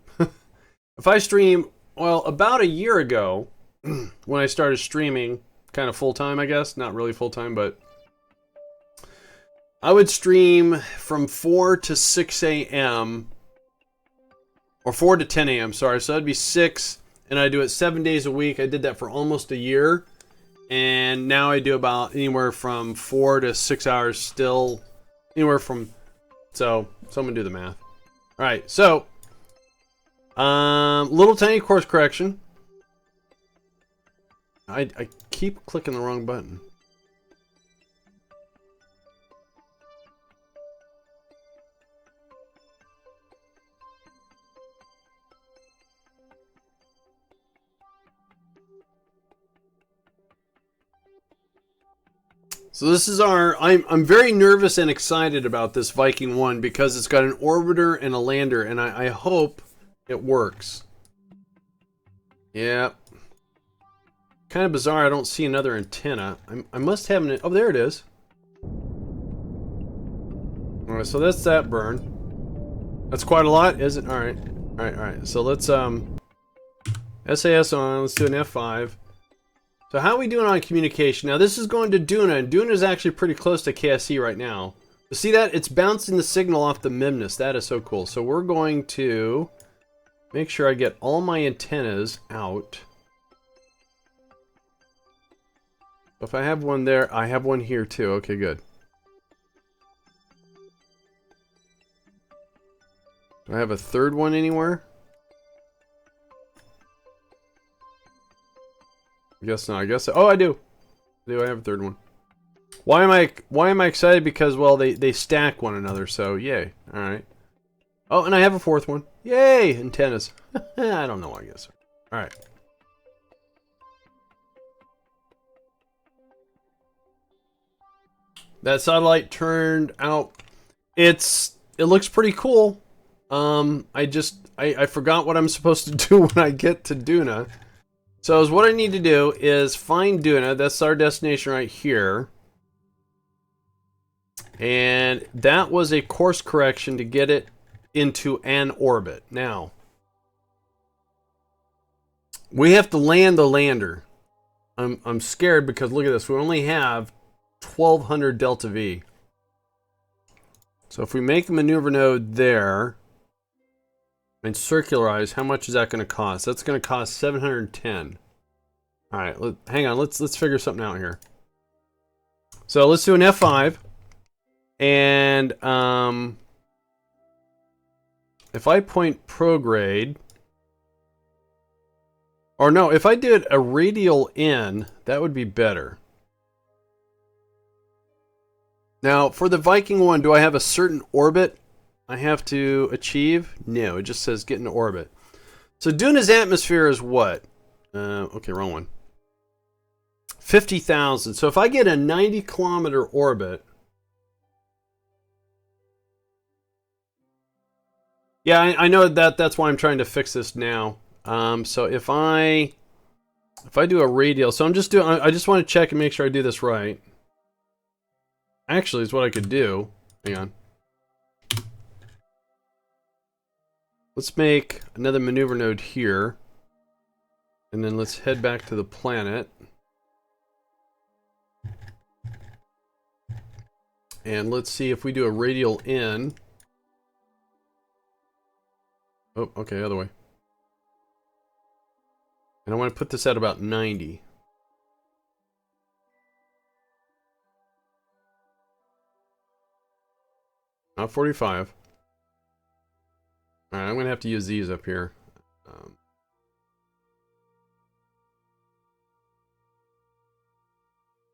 well, about a year ago, when I started streaming, kind of full-time, I guess. Not really full-time, but... I would stream from 4 to 6 a.m. Or 4 to 10 a.m., sorry. So that'd be 6, and I do it 7 days a week. I did that for almost a year. And now I do about anywhere from 4 to 6 hours still. Anywhere from... so, someone do the math. Alright, so... little tiny course correction. I keep clicking the wrong button. So this is our... I'm very nervous and excited about this Viking 1 because it's got an orbiter and a lander, and I hope it works. Yeah. Kind of bizarre I don't see another antenna. I must have an... oh, there it is. Alright, so that's that burn. That's quite a lot, is it? Alright. Alright. So let's, SAS on. Let's do an F5. So how are we doing on communication? Now this is going to Duna, and Duna is actually pretty close to KSC right now. You see that? It's bouncing the signal off the Mimnus. That is so cool. So we're going to make sure I get all my antennas out. If I have one there, I have one here too. Okay, good. Do I have a third one anywhere? I guess not. I guess... oh, I do. I have a third one. Why am I excited? Because, well, they stack one another, so yay. Alright. Oh, and I have a fourth one. Yay! Antennas. I don't know, I guess. Alright. That satellite turned out... it looks pretty cool. I forgot what I'm supposed to do when I get to Duna. So what I need to do is find Duna. That's our destination right here. And that was a course correction to get it into an orbit. Now, we have to land the lander. I'm scared because look at this. We only have 1200 delta V. So if we make a maneuver node there and circularize, how much is that going to cost? That's going to cost 710. All right, hang on. Let's figure something out here. So let's do an F5, and if I point prograde, or no, if I did a radial in, that would be better. Now, for the Viking one, do I have a certain orbit I have to achieve? No, it just says get into orbit. So Duna's atmosphere is what? Okay, wrong one. 50,000. So if I get a 90-kilometer orbit, yeah, I know that's why I'm trying to fix this now. So if I do a radial, so I just want to check and make sure I do this right. Actually, it's what I could do. Hang on. Let's make another maneuver node here. And then let's head back to the planet. And let's see if we do a radial in. Oh, okay, other way. And I want to put this at about 90. Not 45. Alright, I'm going to have to use these up here.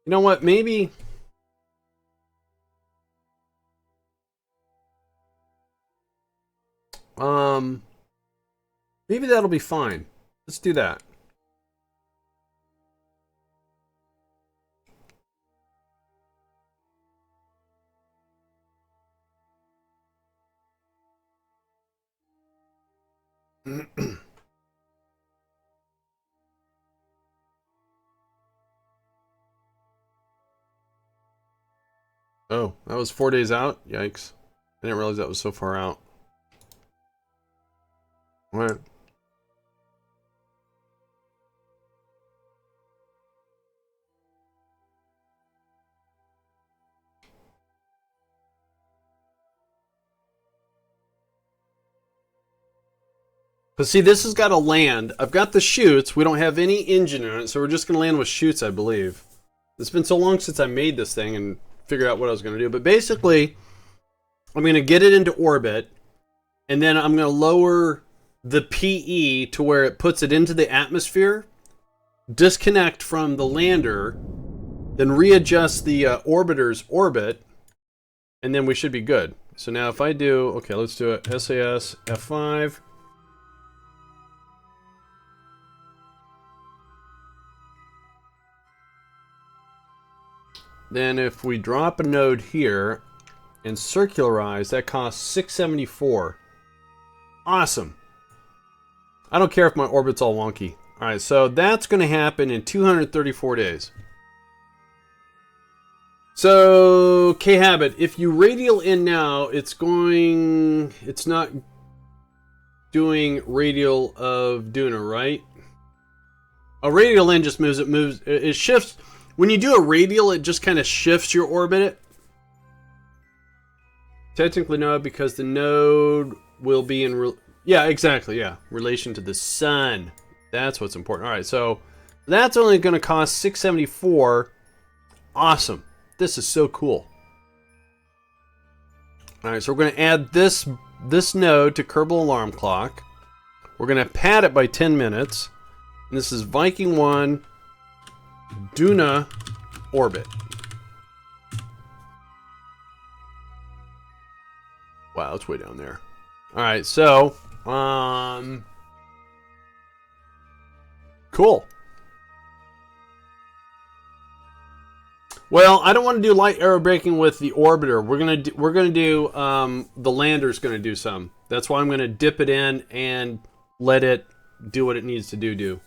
You know what? Maybe... maybe that'll be fine. Let's do that. Oh, that was 4 days out? Yikes. I didn't realize that was so far out. Alright. But see, this has got to land. I've got the chutes. We don't have any engine in it, so we're just going to land with chutes, I believe. It's been so long since I made this thing and figured out what I was going to do. But basically, I'm going to get it into orbit, and then I'm going to lower the PE to where it puts it into the atmosphere, disconnect from the lander, then readjust the orbiter's orbit, and then we should be good. So now if I do, okay, let's do it. SAS F5. Then if we drop a node here and circularize, that costs 674. Awesome. I don't care if my orbit's all wonky. Alright, so that's going to happen in 234 days. So, K-Habit, if you radial in now, it's not doing radial of Duna, right? A radial in just it shifts. When you do a radial, it just kind of shifts your orbit. Technically no, because the node will be in... yeah, exactly, yeah. Relation to the sun. That's what's important. Alright, so that's only going to cost 674. Awesome. This is so cool. Alright, so we're going to add this node to Kerbal Alarm Clock. We're going to pad it by 10 minutes. And this is Viking 1... Duna orbit. Wow, it's way down there. Alright, so cool. Well, I don't want to do light aerobraking with the orbiter. We're gonna do the lander's gonna do some. That's why I'm gonna dip it in and let it do what it needs to do.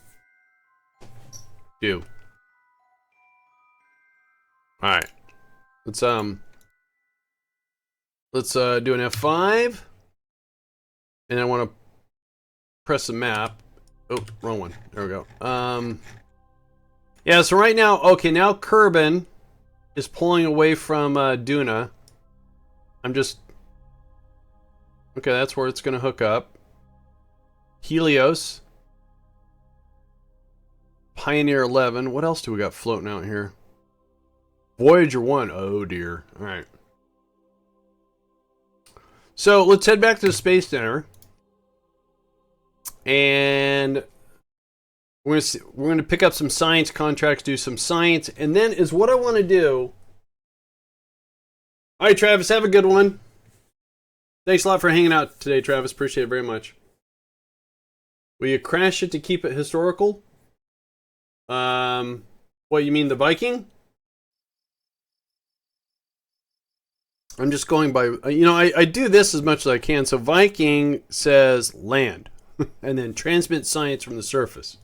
Alright. Let's do an F5. And I want to press the map. Oh, wrong one. There we go. Yeah, so right now, okay, now Kerbin is pulling away from Duna. I'm just Okay, that's where it's going to hook up. Helios. Pioneer 11. What else do we got floating out here? Voyager 1. Oh, dear. All right. So, let's head back to the Space Center. And we're going to pick up some science contracts, do some science. And then is what I want to do. All right, Travis, have a good one. Thanks a lot for hanging out today, Travis. Appreciate it very much. Will you crash it to keep it historical? What, you mean the Viking? I'm just going by, I do this as much as I can. So Viking says land, and then transmit science from the surface.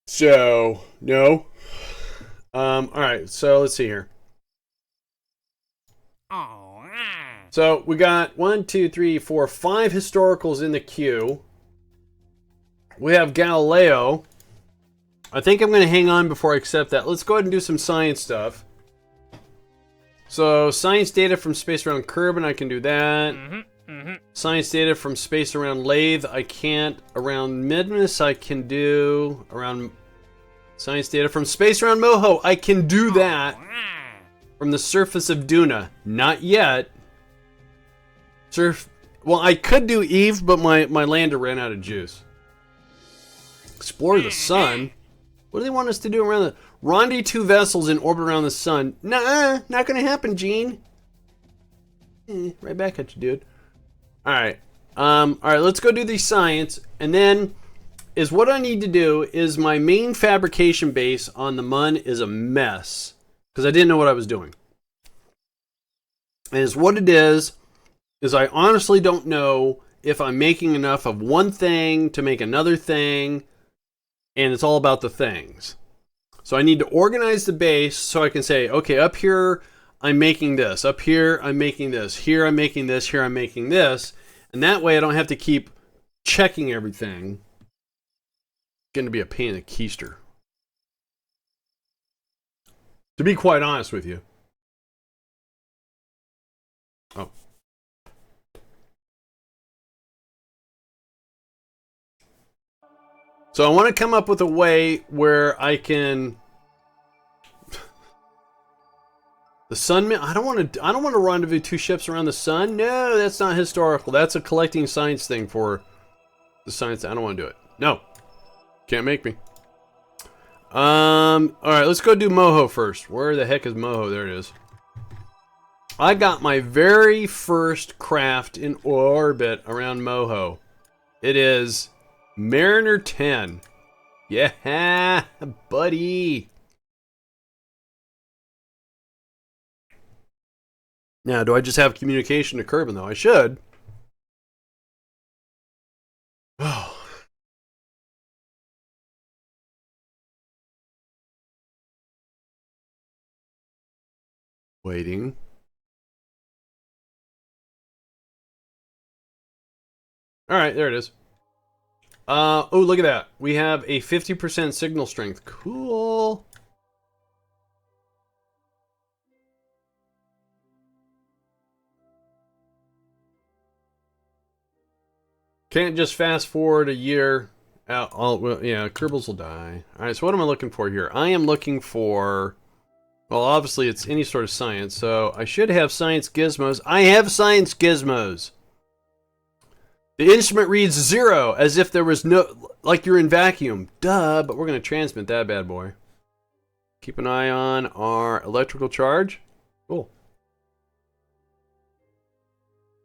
So, no. All right, so let's see here. So we got 1, 2, 3, 4, 5 historicals in the queue. We have Galileo. I think I'm going to hang on before I accept that. Let's go ahead and do some science stuff. So science data from space around Kerbin, I can do that. Science data from space around Lathe, I can't. Around Midmas, I can do. Around science data from space around Moho, I can do that. From the surface of Duna, not yet. Well, I could do Eve, but my lander ran out of juice. Explore the sun. What do they want us to do around the... Rendezvous vessels in orbit around the sun. Nah, not gonna happen, Gene. Right back at you, dude. Alright. Alright, let's go do the science. And then, is what I need to do is my main fabrication base on the Mun is a mess. Because I didn't know what I was doing. And what it is I honestly don't know if I'm making enough of one thing to make another thing, and it's all about the things. So I need to organize the base so I can say, okay, up here I'm making this, up here I'm making this, here I'm making this, here I'm making this, and that way I don't have to keep checking everything. It's going to be a pain in the keister. To be quite honest with you. Oh. So I want to come up with a way where I can... The sun... I don't want to rendezvous 2 ships around the sun. No, that's not historical. That's a collecting science thing for the science. I don't want to do it. No. Can't make me. Alright, let's go do Moho first. Where the heck is Moho? There it is. I got my very first craft in orbit around Moho. It is Mariner 10. Yeah, buddy. Now, do I just have communication to Kerbin, though? I should. Oh. Waiting. Alright, there it is. Oh, look at that. We have a 50% signal strength. Cool. Can't just fast forward a year. Well, yeah, Kerbals will die. Alright, so what am I looking for here? I am looking for... Well, obviously it's any sort of science, so I should have science gizmos. I have science gizmos! The instrument reads 0, as if there was no... Like you're in vacuum. Duh, but we're going to transmit that bad boy. Keep an eye on our electrical charge. Cool.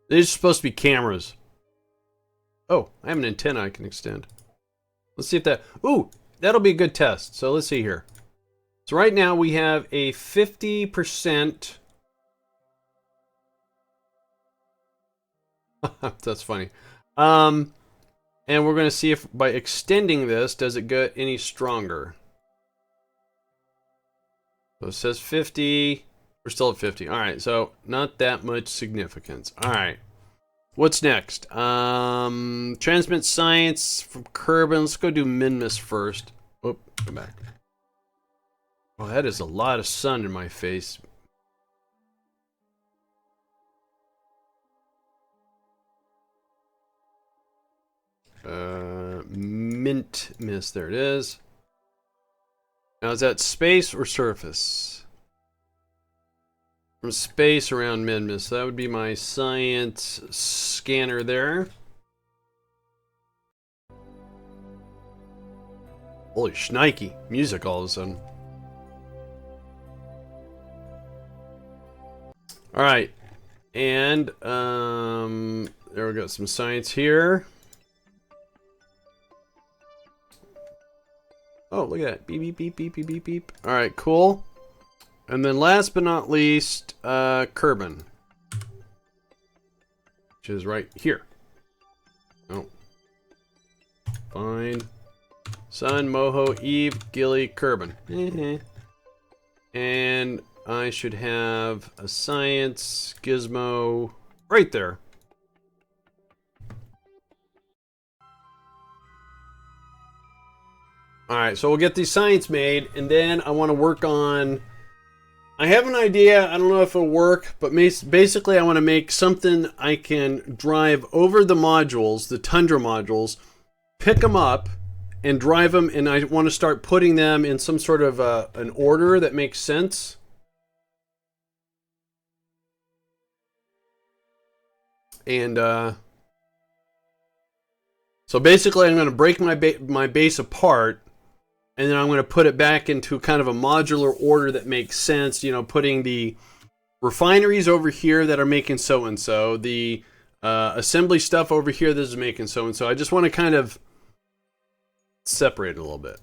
These are supposed to be cameras. Oh, I have an antenna I can extend. Let's see if that... Ooh, that'll be a good test. So let's see here. So right now we have a 50%... That's funny. And we're going to see if by extending this, does it get any stronger? So it says 50. We're still at 50. All right, so not that much significance. All right. What's next? Transmit science from Kerbin. Let's go do Minmus first. Oh, come back. Oh, that is a lot of sun in my face. mint mist. There it is. Now is that space or surface? From space around mint mist. So that would be my science scanner there. Holy shnikey. Music all of a sudden. Alright. And there we go. Some science here. Oh, look at that. Beep, beep, beep, beep, beep, beep, beep. Alright, cool. And then last but not least, Kerbal. Which is right here. Oh. Fine. Sun, Moho, Eve, Gilly, Kerbal. And I should have a science gizmo right there. Alright, so we'll get these science made, and then I want to work on... I have an idea, I don't know if it'll work, but basically I want to make something I can drive over the modules, the Tundra modules, pick them up, and drive them, and I want to start putting them in some sort of an order that makes sense. And, so basically I'm going to break my base apart, and then I'm going to put it back into kind of a modular order that makes sense. You know, putting the refineries over here that are making so-and-so. The assembly stuff over here that is making so-and-so. I just want to kind of separate it a little bit.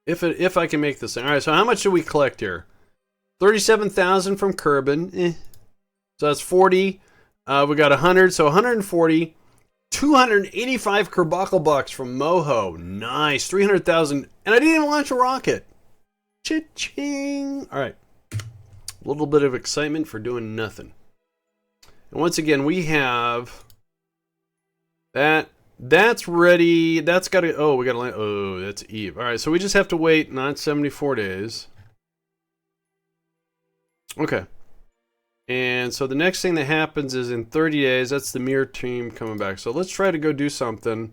If I can make this thing. All right, so how much should we collect here? 37,000 from Kerbal. So that's 40. We got 100, so 140. 285 Kerbal bucks from Moho. Nice. 300,000. And I didn't even launch a rocket. Cha-ching. All right. A little bit of excitement for doing nothing. And once again, we have that. That's ready. That's got to... Oh, we got to land... Oh, that's Eve. All right, so we just have to wait not 74 days. Okay. And so the next thing that happens is in 30 days, that's the Mir team coming back. So let's try to go do something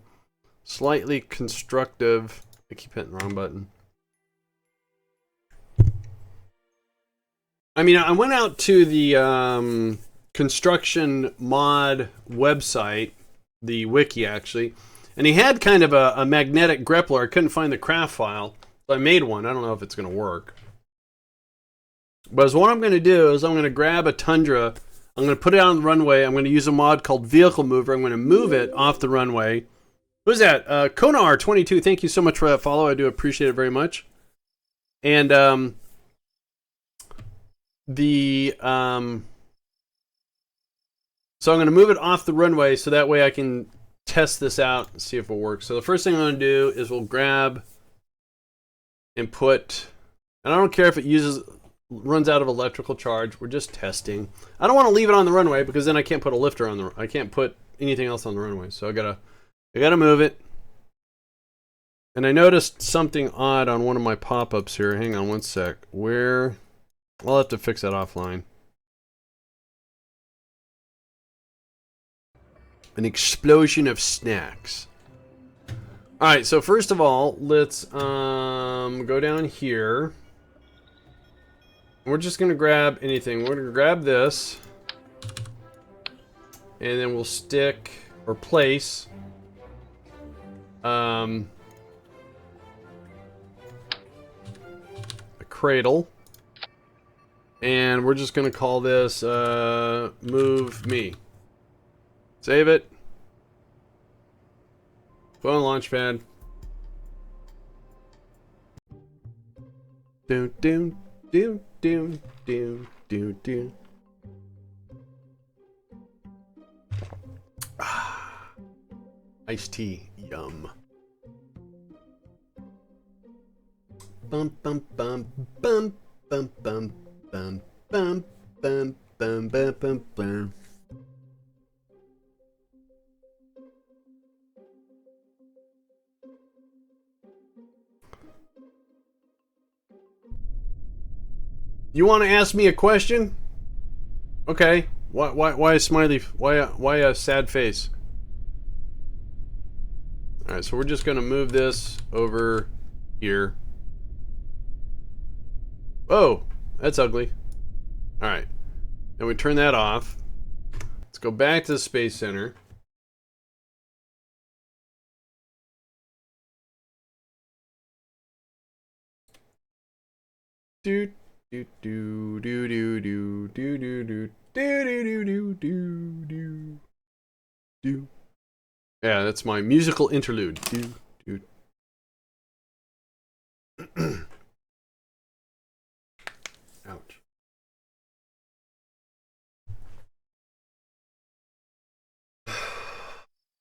slightly constructive. I keep hitting the wrong button. I mean, I went out to the construction mod website, the wiki actually, and he had kind of a magnetic grappler. I couldn't find the craft file, so I made one. I don't know if it's going to work. But what I'm going to do is I'm going to grab a Tundra, I'm going to put it on the runway, I'm going to use a mod called Vehicle Mover, I'm going to move it off the runway. Who's that? Konar22, thank you so much for that follow, I do appreciate it very much. And so I'm going to move it off the runway so that way I can test this out and see if it works. So the first thing I'm going to do is we'll grab and put, and I don't care if it runs out of electrical charge. We're just testing. I don't want to leave it on the runway because then I can't put a lifter on the. I can't put anything else on the runway. So I gotta move it. And I noticed something odd on one of my pop-ups here. Hang on one sec. Where? I'll have to fix that offline. An explosion of snacks. All right. So first of all, let's go down here. We're just going to grab anything. We're going to grab this. And then we'll stick or place a cradle. And we're just going to call this move me. Save it. Go on launchpad. Doom, doom, doom. Doom, doom, doom, doom. Ah, iced tea, yum. Bum bum bum bum bum bum bum bum bum bum bum bum bum. You want to ask me a question? Okay. Why a smiley? Why a sad face? Alright, so we're just going to move this over here. Oh, that's ugly. Alright, then we turn that off. Let's go back to the Space Center. Do do do do do do do do do do do do do do. Yeah, that's my musical interlude. Do do. Ouch.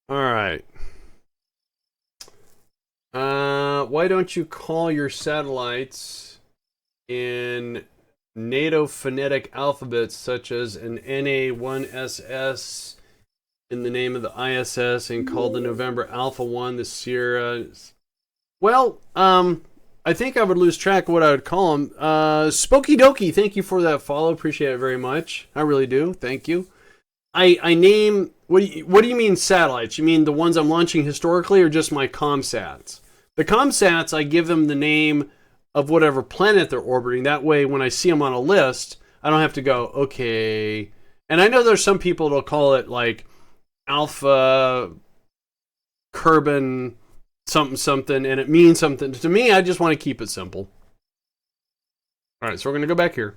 All right. Why don't you call your satellites in NATO phonetic alphabets, such as an NA1SS in the name of the ISS, and call the November Alpha 1 the Sierra? Well, I think I would lose track of what I would call them. Spooky Dokie, thank you for that follow. Appreciate it very much. I really do. Thank you. I name, what do you mean satellites? You mean the ones I'm launching historically, or just my ComSats? The ComSats, I give them the name of whatever planet they're orbiting. That way, when I see them on a list, I don't have to go, okay. And I know there's some people that'll call it like Alpha Kerbal something something, and it means something. To me, I just want to keep it simple. All right, so we're going to go back here.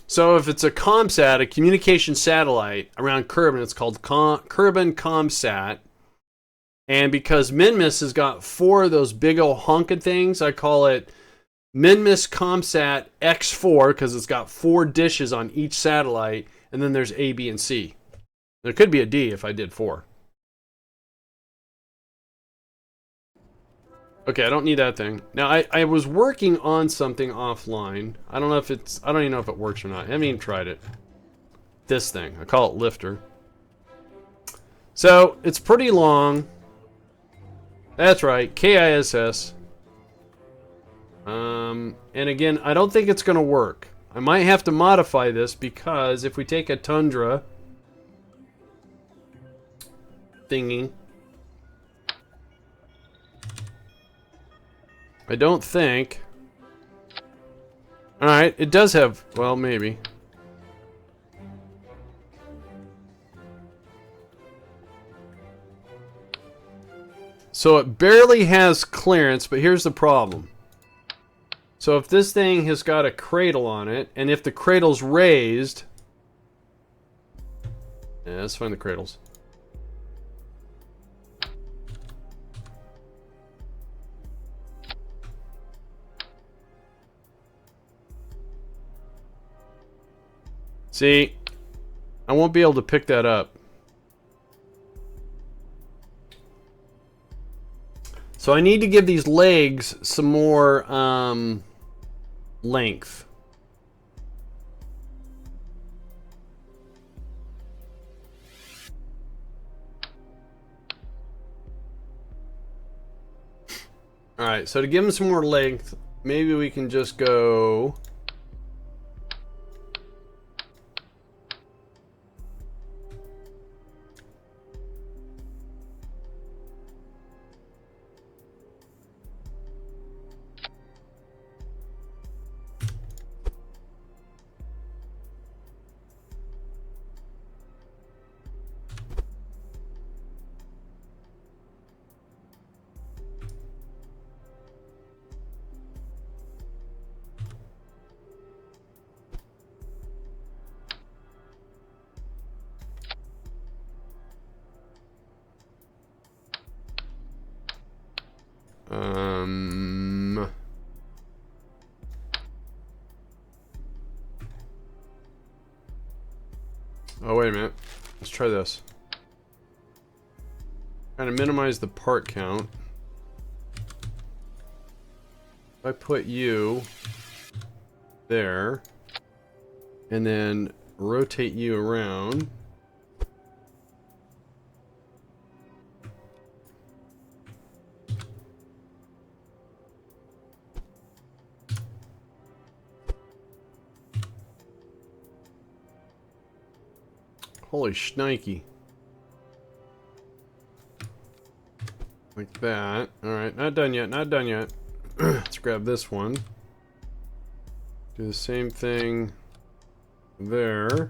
So if it's a ComSat, a communication satellite around Kerbal, it's called Kerbal ComSat. And because Minmus has got 4 of those big old honking things, I call it Minmus ComSat X4, because it's got 4 dishes on each satellite, and then there's A, B, and C. There could be a D if I did 4. Okay, I don't need that thing. Now, I was working on something offline. I don't even know if it works or not. I haven't even tried it. This thing. I call it Lifter. So, it's pretty long. That's right, KISS. And again, I don't think it's going to work. I might have to modify this, because if we take a Tundra thingy, I don't think. Alright, it does have, well, maybe. So it barely has clearance, but here's the problem. So if this thing has got a cradle on it, and if the cradle's raised... Yeah, let's find the cradles. See, I won't be able to pick that up. So I need to give these legs some more length. Alright, so to give them some more length, maybe we can just go... Oh, wait a minute. Let's try this. Kind of minimize the part count. If I put you there, and then rotate you around. Holy shnikey. Like that. Alright, not done yet, not done yet. Let's grab this one. Do the same thing there.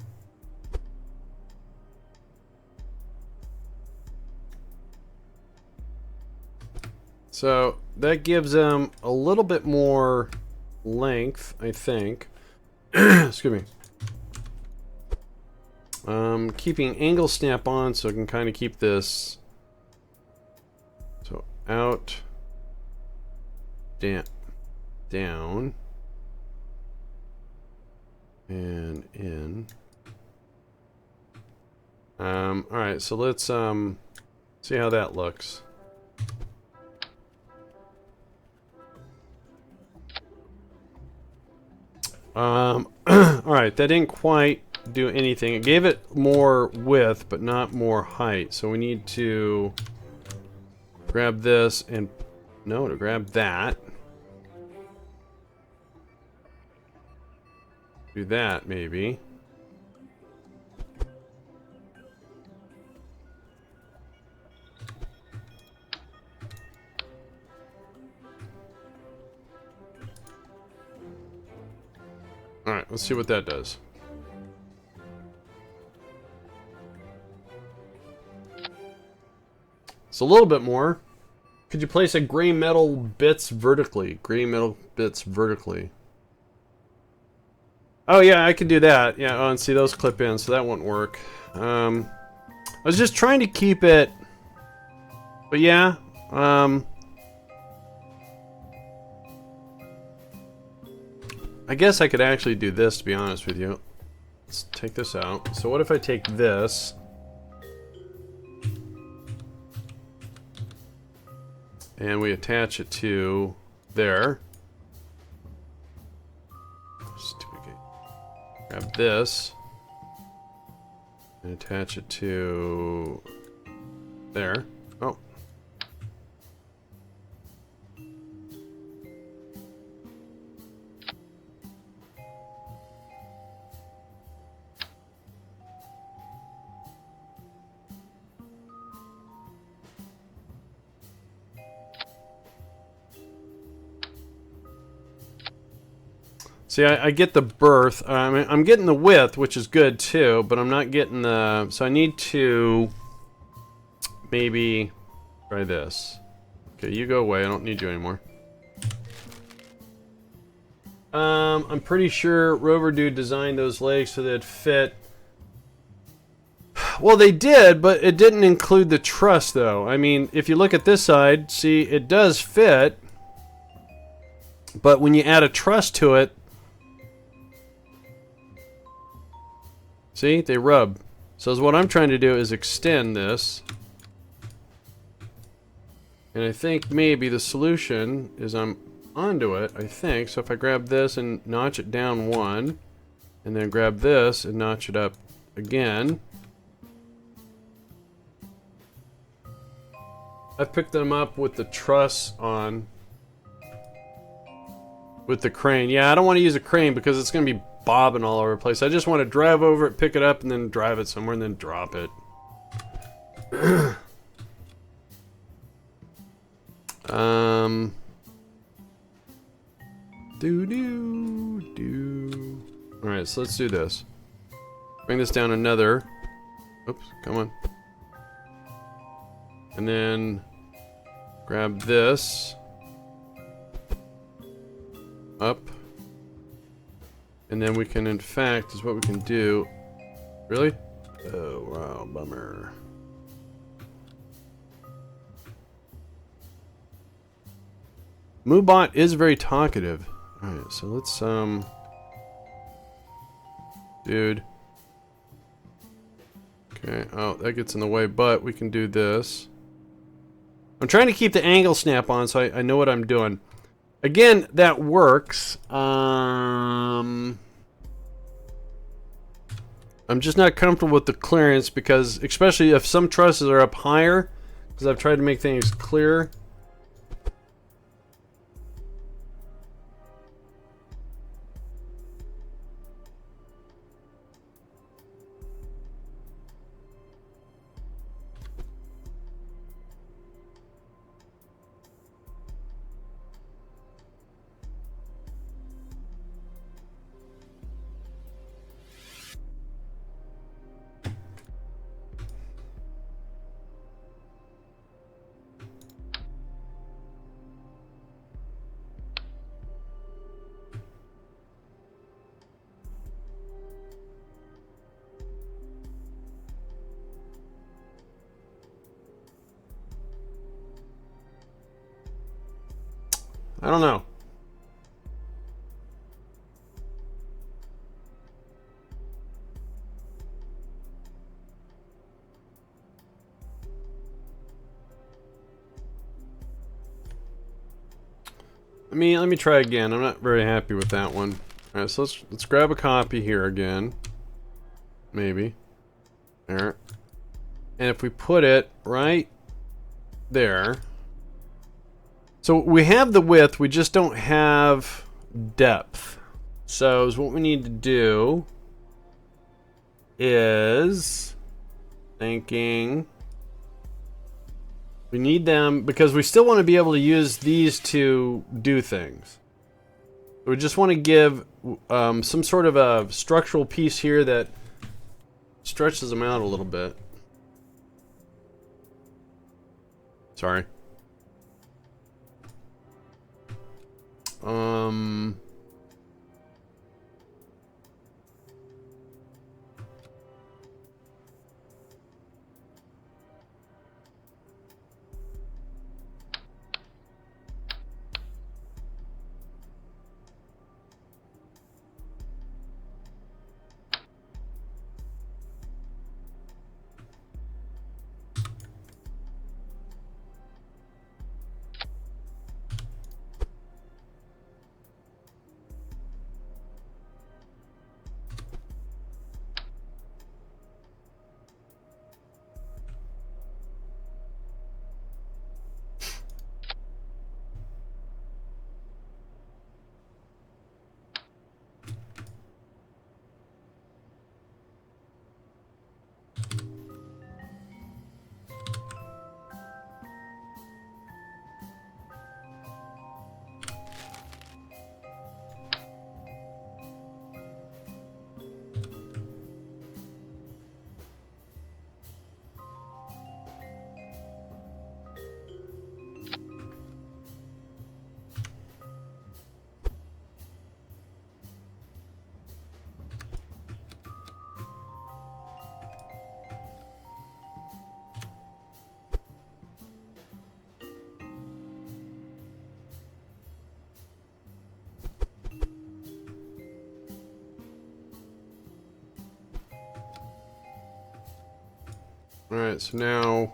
So that gives them a little bit more length, I think. Excuse me. Keeping angle snap on so I can kind of keep this. So out, down, and in. All right, so let's see how that looks. All right, that didn't quite do anything. It gave it more width, but not more height. So we need to grab this and to grab that. Do that maybe. All right, let's see what that does. It's a little bit more. Could you place a gray metal bits vertically? Gray metal bits vertically. Oh yeah, I could do that. Yeah, oh, and see those clip in, so that won't work. I was just trying to keep it, but yeah. I guess I could actually do this, to be honest with you. Let's take this out. So what if I take this and we attach it to there. Stupid gate. Grab this and attach it to there. Oh. See, I get the berth. I'm getting the width, which is good too, but I'm not getting the... So I need to maybe try this. Okay, you go away. I don't need you anymore. I'm pretty sure Rover Dude designed those legs so they'd fit. Well, they did, but it didn't include the truss, though. I mean, if you look at this side, see, it does fit. But when you add a truss to it, see, they rub. So what I'm trying to do is extend this. And I think maybe the solution is I'm onto it, I think. So if I grab this and notch it down one, and then grab this and notch it up again. I've picked them up with the truss on. With the crane. Yeah, I don't want to use a crane because it's going to be bobbing all over the place. I just want to drive over it, pick it up, and then drive it somewhere, and then drop it. Alright, so let's do this. Bring this down another. Oops, come on. And then grab this. Up. And then we can, in fact, is what we can do. Really? Oh, wow, bummer. Moobot is very talkative. Alright, so let's, dude. Okay, oh, that gets in the way, but we can do this. I'm trying to keep the angle snap on so I know what I'm doing. Again, that works. I'm just not comfortable with the clearance because, especially if some trusses are up higher, because I've tried to make things clear. I don't know. Let me try again. I'm not very happy with that one. All right, so let's grab a copy here again. Maybe. There. And if we put it right there. So we have the width, we just don't have depth. So what we need to do is thinking we need them because we still want to be able to use these to do things. We just want to give some sort of a structural piece here that stretches them out a little bit. Sorry. Alright, so now...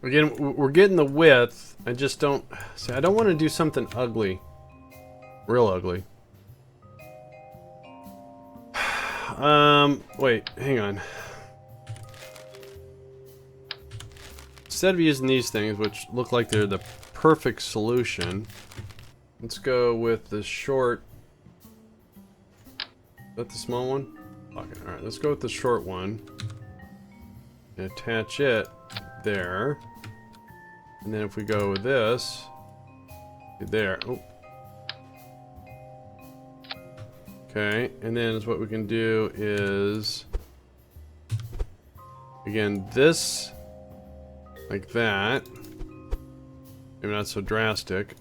Again, we're getting the width. I just don't... See, I don't want to do something ugly. Real ugly. Wait, hang on. Instead of using these things, which look like they're the perfect solution, let's go with the short... Is that the small one? Okay, alright, let's go with the short one. And attach it there. And then if we go with this, there. Oh. Okay, and then what we can do is, again, this, like that. Maybe not so drastic.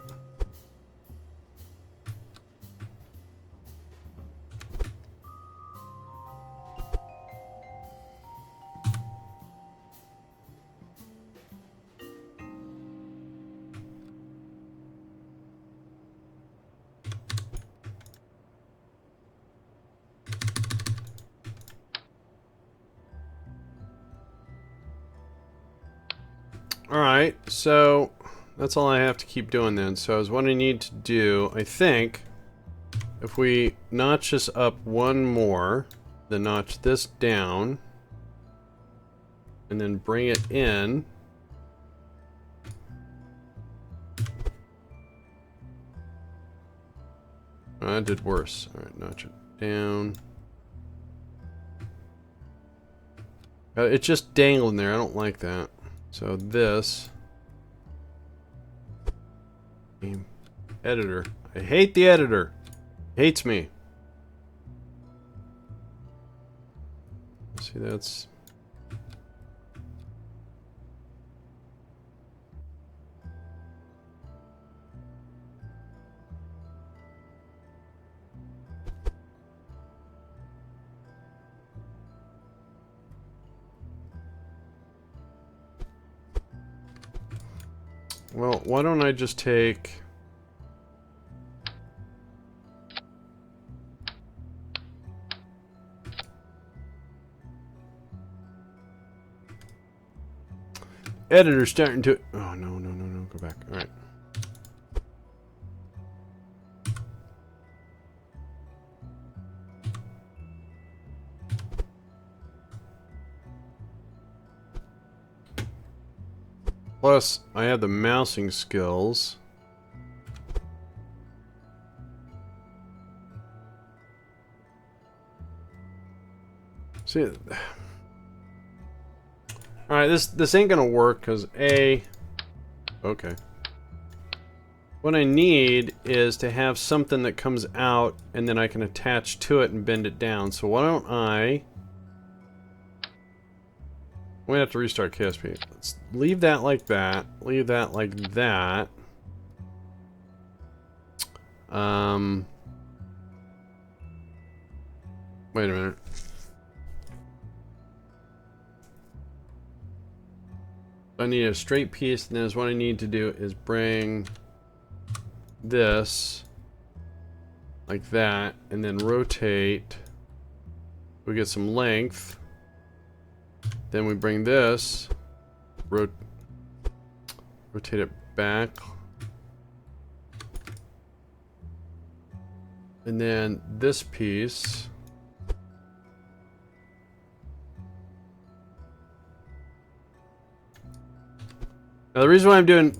Alright, so That's all I have to keep doing then. So is what I need to do, I think, if we notch this up one more, then notch this down, and then bring it in. Oh, that did worse. Alright, notch it down. It's just dangling there. I don't like that. So this. Editor. I hate the editor. Hates me. See, that's... Well, why don't I just take... Editor starting to... Oh, no. Go back. Alright. Plus, I have the mousing skills. See... Alright, this ain't gonna work because A... Okay. What I need is to have something that comes out and then I can attach to it and bend it down. So why don't I... I'm gonna have to restart KSP. Let's leave that like that. Leave that like that. Wait a minute. I need a straight piece, and then what I need to do is bring this like that, and then rotate. We get some length. Then we bring this, rotate it back, and then this piece. Now the reason why I'm doing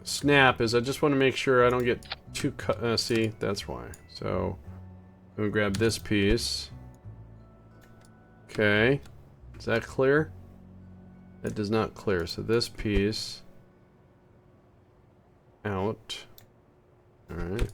snap is I just want to make sure I don't get too cut. See, that's why. So I'm gonna grab this piece. Okay, is that clear? That does not clear. So this piece out. All right.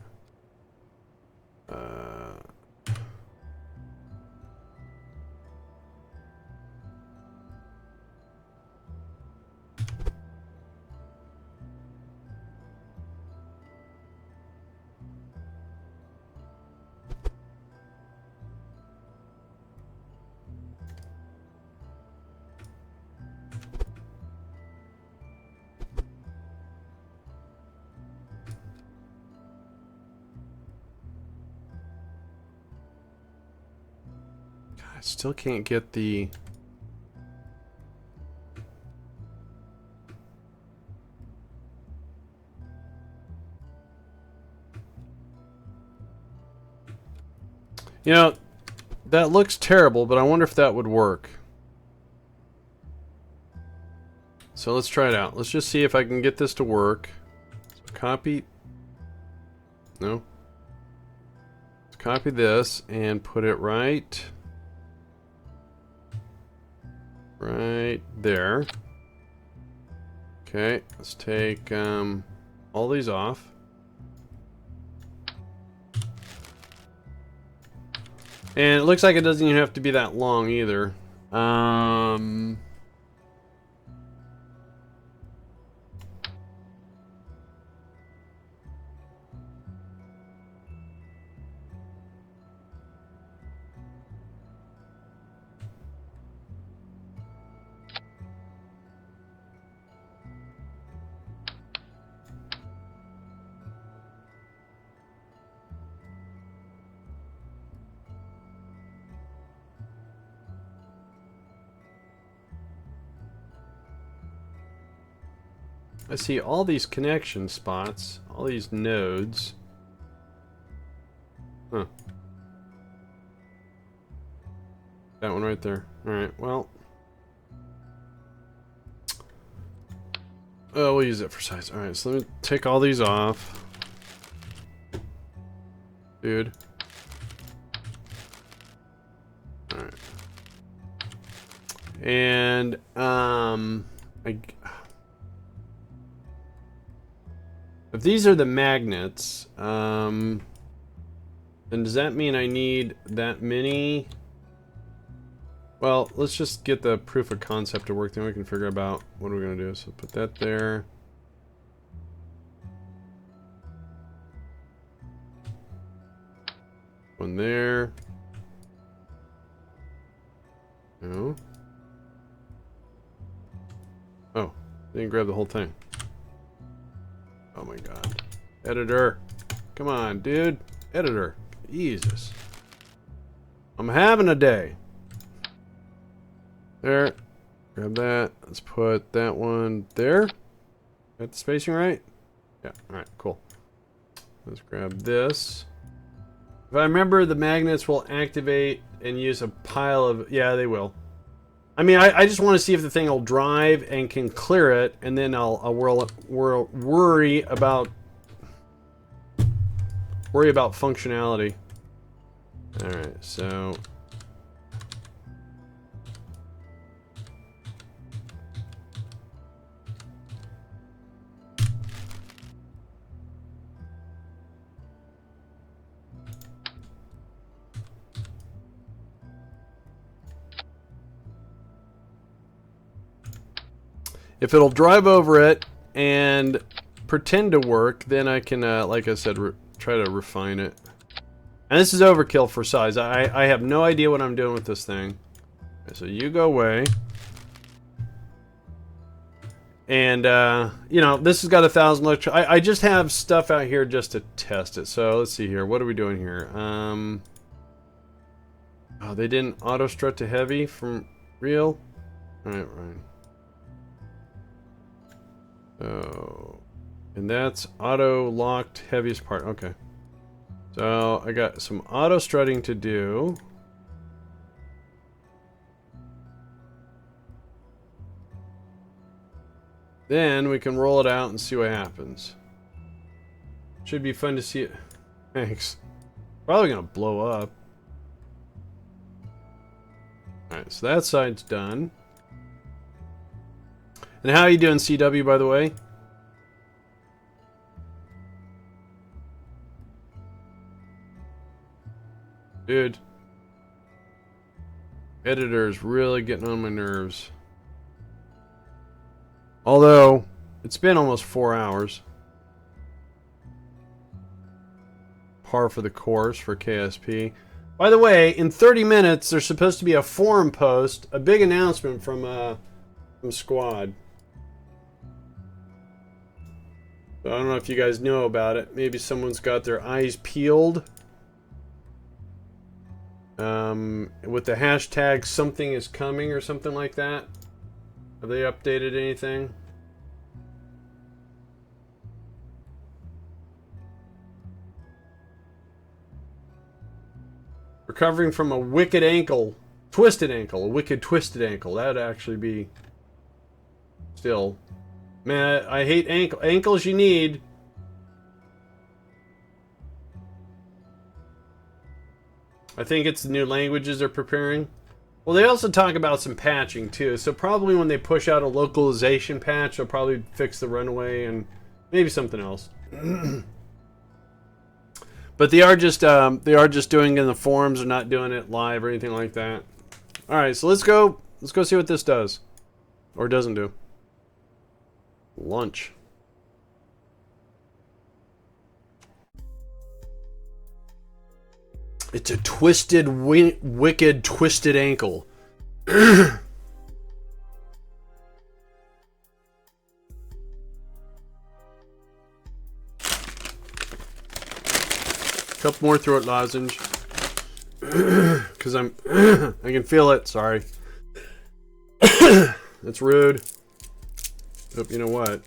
I still can't get the... You know, that looks terrible, but I wonder if that would work. So let's try it out. Let's just see if I can get this to work. So copy... No. Let's copy this and put it right there. Okay, let's take all these off. And it looks like it doesn't even have to be that long either. I see all these connection spots, all these nodes. Huh. That one right there. Alright, well. Oh, we'll use it for size. Alright, so let me take all these off. Dude. Alright. And, if these are the magnets, then does that mean I need that many? Well, let's just get the proof of concept to work, then we can figure out what we're going to do. So put that there. One there. No. Oh, didn't grab the whole thing. Oh my god. Editor. Come on, dude. Editor. Jesus. I'm having a day. There. Grab that. Let's put that one there. Got the spacing right? Yeah. Alright, cool. Let's grab this. If I remember, the magnets will activate and use a pile of... Yeah, they will. I mean, I just want to see if the thing will drive and can clear it, and then I'll worry about functionality. All right, so if it'll drive over it and pretend to work, then I can, like I said, try to refine it. And this is overkill for size. I have no idea what I'm doing with this thing. Okay, so you go away. And, you know, this has got 1,000 electron. I just have stuff out here just to test it. So let's see here. What are we doing here? Oh, they didn't auto strut to heavy from real? Alright, right. Oh, and that's auto locked heaviest part. Okay. So I got some auto strutting to do. Then we can roll it out and see what happens. Should be fun to see it. Thanks. Probably gonna blow up. Alright, so that side's done. And how are you doing, CW, by the way? Dude. Editor's really getting on my nerves. Although, it's been almost 4 hours. Par for the course for KSP. By the way, in 30 minutes, there's supposed to be a forum post, a big announcement from Squad. So I don't know if you guys know about it. Maybe someone's got their eyes peeled. With the hashtag something is coming or something like that. Have they updated anything? Recovering from a wicked ankle. Twisted ankle. A wicked twisted ankle. That would actually be... Still... Man, I hate ankles you need. I think it's the new languages they're preparing. Well, they also talk about some patching too. So probably when they push out a localization patch, they'll probably fix the runaway and maybe something else. But they are just doing it in the forums. They're not doing it live or anything like that. All right, so let's go see what this does or doesn't do. Lunch. It's a twisted, wicked, twisted ankle. Couple more throat lozenge. Because I can feel it. Sorry. That's rude. Oh, you know what?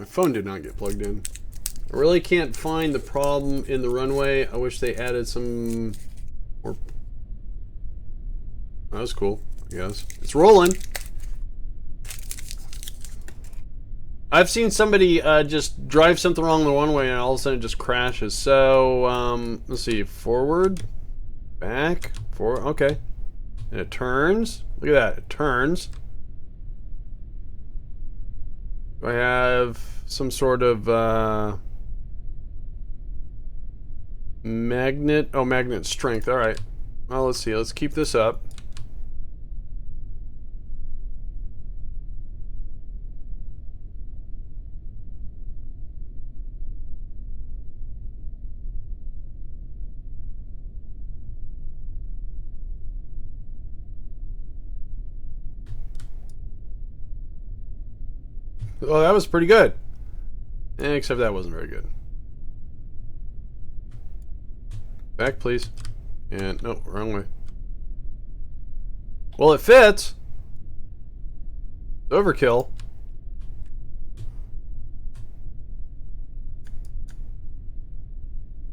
My phone did not get plugged in. I really can't find the problem in the runway. I wish they added some more. That was cool, I guess. It's rolling. I've seen somebody just drive something wrong the one way and all of a sudden it just crashes. So, let's see. Forward. Back. Forward. Okay. And it turns. Look at that. It turns. Do I have some sort of magnet? Oh, magnet strength. All right. Well, let's see. Let's keep this up. Oh, that was pretty good. Except that wasn't very good. Back, please. And, no, wrong way. Well, it fits. Overkill.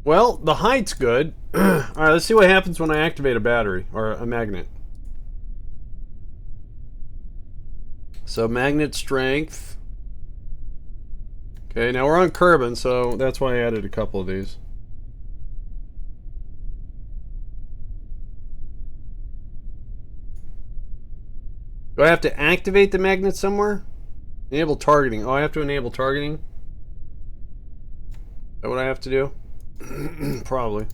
Well, the height's good. Alright, let's see what happens when I activate a battery, or a magnet. So, magnet strength. Okay, now we're on Kerbin, so that's why I added a couple of these. Do I have to activate the magnet somewhere? Enable targeting. Oh, I have to enable targeting? Is that what I have to do? Probably.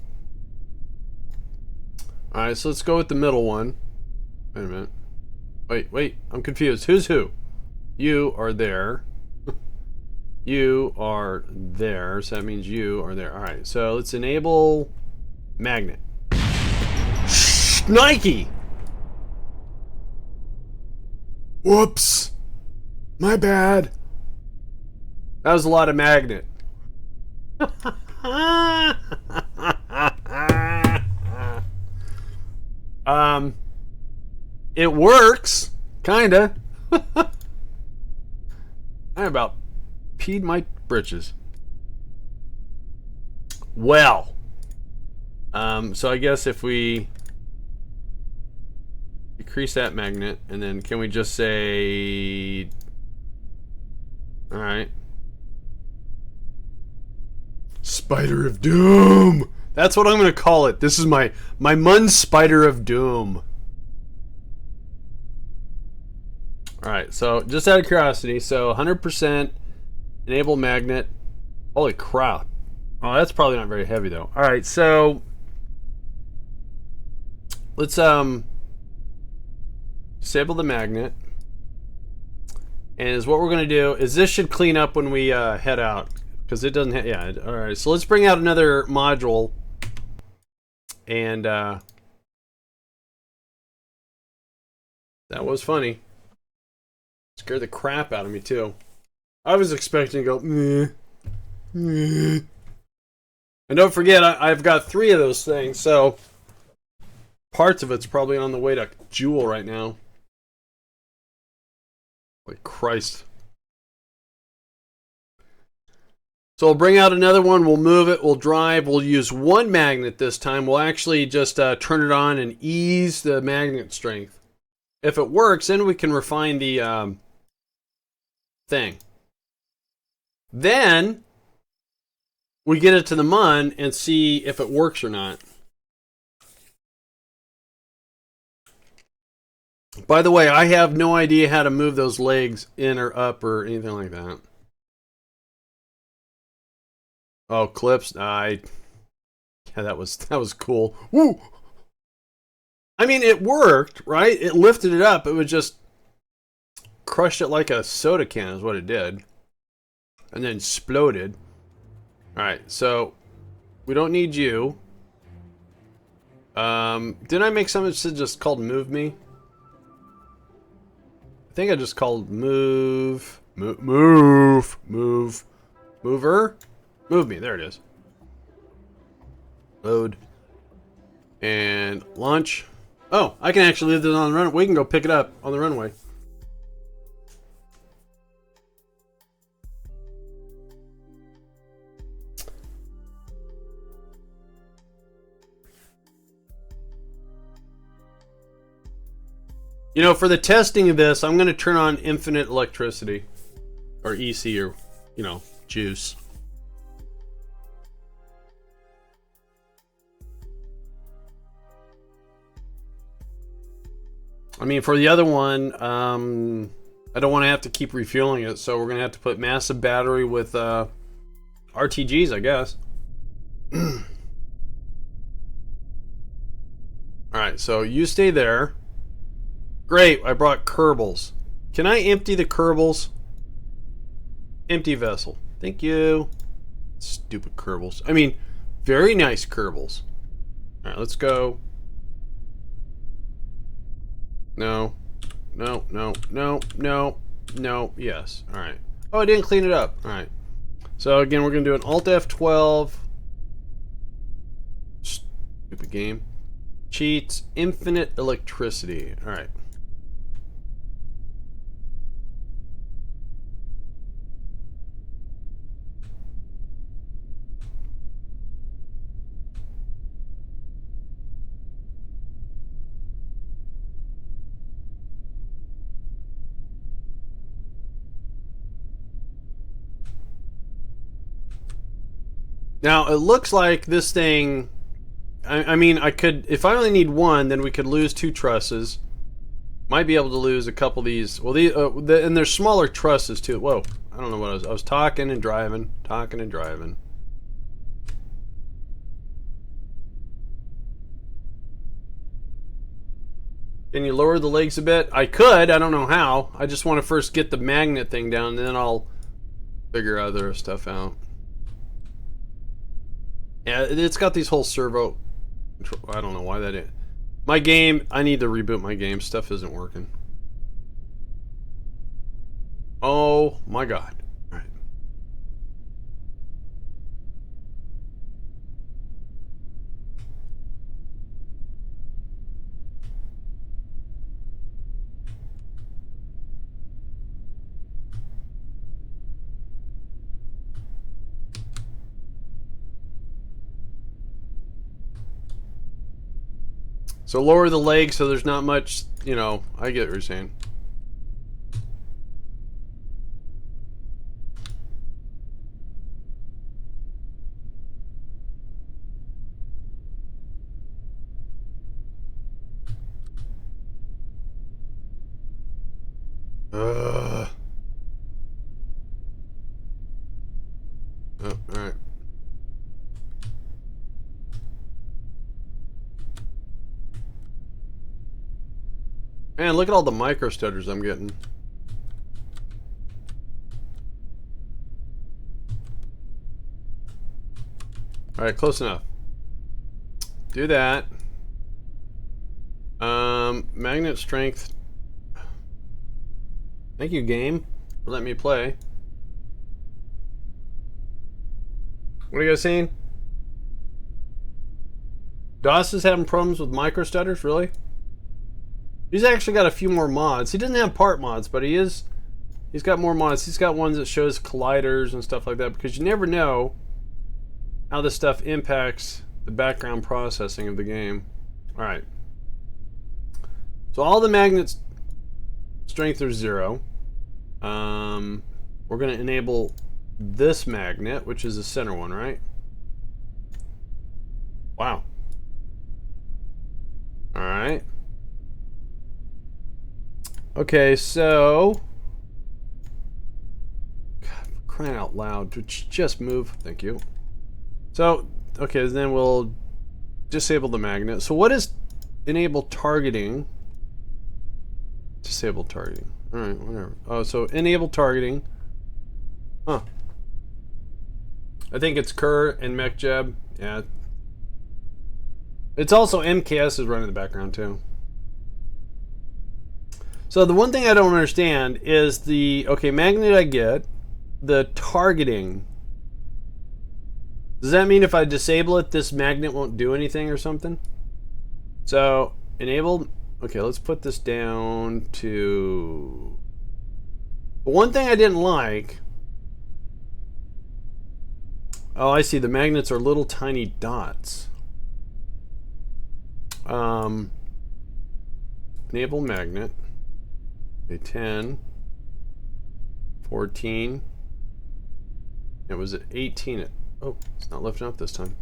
Alright, so let's go with the middle one. Wait a minute. Wait, I'm confused. Who's who? You are there. You are there, so that means you are there. Alright, so let's enable magnet. Nike! Whoops! My bad. That was a lot of magnet. It works, kinda. I about peed my britches. Well, so I guess if we decrease that magnet, and then can we just say, all right, Spider of Doom. That's what I'm gonna call it. This is my Mun Spider of Doom. All right, so just out of curiosity, so 100% enable magnet. Holy crap! Oh, that's probably not very heavy though. All right, so let's disable the magnet. And is what we're gonna do is this should clean up when we head out, because it doesn't. Yeah. All right. So let's bring out another module. And that was funny. Scared the crap out of me too. I was expecting to go meh, meh. And don't forget, I've got 3 of those things, so parts of it's probably on the way to Jewel right now. Like Christ. So we'll bring out another one, we'll move it, we'll drive, we'll use 1 magnet this time. We'll actually just turn it on and ease the magnet strength. If it works, then we can refine the thing. Then we get it to the Mun and see if it works or not. By the way, I have no idea how to move those legs in or up or anything like that. Oh, clips. Yeah, that was cool. Woo! I mean, it worked, right? It lifted it up. It was just crushed it like a soda can is what it did. And then exploded. Alright, so we don't need you. Didn't I make something just called Move Me? I think I just called Move. Mover? Move Me, there it is. Load. And launch. Oh, I can actually leave this on the runway. We can go pick it up on the runway. You know, for the testing of this, I'm going to turn on infinite electricity. Or EC, or, you know, juice. I mean, for the other one, I don't want to have to keep refueling it, so we're going to have to put massive battery with RTGs, I guess. Alright, so you stay there. Great, I brought Kerbals. Can I empty the Kerbals? Empty vessel. Thank you. Stupid Kerbals. I mean, very nice Kerbals. Alright, let's go. No. No, no, no, no, no, yes. Alright. Oh, I didn't clean it up. Alright. So again, we're going to do an Alt F12. Stupid game. Cheats. Infinite electricity. Alright. Now, it looks like this thing... I mean, I could... If I only need one, then we could lose 2 trusses. Might be able to lose a couple of these. Well, and there's smaller trusses, too. Whoa. I don't know what I was talking and driving. Talking and driving. Can you lower the legs a bit? I could. I don't know how. I just want to first get the magnet thing down, and then I'll figure other stuff out. Yeah, it's got these whole servo... I don't know why that is. My game, I need to reboot my game. Stuff isn't working. Oh my god. Alright. So lower the legs so there's not much, you know, I get what you're saying. Oh, alright. Man, look at all the micro stutters I'm getting. Alright, close enough. Do that. Magnet strength. Thank you, game, for letting me play. What are you guys saying? DOS is having problems with micro stutters, really? He's actually got a few more mods. He doesn't have part mods, but he's got more mods. He's got ones that shows colliders and stuff like that, because you never know how this stuff impacts the background processing of the game. Alright. So all the magnets strength are 0. We're going to enable this magnet, which is the center one, right? Wow. Alright. Okay, so... God, crying out loud. Just move. Thank you. So, okay, then we'll disable the magnet. So what is enable targeting? Disable targeting. Alright, whatever. Oh, so enable targeting. Huh. I think it's Kerr and MechJeb. Yeah. It's also MKS is running in the background too. So the one thing I don't understand is the, okay, magnet I get, the targeting. Does that mean if I disable it, this magnet won't do anything or something? So, enable, okay, let's put this down to... But one thing I didn't like... Oh, I see, the magnets are little tiny dots. Enable magnet. Okay, 10, 14. It was at 18. Oh, it's not lifting up this time.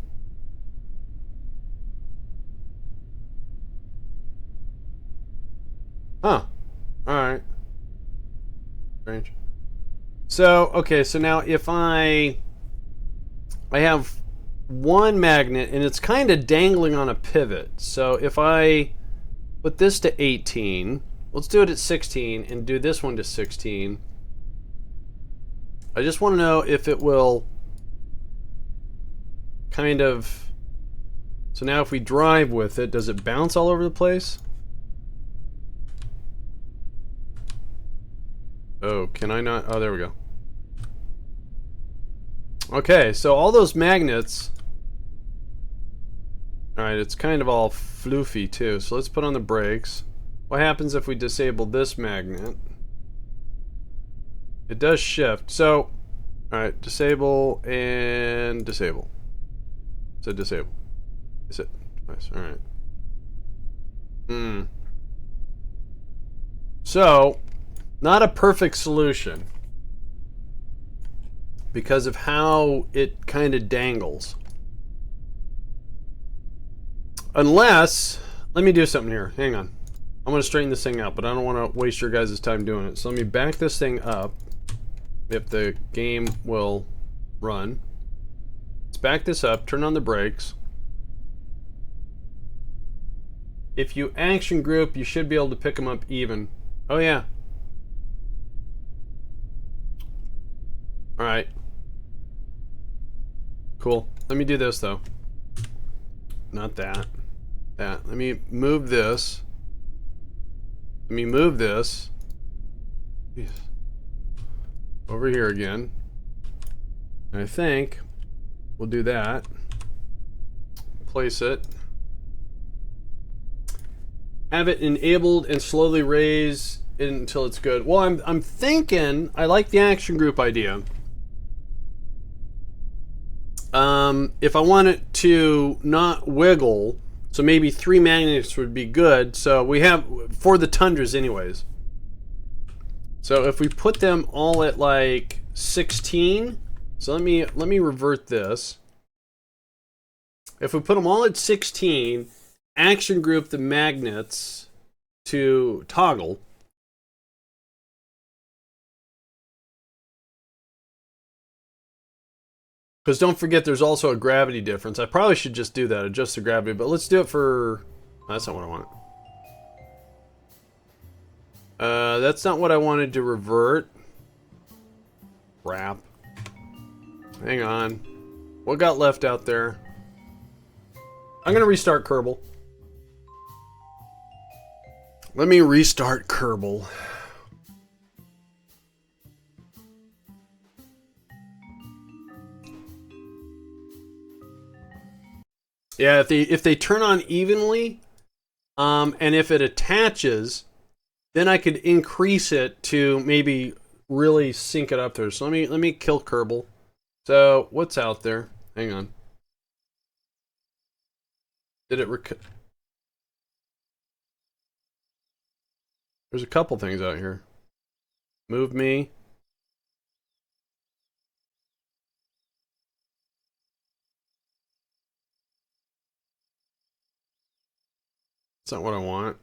Huh. Alright. Strange. So, okay, so now if I have one magnet and it's kind of dangling on a pivot. So if I put this to 18, let's do it at 16 and do this one to 16. I just want to know if it will kind of... So now if we drive with it, does it bounce all over the place? Oh, can I not? Oh, there we go. Okay, so all those magnets... Alright, it's kind of all floofy too, so let's put on the brakes. What happens if we disable this magnet? It does shift, so... Alright, disable and disable. So disable. Is it? Nice, alright. So, not a perfect solution. Because of how it kind of dangles. Unless, let me do something here. Hang on. I'm going to straighten this thing out, but I don't want to waste your guys' time doing it. So let me back this thing up. If the game will run. Let's back this up, turn on the brakes. If you action group, you should be able to pick them up even. Oh yeah. Alright. Cool. Let me do this though. Not that. That. Let me move this. Let me move this. Jeez. Over here again. And I think we'll do that. Place it. Have it enabled and slowly raise it until it's good. Well, I'm thinking I like the action group idea. If I want it to not wiggle, so maybe 3 magnets would be good. So we have for the tundras anyways. So if we put them all at like 16, so let me revert this. If we put them all at 16, action group the magnets to toggle. Because don't forget there's also a gravity difference. I probably should just do that, adjust the gravity, but let's do it for... That's not what I want. That's not what I wanted to revert. Crap. Hang on. What got left out there? I'm gonna restart Kerbal. Let me restart Kerbal. Yeah, if they turn on evenly, and if it attaches, then I could increase it to maybe really sync it up there. So let me kill Kerbal. So what's out there? Hang on. Did it There's a couple things out here. Move me. That's not what I want.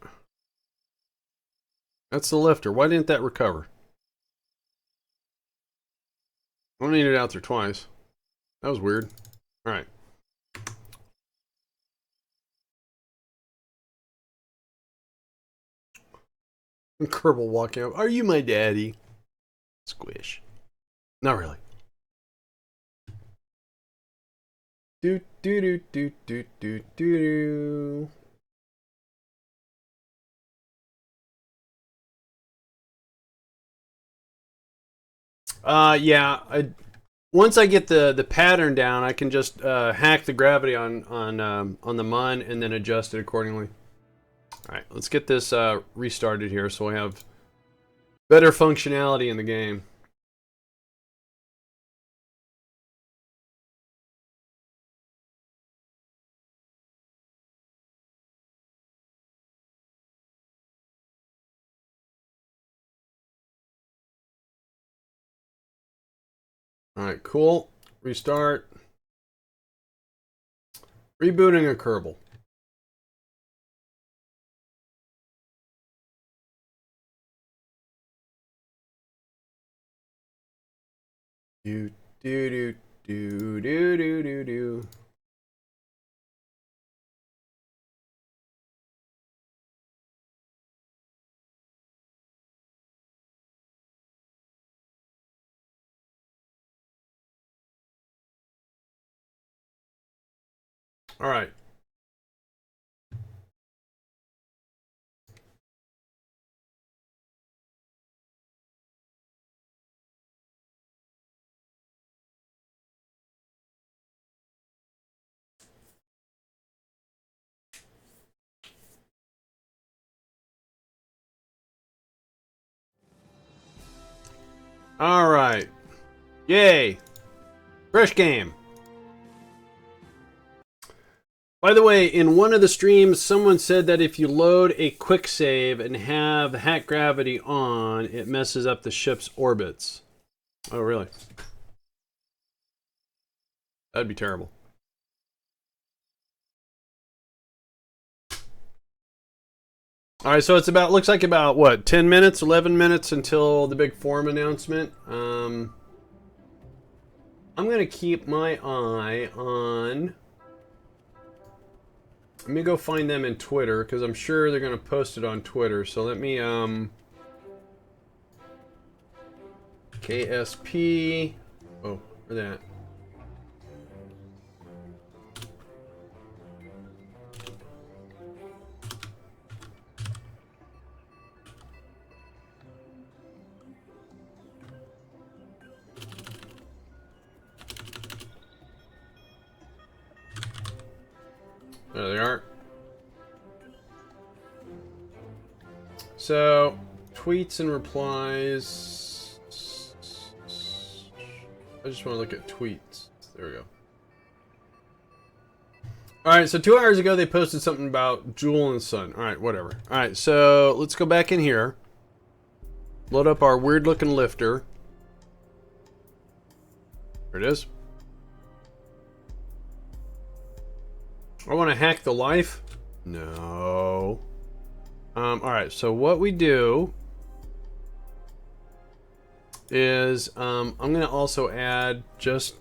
That's the lifter. Why didn't that recover? I don't need it out there twice. That was weird. Alright. Kerbal walking up. Are you my daddy? Squish. Not really. Do do do do do do do. Yeah. Once I get the pattern down, I can just hack the gravity on the Mun and then adjust it accordingly. All right, let's get this restarted here so we have better functionality in the game. All right, cool. Restart. Rebooting a Kerbal. Do do do do do do do do. All right. All right. Yay. Fresh game. By the way, in one of the streams, someone said that if you load a quick save and have hack gravity on, it messes up the ship's orbits. Oh, really? That'd be terrible. All right, so it's about, looks like about, what, 10 minutes, 11 minutes until the big forum announcement. I'm going to keep my eye on... Let me go find them in Twitter, because I'm sure they're going to post it on Twitter. So let me, KSP... Oh, where's that? There they are. So, tweets and replies. I just want to look at tweets. There we go. Alright, so 2 hours ago they posted something about Jewel and Sun. Alright, whatever. Alright, so let's go back in here. Load up our weird looking lifter. There it is. I want to hack the life? No. Alright, so what we do is I'm going to also add just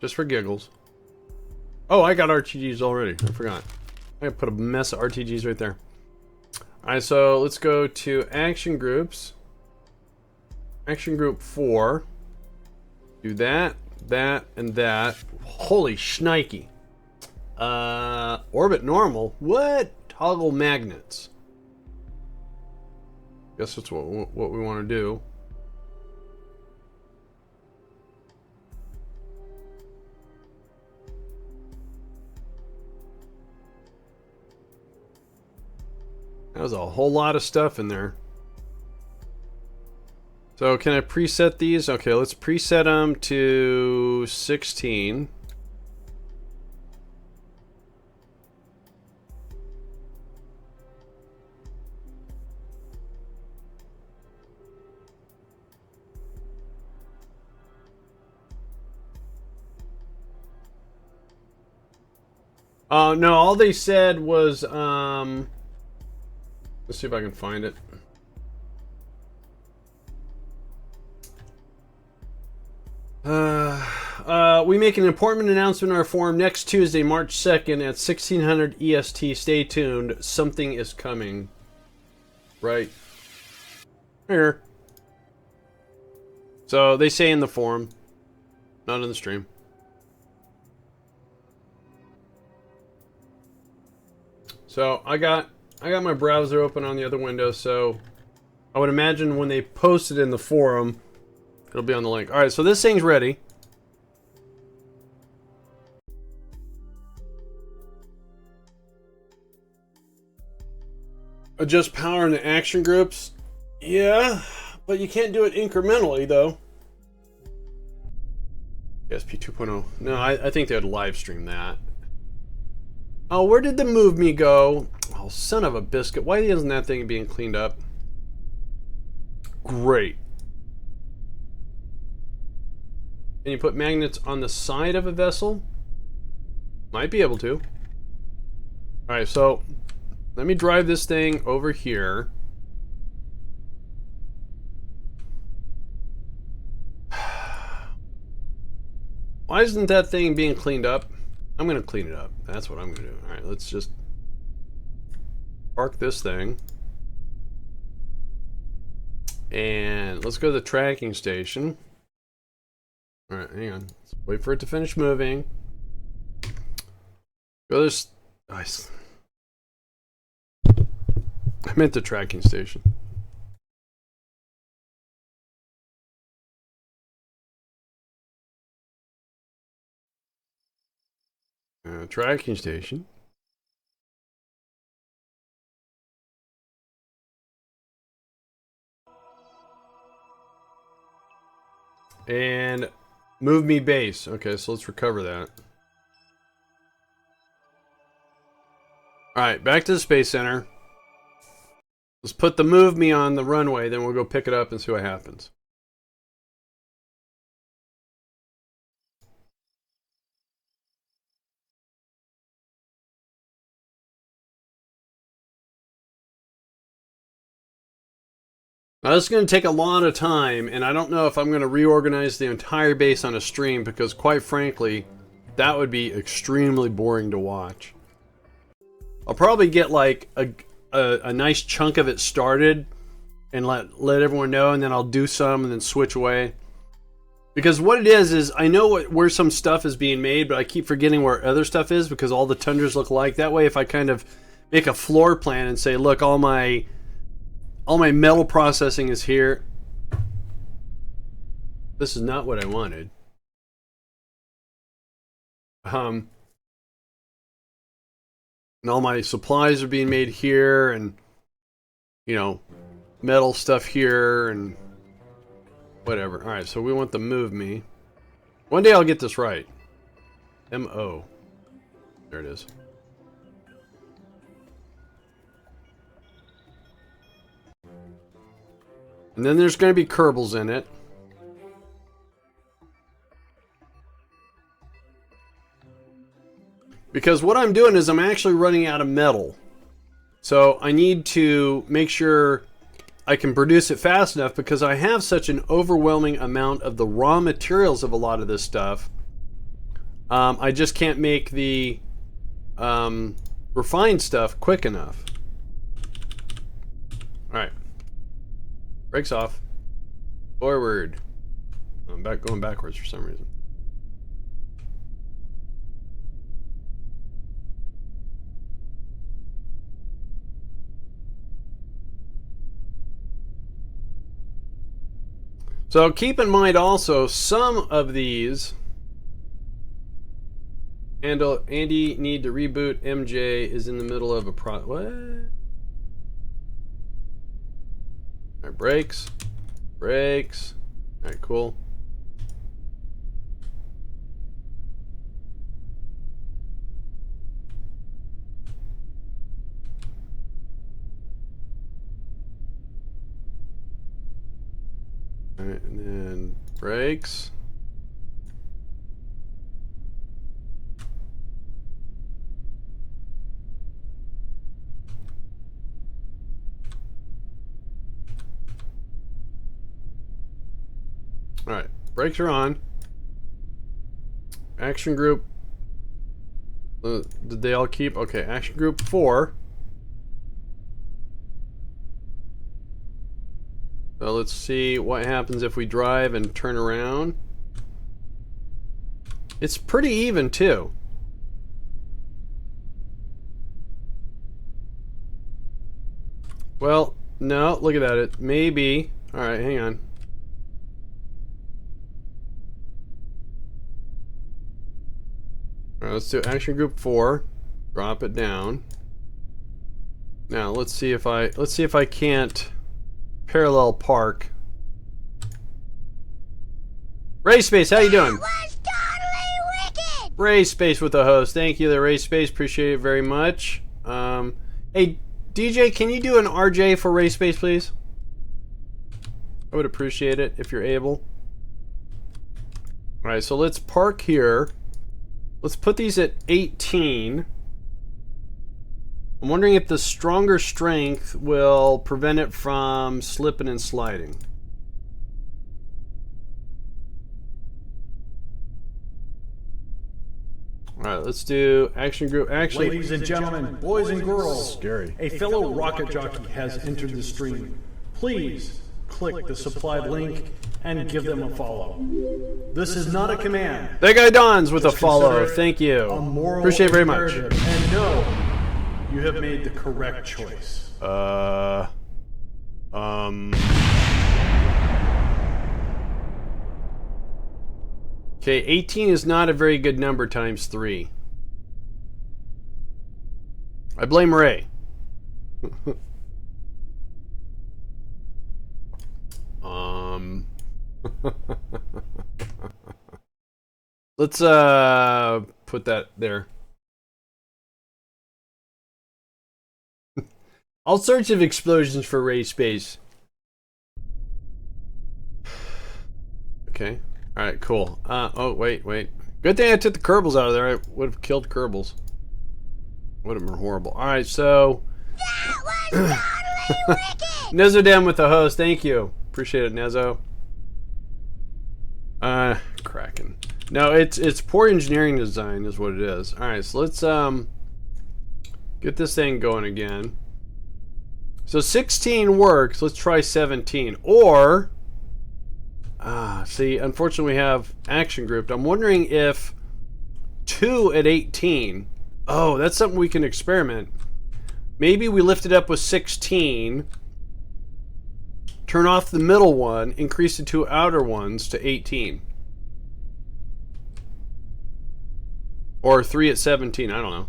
for giggles. Oh, I got RTGs already. I forgot. I gotta put a mess of RTGs right there. Alright, so let's go to action groups. Action group 4. Do that, that, and that. Holy shnikey. Orbit normal? What? Toggle magnets. Guess that's what we want to do. That was a whole lot of stuff in there. So can I preset these? Okay, let's preset them to 16. No, all they said was, let's see if I can find it. We make an important announcement in our forum next Tuesday, March 2nd at 1600 EST. Stay tuned. Something is coming. Right here. So they say in the forum, not in the stream. So I got my browser open on the other window, so I would imagine when they post it in the forum, it'll be on the link. Alright, so this thing's ready. Adjust power in the action groups. Yeah, but you can't do it incrementally, though. KSP 2.0. No, I think they'd live stream that. Oh, where did the move me go? Oh, son of a biscuit. Why isn't that thing being cleaned up? Great. Can you put magnets on the side of a vessel? Might be able to. Alright, so let me drive this thing over here. Why isn't that thing being cleaned up? I'm going to clean it up. That's what I'm going to do. Alright, let's just park this thing. And let's go to the tracking station. Alright, hang on. Let's wait for it to finish moving. Go this. Nice. I meant the tracking station. Tracking station. And move me base. Okay, so let's recover that. Alright, back to the Space Center. Let's put the move me on the runway, then we'll go pick it up and see what happens. Now this is going to take a lot of time, and I don't know if I'm going to reorganize the entire base on a stream, because quite frankly, that would be extremely boring to watch. I'll probably get like a nice chunk of it started and let everyone know, and then I'll do some and then switch away. Because what it is I know where some stuff is being made, but I keep forgetting where other stuff is because all the tundras look alike. That way, if I kind of make a floor plan and say, look, all my metal processing is here. This is not what I wanted. And all my supplies are being made here, and you know, metal stuff here, and whatever. All right, so we want the move me. One day I'll get this right. M-O. There it is. And then there's going to be Kerbals in it. Because what I'm doing is I'm actually running out of metal. So I need to make sure I can produce it fast enough, because I have such an overwhelming amount of the raw materials of a lot of this stuff. I just can't make the refined stuff quick enough. Alright. Brakes off. Forward. I'm going backwards for some reason. So keep in mind also, some of these, and Andy need to reboot. MJ is in the middle of a what? Alright, brakes. Brakes. Alright, cool. Alright, and then brakes. Alright, brakes are on. Action group. Did they all keep? Okay, action group 4. So let's see what happens if we drive and turn around. It's pretty even too. Well, no, look at that. It maybe. Alright, hang on. Alright, let's do action group 4. Drop it down. Now let's see if I can't parallel park. Ray Space, how you doing? That was totally wicked! Ray Space with the host. Thank you there, Ray Space. Appreciate it very much. Hey, DJ, can you do an RJ for Ray Space, please? I would appreciate it if you're able. All right, so let's park here. Let's put these at 18. I'm wondering if the stronger strength will prevent it from slipping and sliding. All right, let's do action group. Actually, Ladies and gentlemen, boys and girls, scary. a fellow rocket jockey has entered the stream. Please click the supplied link and give them a follow. This is not a command. That guy Don's with a Just follow. consider it Thank you. a moral Appreciate it very much. imperative. And no, you have made the correct choice. Okay, 18 is not a very good number times 3. I blame Ray. Let's put that there. All sorts of explosions for Ray Space. Okay. Alright, cool. Oh, wait. Good thing I took the Kerbals out of there. I would have killed Kerbals. Would have been horrible. Alright, so... That was totally wicked! Nezo down with the host. Thank you. Appreciate it, Nezo. Kraken. No, it's poor engineering design is what it is. Alright, so let's get this thing going again. So 16 works. Let's try 17. Or... see, unfortunately we have action grouped. I'm wondering if 2 at 18... Oh, that's something we can experiment. Maybe we lift it up with 16, turn off the middle one, increase the 2 outer ones to 18. Or 3 at 17, I don't know.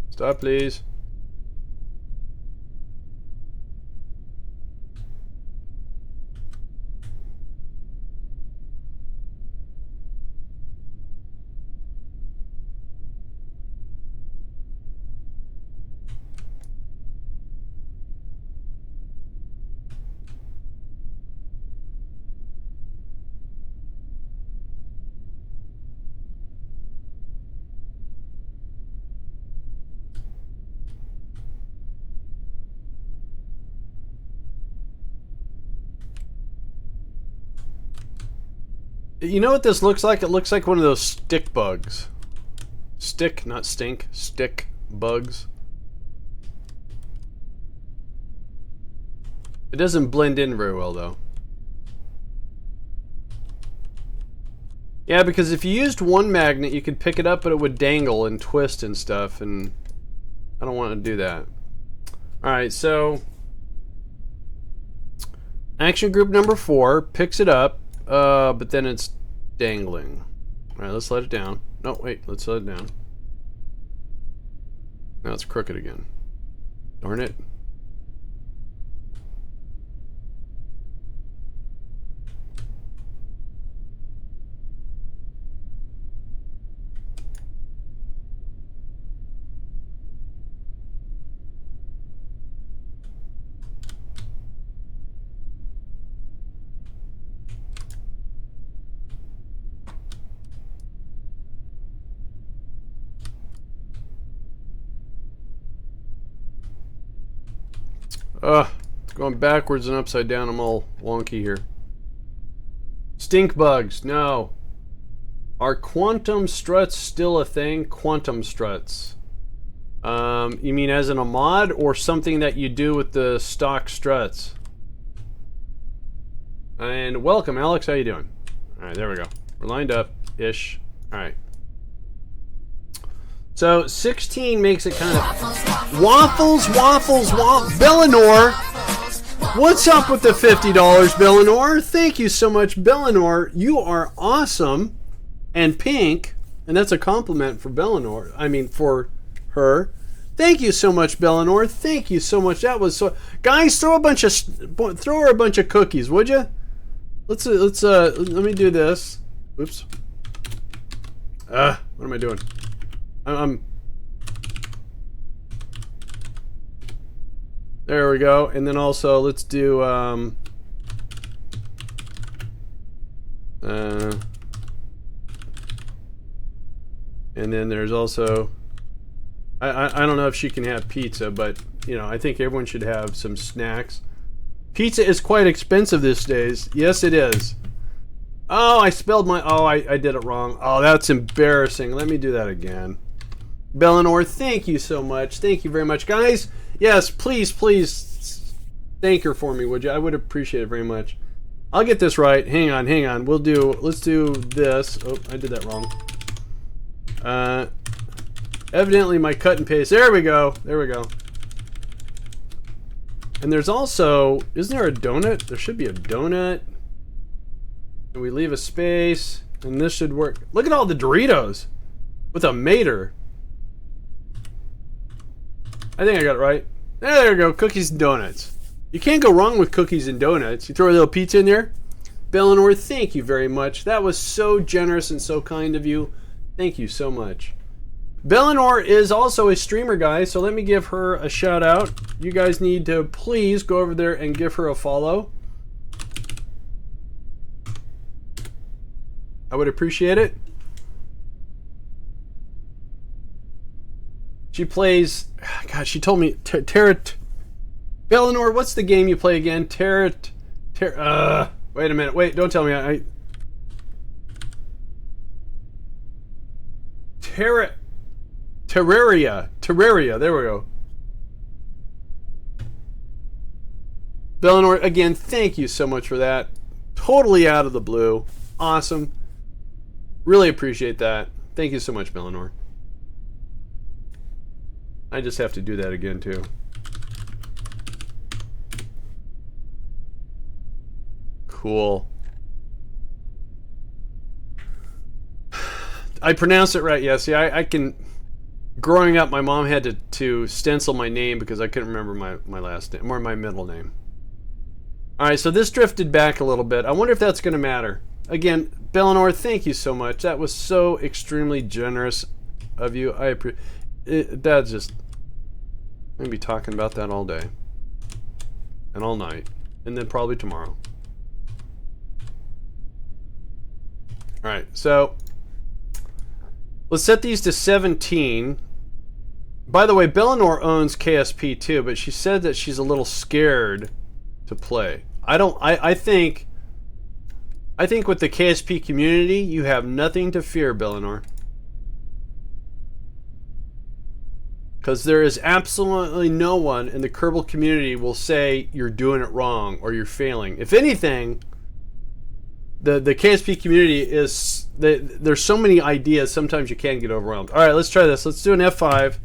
Stop, please. You know what this looks like? It looks like one of those stick bugs. Stick, not stink. Stick bugs. It doesn't blend in very well, though. Yeah, because if you used one magnet, you could pick it up, but it would dangle and twist and stuff, and I don't want to do that. Alright, so... Action group number 4 picks it up. But then it's dangling. Alright, let's let it down. No, wait, let's let it down. Now it's crooked again. Darn it. It's going backwards and upside down. I'm all wonky here. Stink bugs, no. Are quantum struts still a thing? Quantum struts. You mean as in a mod or something that you do with the stock struts? And welcome, Alex. How you doing? All right, there we go. We're lined up-ish. All right. So 16 makes it kind of waffles. Bellinor, what's up with the $50, Bellinor? Thank you so much, Bellinor. You are awesome and pink, and that's a compliment for Bellinor. I mean, for her. Thank you so much, Bellinor. Thank you so much. That was so. Guys, throw her a bunch of cookies, would you? Let me do this. Oops. What am I doing? There we go. And then also let's do and then there's also I don't know if she can have pizza, but you know, I think everyone should have some snacks. Pizza is quite expensive these days. Yes, it is. Oh, I spelled my... Oh, I did it wrong. Oh, that's embarrassing. Let me do that again. Bellinor, thank you so much. Thank you very much. Guys, yes, please, please thank her for me, would you? I would appreciate it very much. I'll get this right. Hang on, hang on. Let's do this. Oh, I did that wrong. Evidently my cut and paste. There we go. There we go. And there's also... Isn't there a donut? There should be a donut. And we leave a space. And this should work. Look at all the Doritos. With a mater. I think I got it right. There we go. Cookies and donuts. You can't go wrong with cookies and donuts. You throw a little pizza in there. Bellinor, thank you very much. That was so generous and so kind of you. Thank you so much. Bellinor is also a streamer, guys, so let me give her a shout out. You guys need to please go over there and give her a follow. I would appreciate it. She plays... God, she told me... Bellinor, what's the game you play again? Wait a minute. Wait, don't tell me. Terraria. There we go. Bellinor, again, thank you so much for that. Totally out of the blue. Awesome. Really appreciate that. Thank you so much, Bellinor. I just have to do that again, too. Cool. I pronounced it right, yeah. See, I can... Growing up, my mom had to stencil my name because I couldn't remember my last name, or my middle name. Alright, so this drifted back a little bit. I wonder if that's going to matter. Again, Bellinor, thank you so much. That was so extremely generous of you. I appreciate it. That's just... I'm going to be talking about that all day. And all night. And then probably tomorrow. Alright, so... Let's set these to 17. By the way, Bellinor owns KSP too, but she said that she's a little scared to play. I think with the KSP community, you have nothing to fear, Bellinor. Because there is absolutely no one in the Kerbal community will say you're doing it wrong or you're failing. If anything, the KSP community is... There's so many ideas, sometimes you can get overwhelmed. Alright, let's try this. Let's do an F5.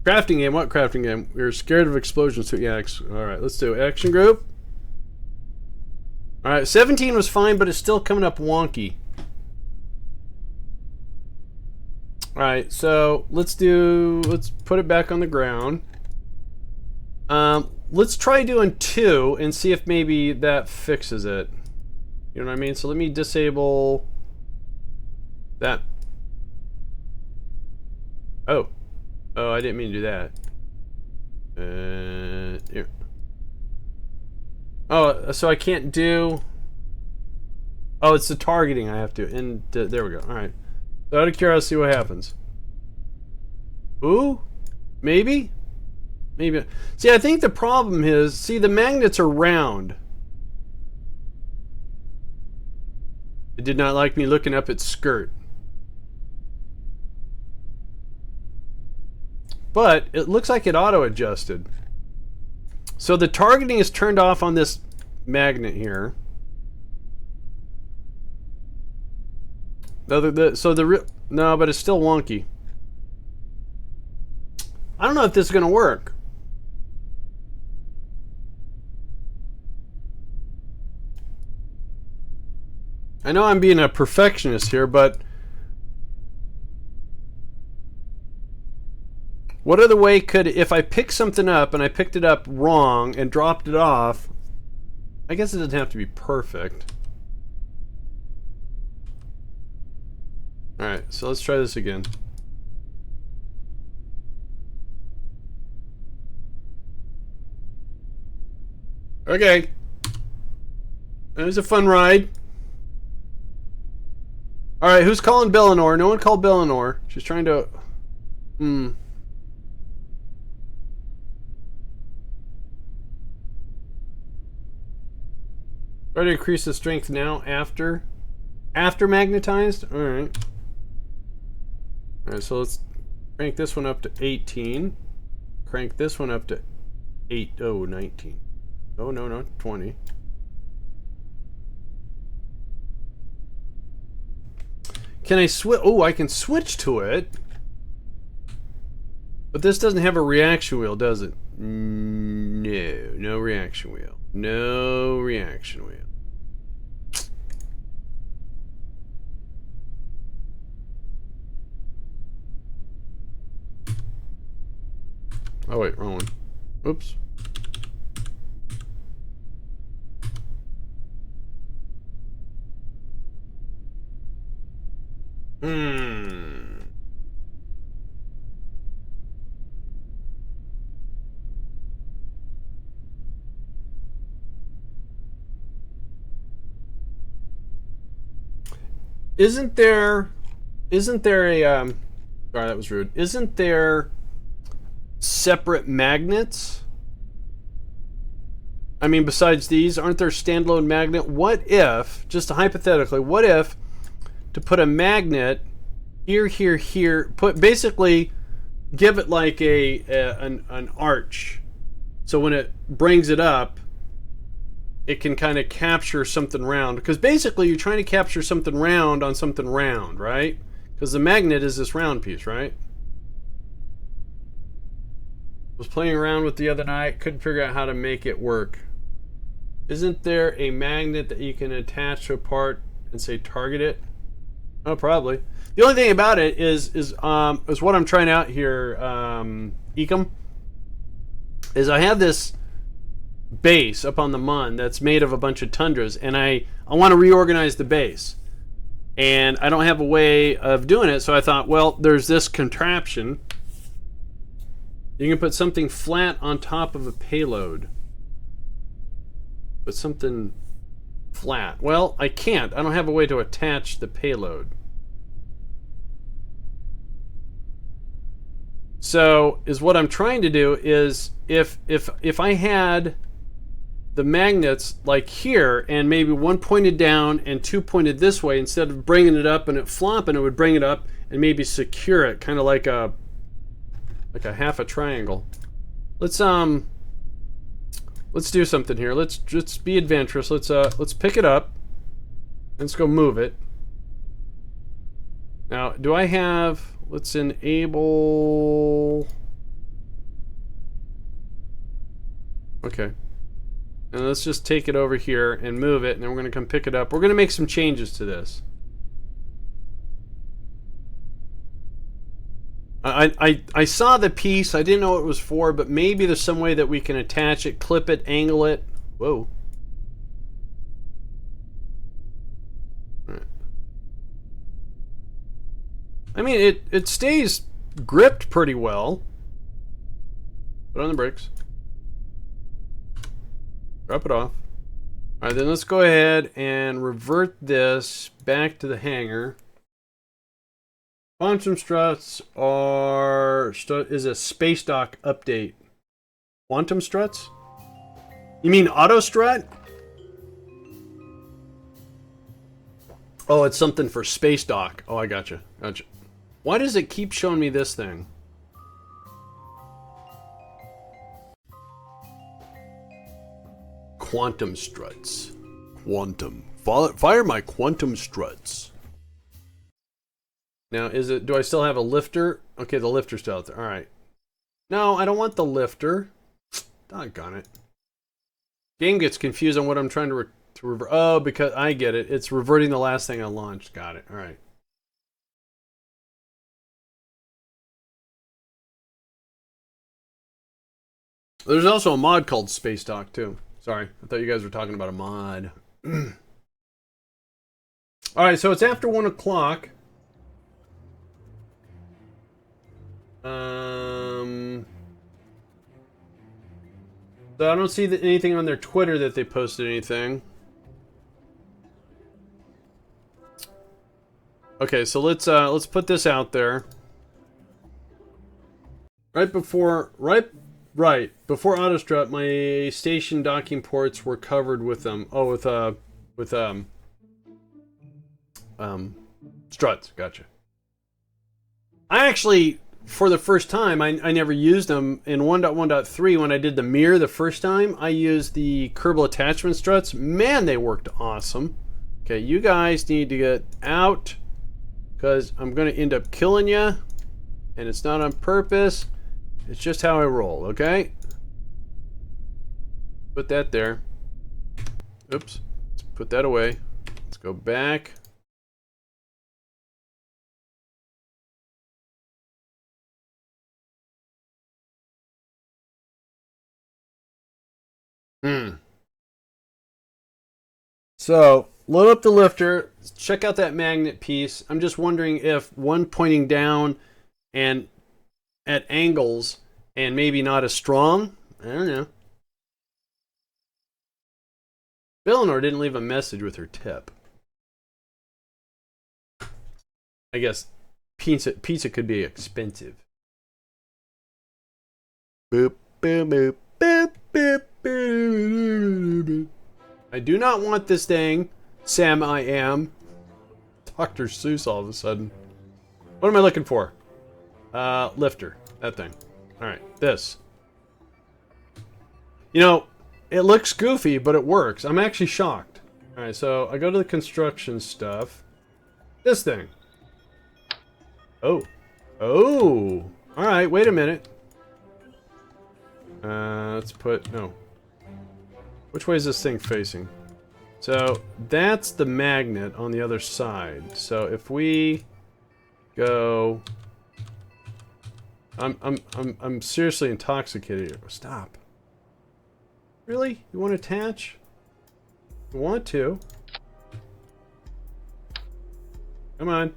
Crafting game. What crafting game? We're scared of explosions. So yeah. Alright, let's do action group. Alright, 17 was fine, but it's still coming up wonky. Alright, so let's put it back on the ground. Let's try doing 2 and see if maybe that fixes it. You know what I mean? So let me disable that. Oh, I didn't mean to do that. Here. Oh, so I can't do... Oh, it's the targeting I have to... And there we go. Alright. So out of curiosity, what happens? Ooh? Maybe? Maybe. See, I think the problem is... See, the magnets are round. It did not like me looking up its skirt. But it looks like it auto-adjusted. So the targeting is turned off on this magnet here. No, but it's still wonky. I don't know if this is going to work. I know I'm being a perfectionist here, but what other way could, if I pick something up and I picked it up wrong and dropped it off, I guess it doesn't have to be perfect. Alright, so let's try this again. Okay. It was a fun ride. Alright, who's calling Bellinor? No one called Bellinor. She's trying to... Try to increase the strength now after magnetized? Alright. Alright, so let's crank this one up to 18. Crank this one up to 19. Oh, no, 20. Can I switch? Oh, I can switch to it. But this doesn't have a reaction wheel, does it? No, no reaction wheel. No reaction wheel. Oh wait, wrong one. Oops. Isn't there a sorry, that was rude. Isn't there separate magnets? I mean, besides these, aren't there standalone magnet? What if, just hypothetically, what if to put a magnet here, basically give it like an arch, so when it brings it up, it can kind of capture something round, because basically you're trying to capture something round on something round, right? Because the magnet is this round piece, right? Was playing around with the other night, couldn't figure out how to make it work. Isn't there a magnet that you can attach to a part and say target it? Oh, probably. The only thing about it is what I'm trying out here, Ecom, is I have this base up on the Mun that's made of a bunch of tundras, and I want to reorganize the base, and I don't have a way of doing it, so I thought, well, there's this contraption. You can put something flat on top of a payload. But something flat. Well, I can't. I don't have a way to attach the payload. So, is what I'm trying to do is if I had the magnets like here, and maybe one pointed down and two pointed this way, instead of bringing it up and it flopping, it would bring it up and maybe secure it, kind of like a half a triangle. Let's do something here. Let's be adventurous. Let's pick it up. Let's go move it. Now, do I have? Let's enable. Okay. And let's just take it over here and move it, and then we're going to come pick it up. We're going to make some changes to this. I saw the piece. I didn't know what it was for, but maybe there's some way that we can attach it, clip it, angle it. Whoa. All right. I mean, it stays gripped pretty well. Put on the brakes. Drop it off. All right, then let's go ahead and revert this back to the hangar. Quantum struts is a space dock update. Quantum struts? You mean auto strut? Oh, it's something for space dock. Oh, I gotcha. Why does it keep showing me this thing? Quantum struts. Quantum. Fire my quantum struts. Now, do I still have a lifter? Okay, the lifter's still out there. All right. No, I don't want the lifter. Doggone it. Game gets confused on what I'm trying to revert. Oh, because I get it. It's reverting the last thing I launched. Got it. All right. There's also a mod called Space Dock, too. Sorry, I thought you guys were talking about a mod. All right, so it's after 1 o'clock. So I don't see anything on their Twitter that they posted anything. Okay, so let's put this out there. Right before autostrut, my station docking ports were covered with them. Oh, with struts. Gotcha. I actually, for the first time, I never used them in 1.1.3 when I did the Mir the first time. I used the Kerbal attachment struts. Man, they worked awesome. Okay, you guys need to get out because I'm going to end up killing you, and it's not on purpose. It's just how I roll, okay? Put that there. Oops. Let's put that away. Let's go back. So, load up the lifter. Check out that magnet piece. I'm just wondering if one pointing down and at angles and maybe not as strong. I don't know. Eleanor didn't leave a message with her tip. I guess pizza could be expensive. Boop, boop, boop, boop, boop, boop. I do not want this thing. Sam, I am. Dr. Seuss all of a sudden. What am I looking for? Lifter. That thing. Alright, this. You know, it looks goofy, but it works. I'm actually shocked. Alright, so I go to the construction stuff. This thing. Oh. Oh! Alright, wait a minute. Let's put... No. Which way is this thing facing? So, that's the magnet on the other side. So, if we go... I'm seriously intoxicated here. Stop. Really? You want to attach? You want to? Come on.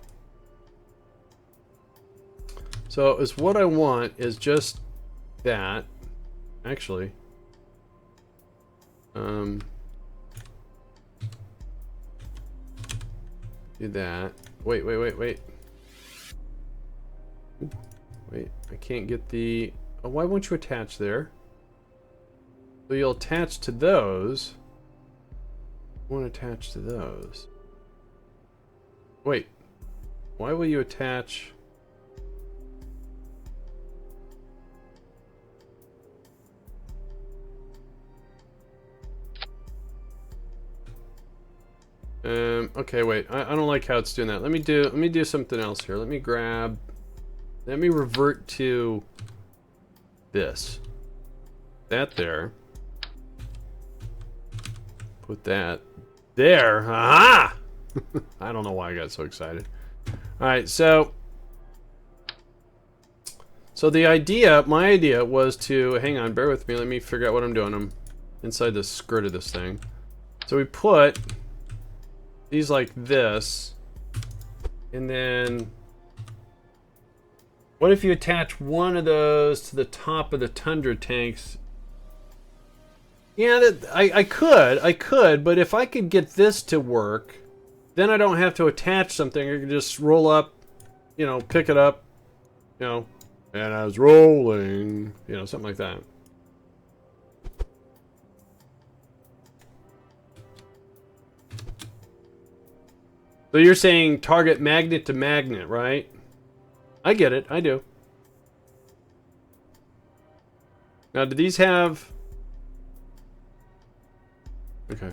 So, is what I want is just that. Actually. Do that. Wait. Wait, I can't get the... Oh, why won't you attach there? So you'll attach to those. I want to attach to those. Wait. Why will you attach... Okay, wait. I don't like how it's doing that. Let me do something else here. Let me revert to this. That there. Put that there. Aha! I don't know why I got so excited. Alright, so the idea, my idea was to, hang on, bear with me, let me figure out what I'm doing. I'm inside the skirt of this thing. So we put these like this, and then what if you attach one of those to the top of the Tundra tanks? Yeah, I could, but if I could get this to work, then I don't have to attach something. I can just roll up, you know, pick it up, you know, and I was rolling, you know, something like that. So you're saying target magnet to magnet, right? I get it. I do. Now, do these have... Okay.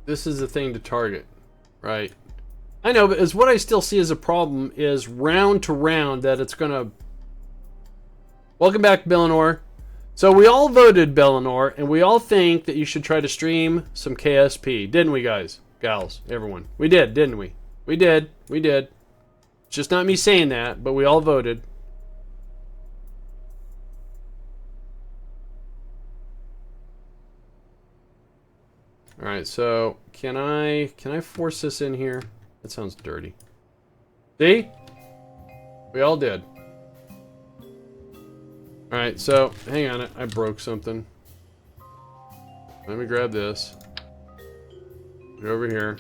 This is the thing to target, right? I know, but what I still see as a problem is round to round that it's gonna... Welcome back, Bellinor. So we all voted Bellinor, and we all think that you should try to stream some KSP. Didn't we, guys? Gals, everyone. We did, didn't we? We did. We did. It's just not me saying that, but we all voted. Alright, so can I force this in here? That sounds dirty. See? We all did. Alright, so, hang on, I broke something. Let me grab this. Get over here.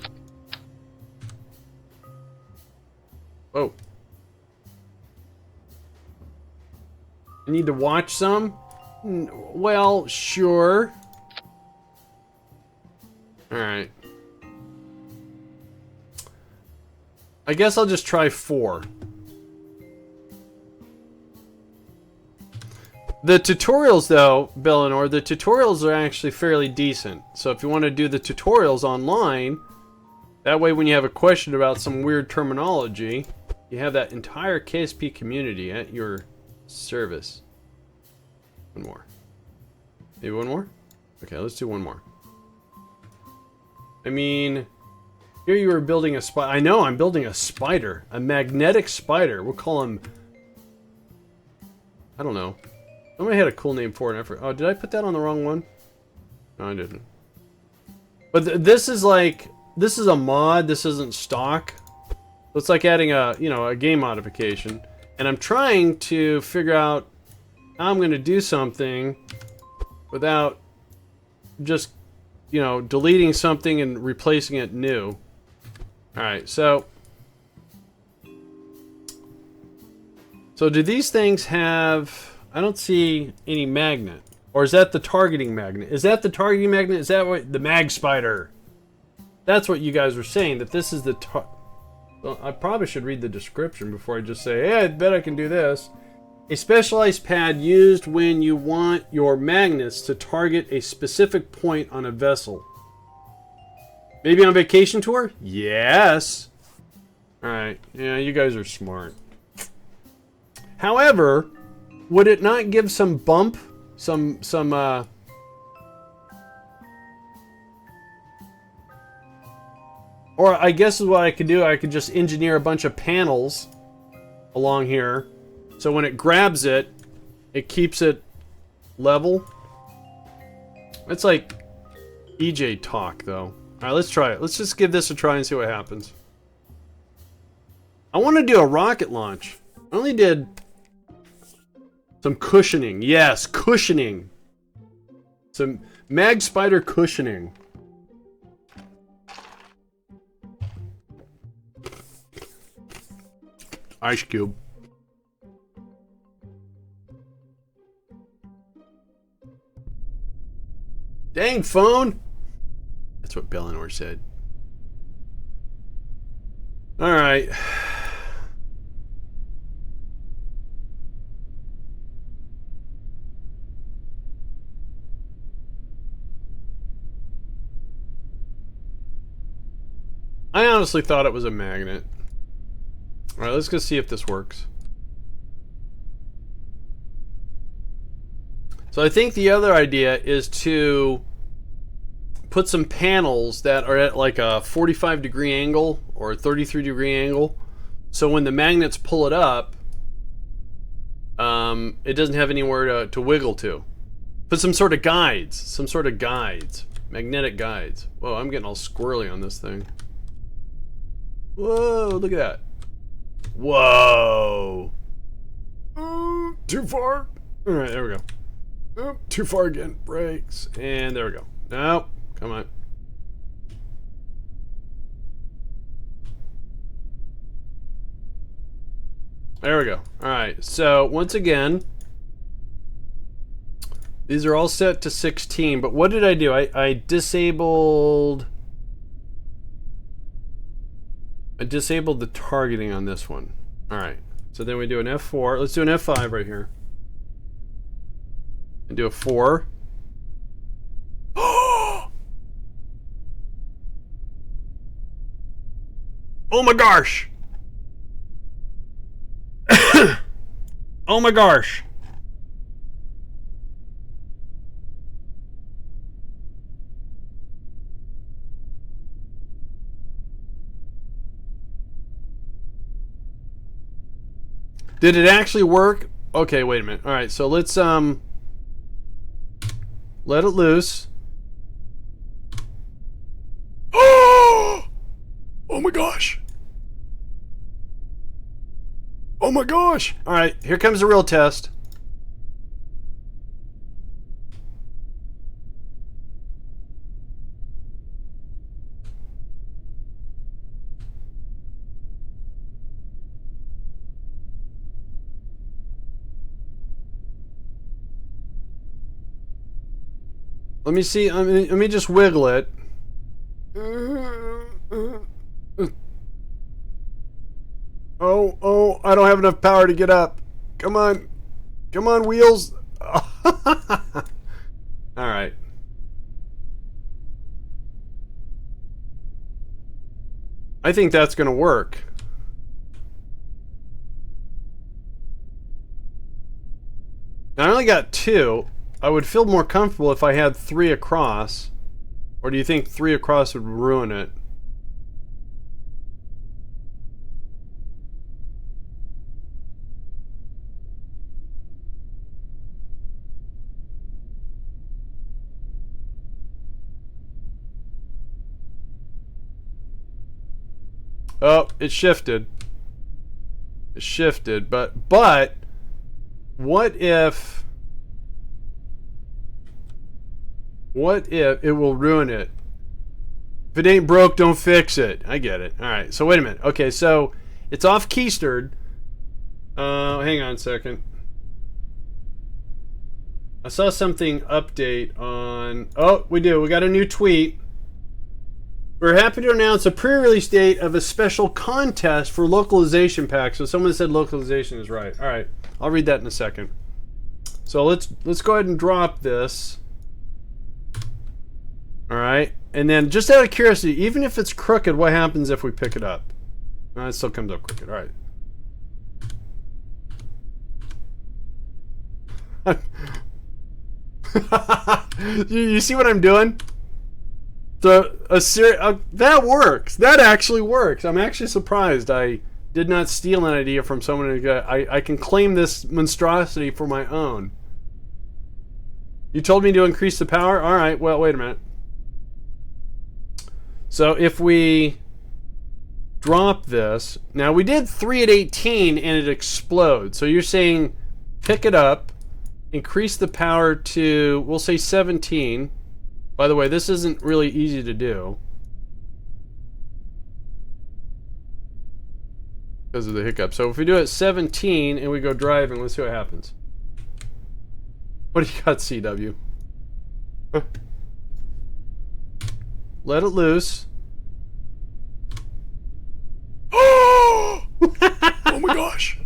Oh. I need to watch some? Well, sure. Alright. I guess I'll just try 4. The tutorials, though, Bellinor, the tutorials are actually fairly decent. So if you want to do the tutorials online, that way when you have a question about some weird terminology, you have that entire KSP community at your service. One more. Maybe one more? Okay, let's do one more. I mean, here you were building a spider. I know, I'm building a spider. A magnetic spider. We'll call him... I don't know. Somebody had a cool name for it. Oh, did I put that on the wrong one? No, I didn't. But this is like... This is a mod. This isn't stock. It's like adding a, you know, a game modification. And I'm trying to figure out how I'm going to do something without just, you know, deleting something and replacing it new. Alright, so do these things have... I don't see any magnet. Or is that the targeting magnet? Is that the targeting magnet? Is that what... The mag spider. That's what you guys were saying, that this is the well, I probably should read the description before I just say, hey, I bet I can do this. A specialized pad used when you want your magnets to target a specific point on a vessel. Maybe on vacation tour? Yes. Alright, yeah, you guys are smart. However, would it not give some bump? Or I guess is what I could do. I could just engineer a bunch of panels along here. So when it grabs it, it keeps it level. It's like EJ talk, though. Alright, let's try it. Let's just give this a try and see what happens. I want to do a rocket launch. I only did some cushioning. Yes, cushioning. Some mag spider cushioning. Ice cube. Dang phone! That's what Bellinor said. Alright. I honestly thought it was a magnet. Alright, let's go see if this works. So I think the other idea is to put some panels that are at like a 45-degree angle or a 33-degree angle. So when the magnets pull it up, it doesn't have anywhere to wiggle to. Put some sort of guides. Some sort of guides. Magnetic guides. Whoa, I'm getting all squirrely on this thing. Whoa, look at that. Whoa. Too far. Alright, there we go. Too far again. Brakes. And there we go. Nope. Come on. There we go. Alright, so once again, these are all set to 16, but what did I do? I disabled the targeting on this one. Alright, so then we do an F4. Let's do an F5 right here. And do a 4. Oh my gosh! Oh my gosh! Did it actually work? Okay, wait a minute. Alright, so let's let it loose. Oh my gosh. Oh my gosh. Alright, here comes the real test. Let me see. Let me just wiggle it. Oh, I don't have enough power to get up. Come on. Come on, wheels. Alright. I think that's going to work. Now, I only got 2. I would feel more comfortable if I had 3 across. Or do you think 3 across would ruin it? Oh, it shifted. It shifted, but what if it will ruin it? If it ain't broke, don't fix it. I get it. All right. So wait a minute. Okay, so it's off keistered. Hang on a second. I saw something update on. Oh, we do. We got a new tweet. We're happy to announce a pre-release date of a special contest for localization packs. So someone said localization is right. All right, I'll read that in a second. So let's go ahead and drop this. All right, and then just out of curiosity, even if it's crooked, what happens if we pick it up? It still comes up crooked. All right. You see what I'm doing? So that works. That actually works. I'm actually surprised. I did not steal an idea from someone who I can claim this monstrosity for my own. You told me to increase the power? All right. Well, wait a minute. So if we drop this, now we did 3 at 18 and it explodes. So you're saying pick it up, increase the power to, we'll say 17. By the way, this isn't really easy to do because of the hiccup. So if we do it 17 and we go driving, let's see what happens. What do you got, CW? Let it loose. Oh! Oh my gosh.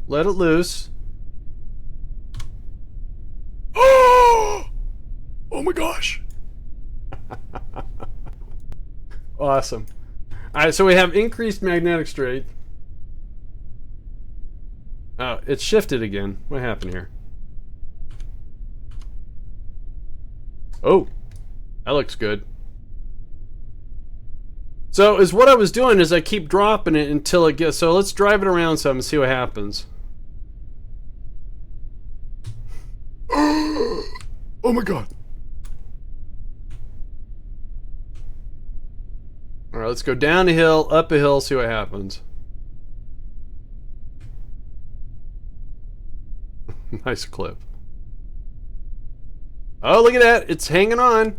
Let it loose. Oh my gosh. Awesome. Alright, so we have increased magnetic strength. Oh, it shifted again. What happened here? Oh, that looks good. So is what I was doing is I keep dropping it until it gets, so let's drive it around some and see what happens. Oh my god. Alright, let's go down a hill, up a hill, see what happens. Nice clip. Oh, look at that. It's hanging on.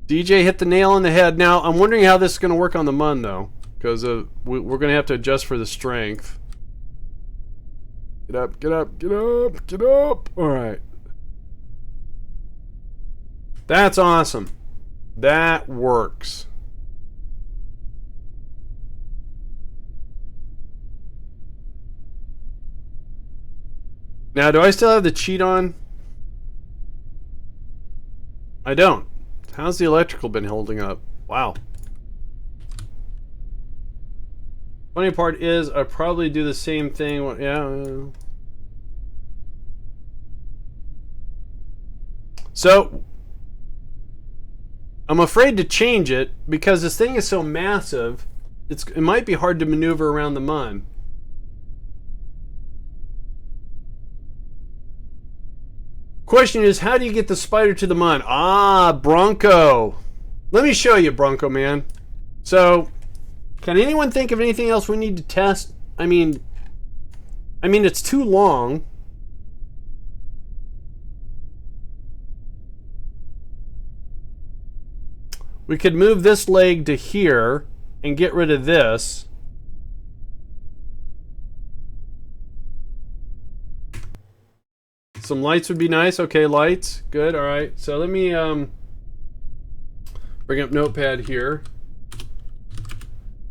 DJ hit the nail on the head. Now, I'm wondering how this is going to work on the Mun, though. Because we're going to have to adjust for the strength. Get up, get up, get up, get up. Alright. That's awesome. That works. Now, do I still have the cheat on? I don't. How's the electrical been holding up? Wow. Funny part is, I probably do the same thing. Yeah. So, I'm afraid to change it because this thing is so massive. It might be hard to maneuver around the Mun. Question is, how do you get the spider to the Mun? Ah, Bronco. Let me show you, Bronco man. So, can anyone think of anything else we need to test? I mean, it's too long. We could move this leg to here and get rid of this. Some lights would be nice. Okay, lights. Good. All right. So let me bring up Notepad here.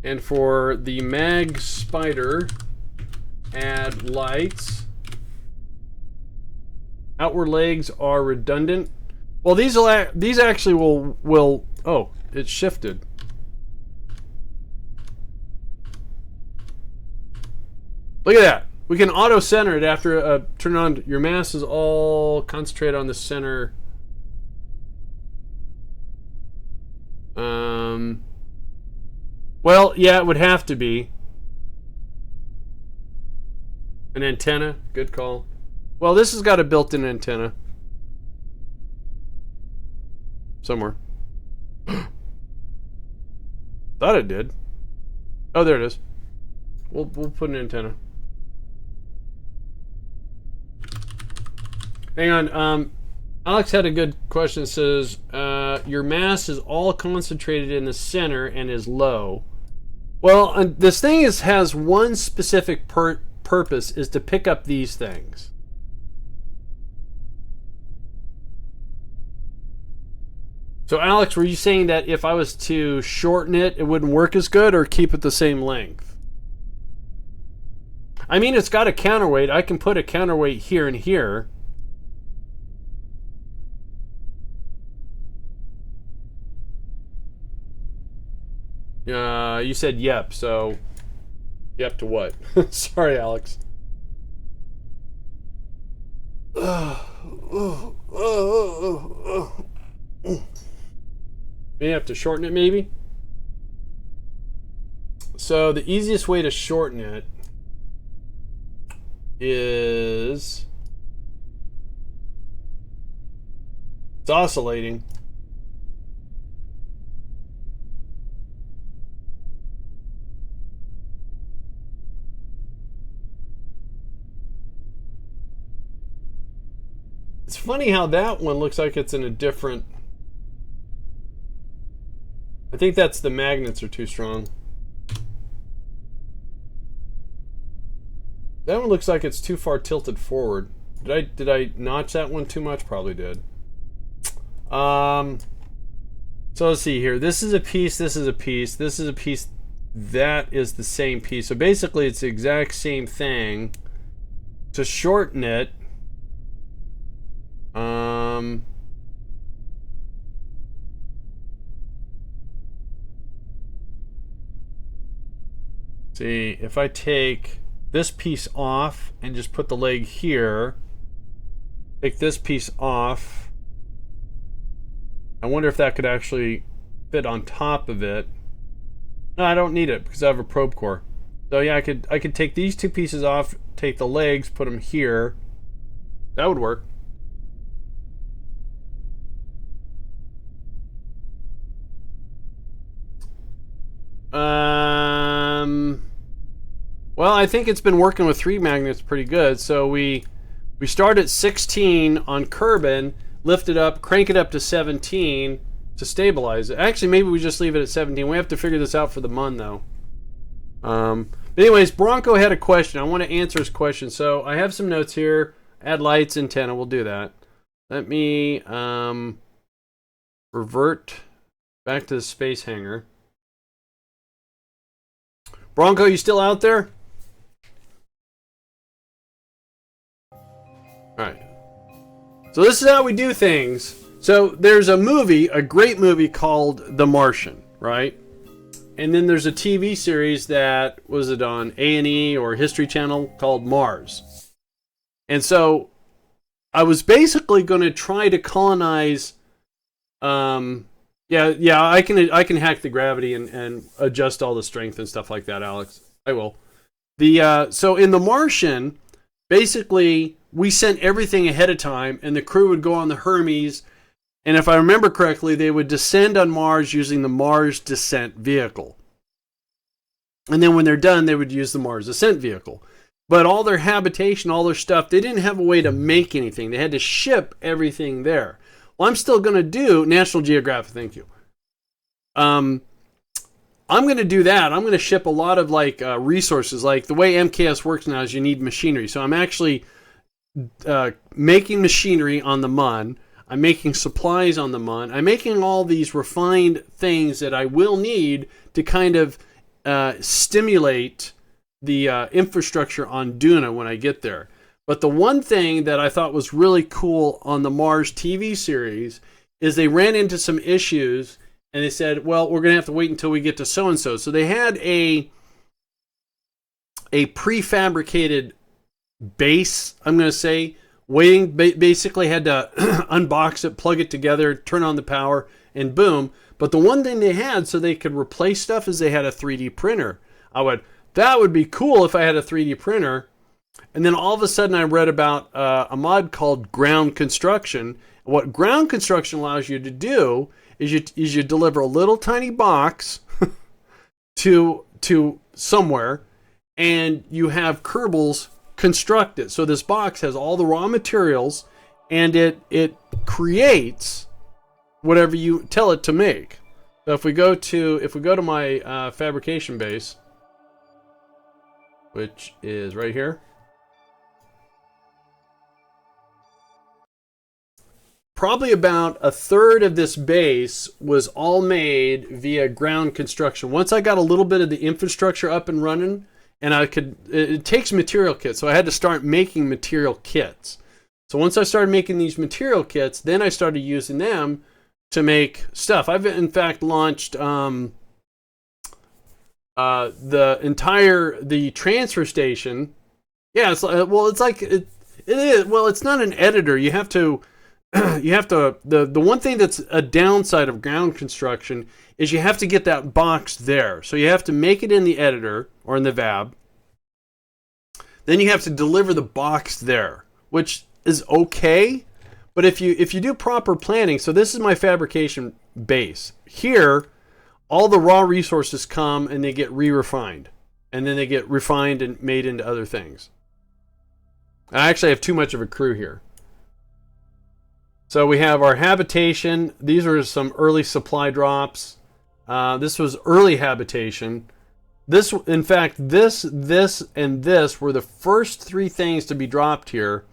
And for the mag spider, add lights. Outward legs are redundant. Well, these actually will. Oh, it shifted. Look at that. We can auto center it after turn on. Your mass is all concentrated on the center. Well, yeah, it would have to be an antenna. Good call. Well, this has got a built-in antenna somewhere. Thought it did. Oh, there it is. We'll put an antenna. Hang on. Alex had a good question. It says, your mass is all concentrated in the center and is low. Well, this thing has one specific purpose, is to pick up these things. So, Alex, were you saying that if I was to shorten it, it wouldn't work as good, or keep it the same length? I mean, it's got a counterweight. I can put a counterweight here and here. You said yep, so yep to what? Sorry, Alex. May have to shorten it, maybe. So the easiest way to shorten it is it's oscillating. It's funny how that one looks like it's in a different... I think that's the magnets are too strong. That one looks like it's too far tilted forward. Did I notch that one too much? Probably did. So let's see here. This is a piece, this is a piece, this is a piece, that is the same piece. So basically it's the exact same thing. To shorten it, see, if I take this piece off and just put the leg here, take this piece off, I wonder if that could actually fit on top of it. No, I don't need it because I have a probe core. So yeah, I could take these two pieces off, take the legs, put them here. That would work. Well, I think it's been working with 3 magnets pretty good. So we start at 16 on Kerbin, lift it up, crank it up to 17 to stabilize it. Actually, maybe we just leave it at 17. We have to figure this out for the Mun, though. But anyways, Bronco had a question. I want to answer his question. So I have some notes here. Add lights, antenna. We'll do that. Let me revert back to the space hangar. Bronco, you still out there? Alright. So this is how we do things. So there's a movie, a great movie called The Martian, right? And then there's a TV series that, was it on A&E or History Channel, called Mars. And so I was basically going to try to colonize... Yeah, I can hack the gravity and adjust all the strength and stuff like that, Alex. I will. So in The Martian, basically we sent everything ahead of time, and the crew would go on the Hermes, and if I remember correctly, they would descend on Mars using the Mars Descent Vehicle. And then when they're done, they would use the Mars Ascent Vehicle. But all their habitation, all their stuff, they didn't have a way to make anything. They had to ship everything there. Well, I'm still going to do National Geographic, thank you. I'm going to do that. I'm going to ship a lot of resources. Like the way MKS works now is you need machinery. So I'm actually making machinery on the Mun. I'm making supplies on the Mun. I'm making all these refined things that I will need to kind of stimulate the infrastructure on Duna when I get there. But the one thing that I thought was really cool on the Mars TV series is they ran into some issues and they said, well, we're going to have to wait until we get to so-and-so. So they had a prefabricated base, I'm going to say, waiting. Basically had to unbox it, plug it together, turn on the power, and boom. But the one thing they had so they could replace stuff is they had a 3D printer. That would be cool if I had a 3D printer. And then all of a sudden I read about a mod called ground construction. What ground construction allows you to do is you deliver a little tiny box to somewhere, and you have Kerbals construct it. So this box has all the raw materials, and it creates whatever you tell it to make. So if we go to my fabrication base, which is right here, probably about a third of this base was all made via ground construction. Once I got a little bit of the infrastructure up and running, and it takes material kits, so I had to start making material kits. So once I started making these material kits, then I started using them to make stuff. I've in fact launched the transfer station. Yeah, it's not an editor. You have to the one thing that's a downside of ground construction is you have to get that box there. So you have to make it in the editor or in the VAB. Then you have to deliver the box there, which is okay. But if you do proper planning, so this is my fabrication base. Here, all the raw resources come and they get re-refined. And then they get refined and made into other things. I actually have too much of a crew here. So we have our habitation. These are some early supply drops. This was early habitation. This, in fact, this, and this were the first three things to be dropped here.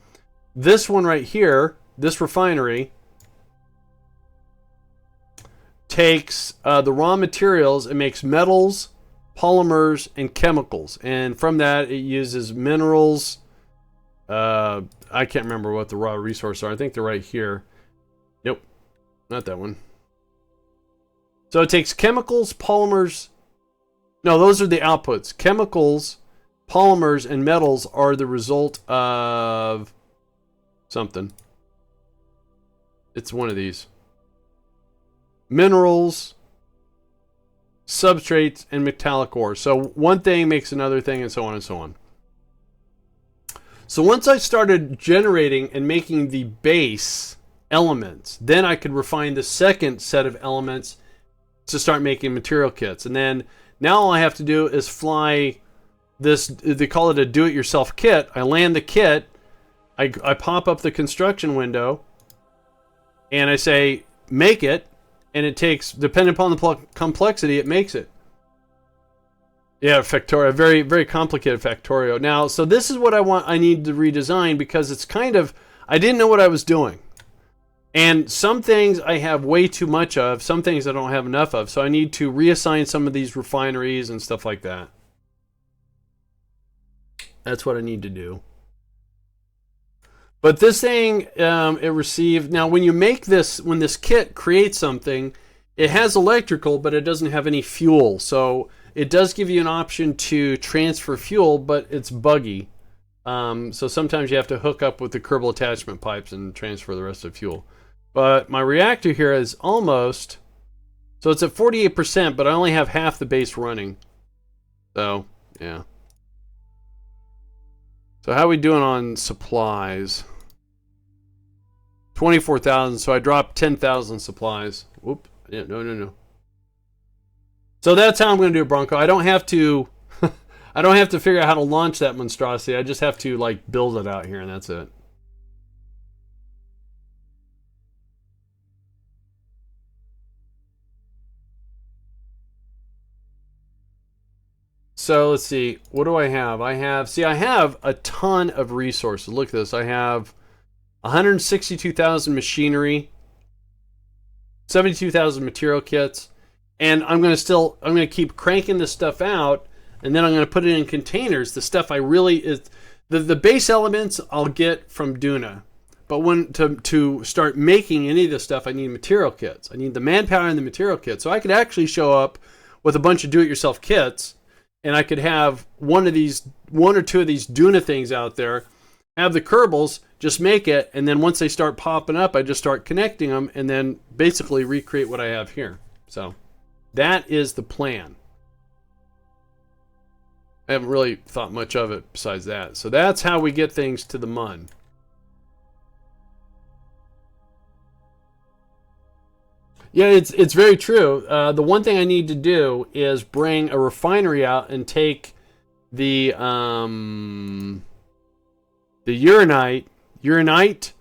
This one right here, this refinery, takes the raw materials and makes metals, polymers, and chemicals. And from that, it uses minerals. I can't remember what the raw resources are. I think they're right here. Nope, not that one. So it takes chemicals, polymers. No, those are the outputs. Chemicals, polymers, and metals are the result of something. It's one of these. Minerals, substrates, and metallic ore. So one thing makes another thing, and so on and so on. So once I started generating and making the base elements, then I could refine the second set of elements to start making material kits. And then now all I have to do is fly this, they call it a do-it-yourself kit. I land the kit, I pop up the construction window, and I say, make it, and it takes, depending upon the complexity, it makes it. Yeah, Factorio, very, very complicated Factorio. Now, so this is what I need to redesign, because it's kind of, I didn't know what I was doing. And some things I have way too much of, some things I don't have enough of, so I need to reassign some of these refineries and stuff like that. That's what I need to do. But this thing, it received, now when you make this, when this kit creates something, it has electrical, but it doesn't have any fuel. So it does give you an option to transfer fuel, but it's buggy. So sometimes you have to hook up with the Kerbal attachment pipes and transfer the rest of the fuel. But my reactor here is almost, so it's at 48%, but I only have half the base running. So, yeah. So how are we doing on supplies? 24,000, so I dropped 10,000 supplies. Whoop, yeah, no. So that's how I'm going to do it, Bronco. I don't have to, I don't have to figure out how to launch that monstrosity. I just have to, like, build it out here, and that's it. So let's see. What do I have? I have a ton of resources. Look at this. I have 162,000 machinery, 72,000 material kits, and I'm going to keep cranking this stuff out, and then I'm going to put it in containers. The stuff I really is the base elements I'll get from Duna. But when to start making any of this stuff, I need material kits. I need the manpower and the material kits. So I could actually show up with a bunch of do-it-yourself kits, and I could have one or two of these Duna things out there, have the Kerbals, just make it, and then once they start popping up, I just start connecting them, and then basically recreate what I have here. So that is the plan. I haven't really thought much of it besides that. So that's how we get things to the Mun. Yeah, it's very true. The one thing I need to do is bring a refinery out and take the uranite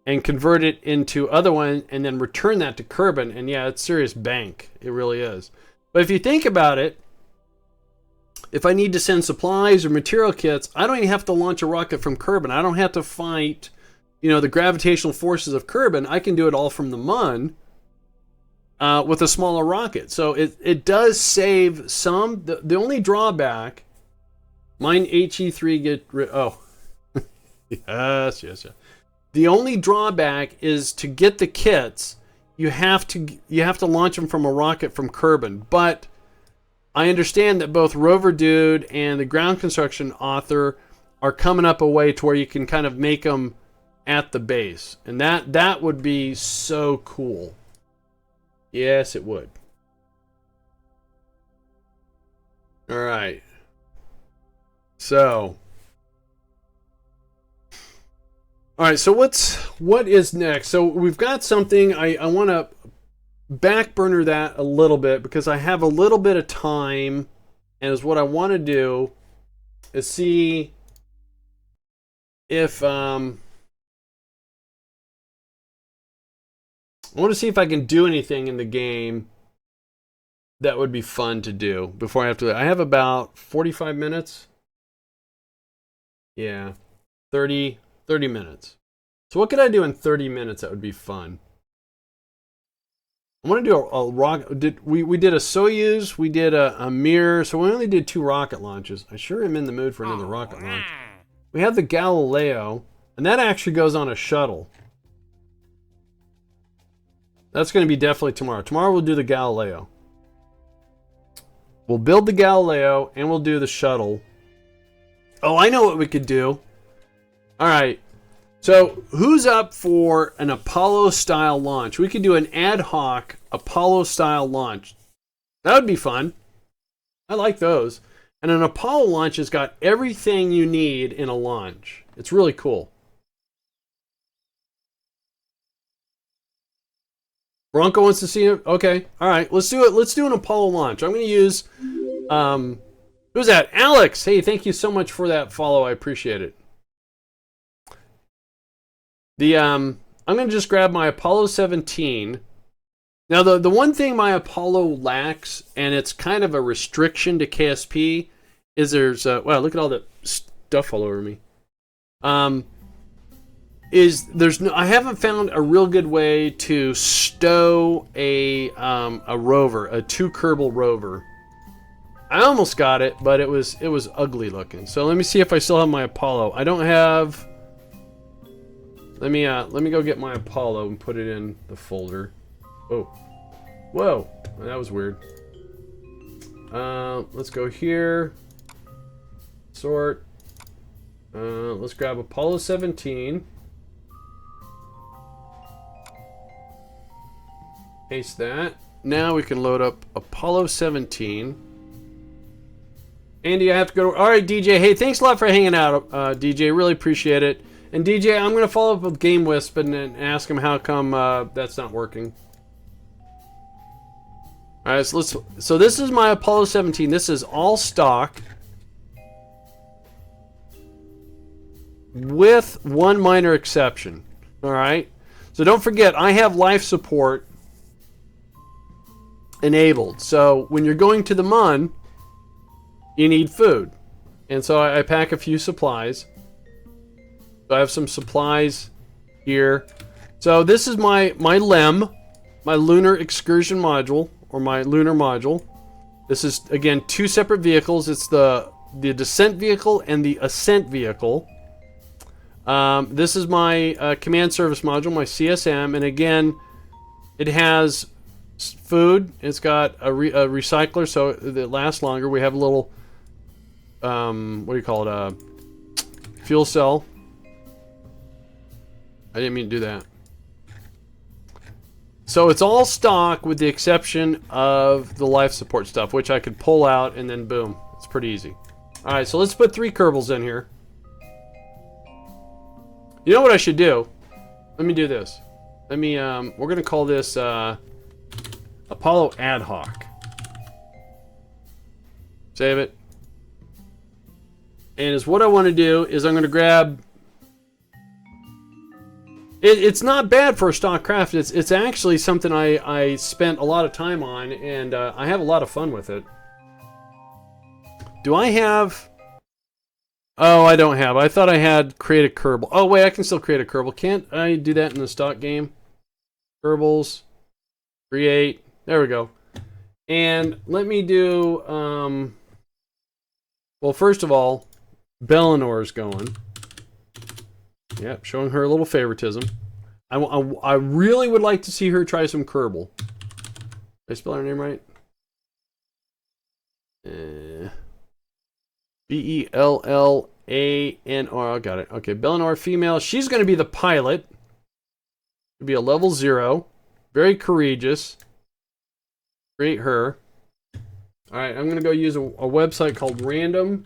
and convert it into other one, and then return that to Kerbin. And yeah, it's serious bank. It really is. But if you think about it, if I need to send supplies or material kits, I don't even have to launch a rocket from Kerbin. I don't have to fight, the gravitational forces of Kerbin. I can do it all from the Mun. With a smaller rocket. So it does save some. The only drawback, mine HE3 get rid. Oh, yes. The only drawback is to get the kits. You have to launch them from a rocket from Kerbin. But I understand that both Rover Dude and the ground construction author are coming up a way to where you can kind of make them at the base, and that would be so cool. Yes, it would. All right. So, all right. So what is next? So we've got something. I want to back burner that a little bit because I have a little bit of time, and is what I want to do is see if I want to see if I can do anything in the game that would be fun to do before I have to. I have about 45 minutes. Yeah, 30 minutes. So what could I do in 30 minutes that would be fun? I want to do a rocket. We did a Soyuz, we did a Mir, so we only did 2 rocket launches. I sure am in the mood for another rocket launch. We have the Galileo, and that actually goes on a shuttle. That's going to be definitely tomorrow. Tomorrow we'll do the Galileo. We'll build the Galileo and we'll do the shuttle. Oh, I know what we could do. All right. So who's up for an Apollo-style launch? We could do an ad hoc Apollo-style launch. That would be fun. I like those. And an Apollo launch has got everything you need in a launch. It's really cool. Bronco wants to see it. Okay. All right. Let's do it. Let's do an Apollo launch. I'm going to use, who's that? Alex. Hey, thank you so much for that follow. I appreciate it. I'm going to just grab my Apollo 17. Now, the one thing my Apollo lacks, and it's kind of a restriction to KSP, is there's, wow, look at all the stuff all over me. I haven't found a real good way to stow a rover, a 2 Kerbal rover. I almost got it, but it was ugly looking. So let me see if I still have my Apollo. I don't have. Let me go get my Apollo and put it in the folder. Oh, whoa, that was weird. Let's go here. Sort. Let's grab Apollo 17. Paste that. Now we can load up Apollo 17. Andy, I have to go. All right, DJ. Hey, thanks a lot for hanging out, DJ. Really appreciate it. And DJ, I'm going to follow up with Game Wisp and ask him how come that's not working. All right, so this is my Apollo 17. This is all stock, with one minor exception. All right. So don't forget, I have life support enabled. So when you're going to the Mun, you need food. And so I pack a few supplies. So I have some supplies here. So this is my LEM, my Lunar Excursion Module, or my Lunar Module. This is, again, 2 separate vehicles. It's the descent vehicle and the ascent vehicle. This is my command service module, my CSM, and again, it has food. It's got a recycler, so it lasts longer. We have a little, what do you call it, a fuel cell. I didn't mean to do that. So it's all stock with the exception of the life support stuff, which I could pull out and then boom. It's pretty easy. Alright, so let's put 3 Kerbals in here. You know what I should do? Let me do this. Let me, we're going to call this Apollo Ad Hoc. Save it. And is what I want to do is I'm going to grab... It's not bad for a stock craft. It's actually something I spent a lot of time on, and I have a lot of fun with it. Do I have... Oh, I don't have. I thought I had create a Kerbal. Oh, wait, I can still create a Kerbal. Can't I do that in the stock game? Kerbals. Create. There we go. And let me do... well, first of all, Bellinor's going. Yep, showing her a little favoritism. I really would like to see her try some Kerbal. Did I spell her name right? Bellanor. I got it. Okay, Bellanor, female. She's going to be the pilot. She'll be a level 0. Very courageous. Create her. Alright, I'm going to go use a website called Random.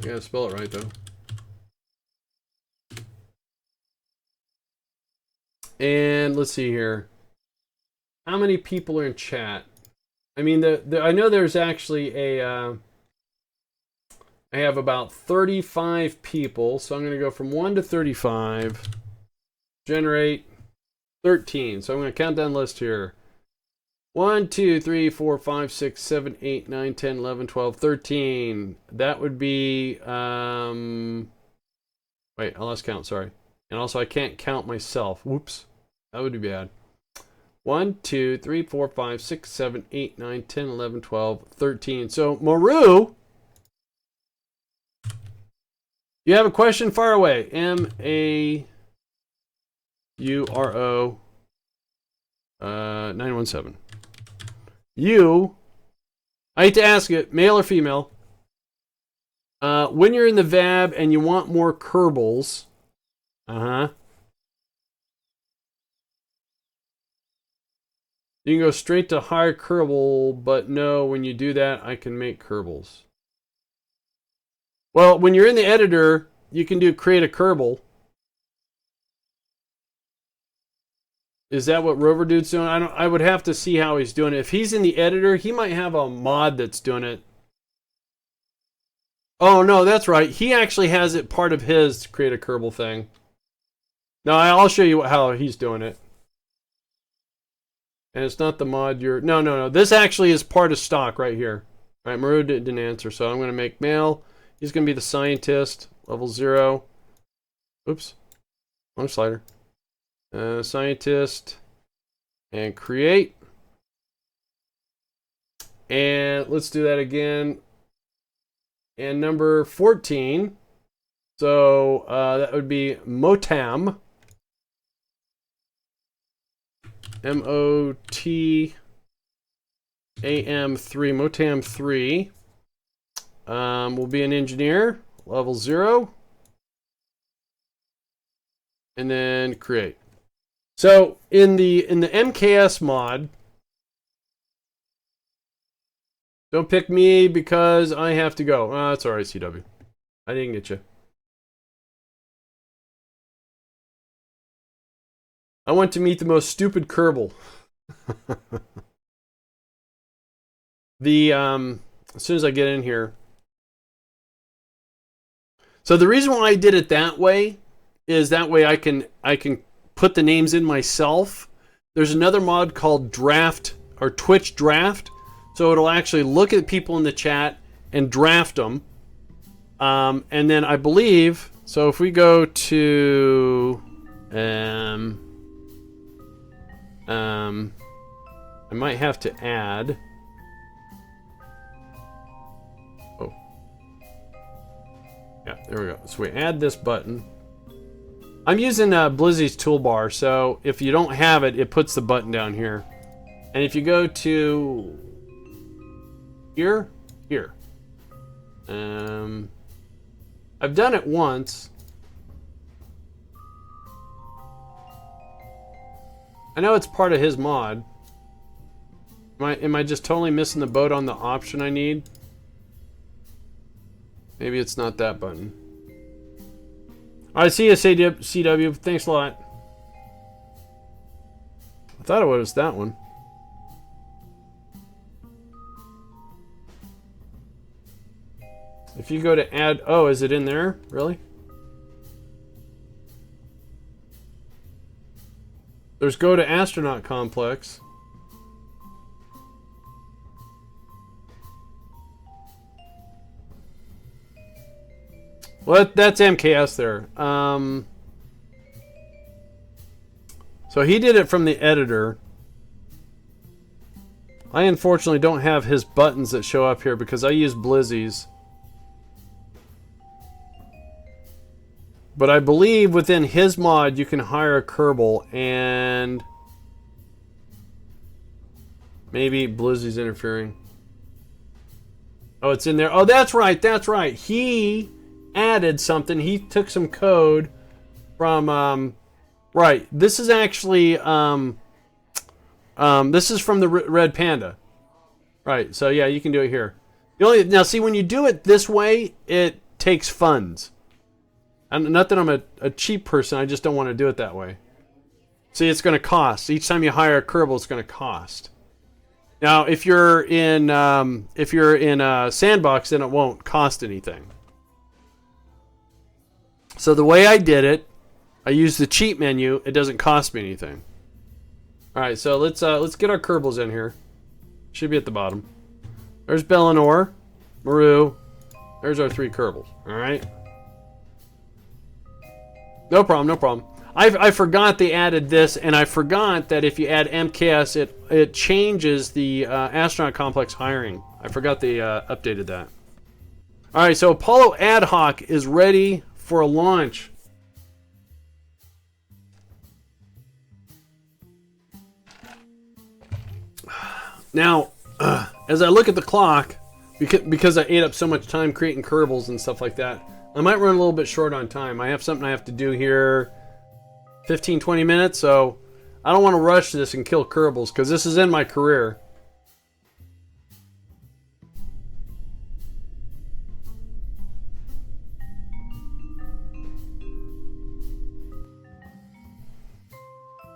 I gotta spell it right, though. And let's see here. How many people are in chat? I mean, I know there's actually a... I have about 35 people, so I'm going to go from 1 to 35. Generate 13. So I'm going to count down the list here. 1, 2, 3, 4, 5, 6, 7, 8, 9, 10, 11, 12, 13. That would be... Wait, I lost count, sorry. And also I can't count myself. Whoops. That would be bad. 1, 2, 3, 4, 5, 6, 7, 8, 9, 10, 11, 12, 13. So, Maru, you have a question? Fire away. M-A-U-R-O 917. You, I hate to ask it, male or female, when you're in the VAB and you want more Kerbals, you can go straight to hire Kerbal, but no, when you do that, I can make Kerbals. Well, when you're in the editor, you can do create a Kerbal. Is that what Rover Dude's doing? I would have to see how he's doing it. If he's in the editor, he might have a mod that's doing it. Oh, no, that's right. He actually has it part of his create a Kerbal thing. No, I'll show you how he's doing it. And it's not the mod you're... No. This actually is part of stock right here. All right, Maru didn't answer, so I'm going to make male. He's going to be the scientist, level 0. Oops. Wrong slider. Scientist. And create. And let's do that again. And number 14. So that would be Motam. M-O-T-A-M-3, Motam 3. Will be an engineer, level 0. And then create. So in the MKS mod, don't pick me because I have to go. That's alright, CW. I didn't get you. I want to meet the most stupid Kerbal. As soon as I get in here. So the reason why I did it that way is that way I can put the names in myself. There's another mod called Draft or Twitch Draft. So it'll actually look at people in the chat and draft them. And then I believe, so if we go to, I might have to add, oh, yeah, there we go. So we add this button. I'm using Blizzy's toolbar, so if you don't have it, it puts the button down here. And if you go to here, I've done it once. I know it's part of his mod. Am I just totally missing the boat on the option I need? Maybe it's not that button. Alright, see you, CW. Thanks a lot. I thought it was that one. If you go to add... Oh, is it in there? Really? There's go to astronaut complex. Well, that's MKS there. So he did it from the editor. I unfortunately don't have his buttons that show up here because I use Blizzy's. But I believe within his mod you can hire a Kerbal, and maybe Blizzy's interfering. Oh, it's in there. Oh, that's right. That's right. He added something. He took some code from right. This is actually this is from the Red Panda. Right. So yeah, you can do it here. Now see, when you do it this way, it takes funds. And not that I'm a cheap person, I just don't want to do it that way. See, it's going to cost. Each time you hire a Kerbal, it's going to cost. Now, if you're in a sandbox, then it won't cost anything. So the way I did it, I used the cheat menu. It doesn't cost me anything. All right, so let's get our Kerbals in here. Should be at the bottom. There's Bellinor, Maru. There's our 3 Kerbals. All right. No problem, no problem. I forgot they added this, and I forgot that if you add MKS, it changes the astronaut complex hiring. I forgot they updated that. All right, so Apollo Ad Hoc is ready for a launch. Now, as I look at the clock, because I ate up so much time creating Kerbals and stuff like that, I might run a little bit short on time. I have something I have to do here 15-20 minutes, so I don't want to rush this and kill Kerbals because this is in my career.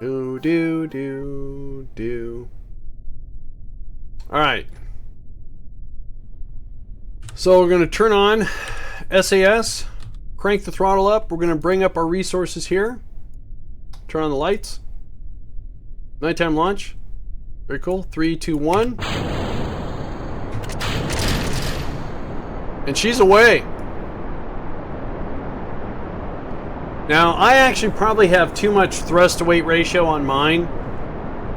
Do. Alright. So we're going to turn on SAS, crank the throttle up. We're going to bring up our resources here. Turn on the lights. Nighttime launch. Very cool. 3, 2, 1. And she's away. Now, I actually probably have too much thrust to weight ratio on mine.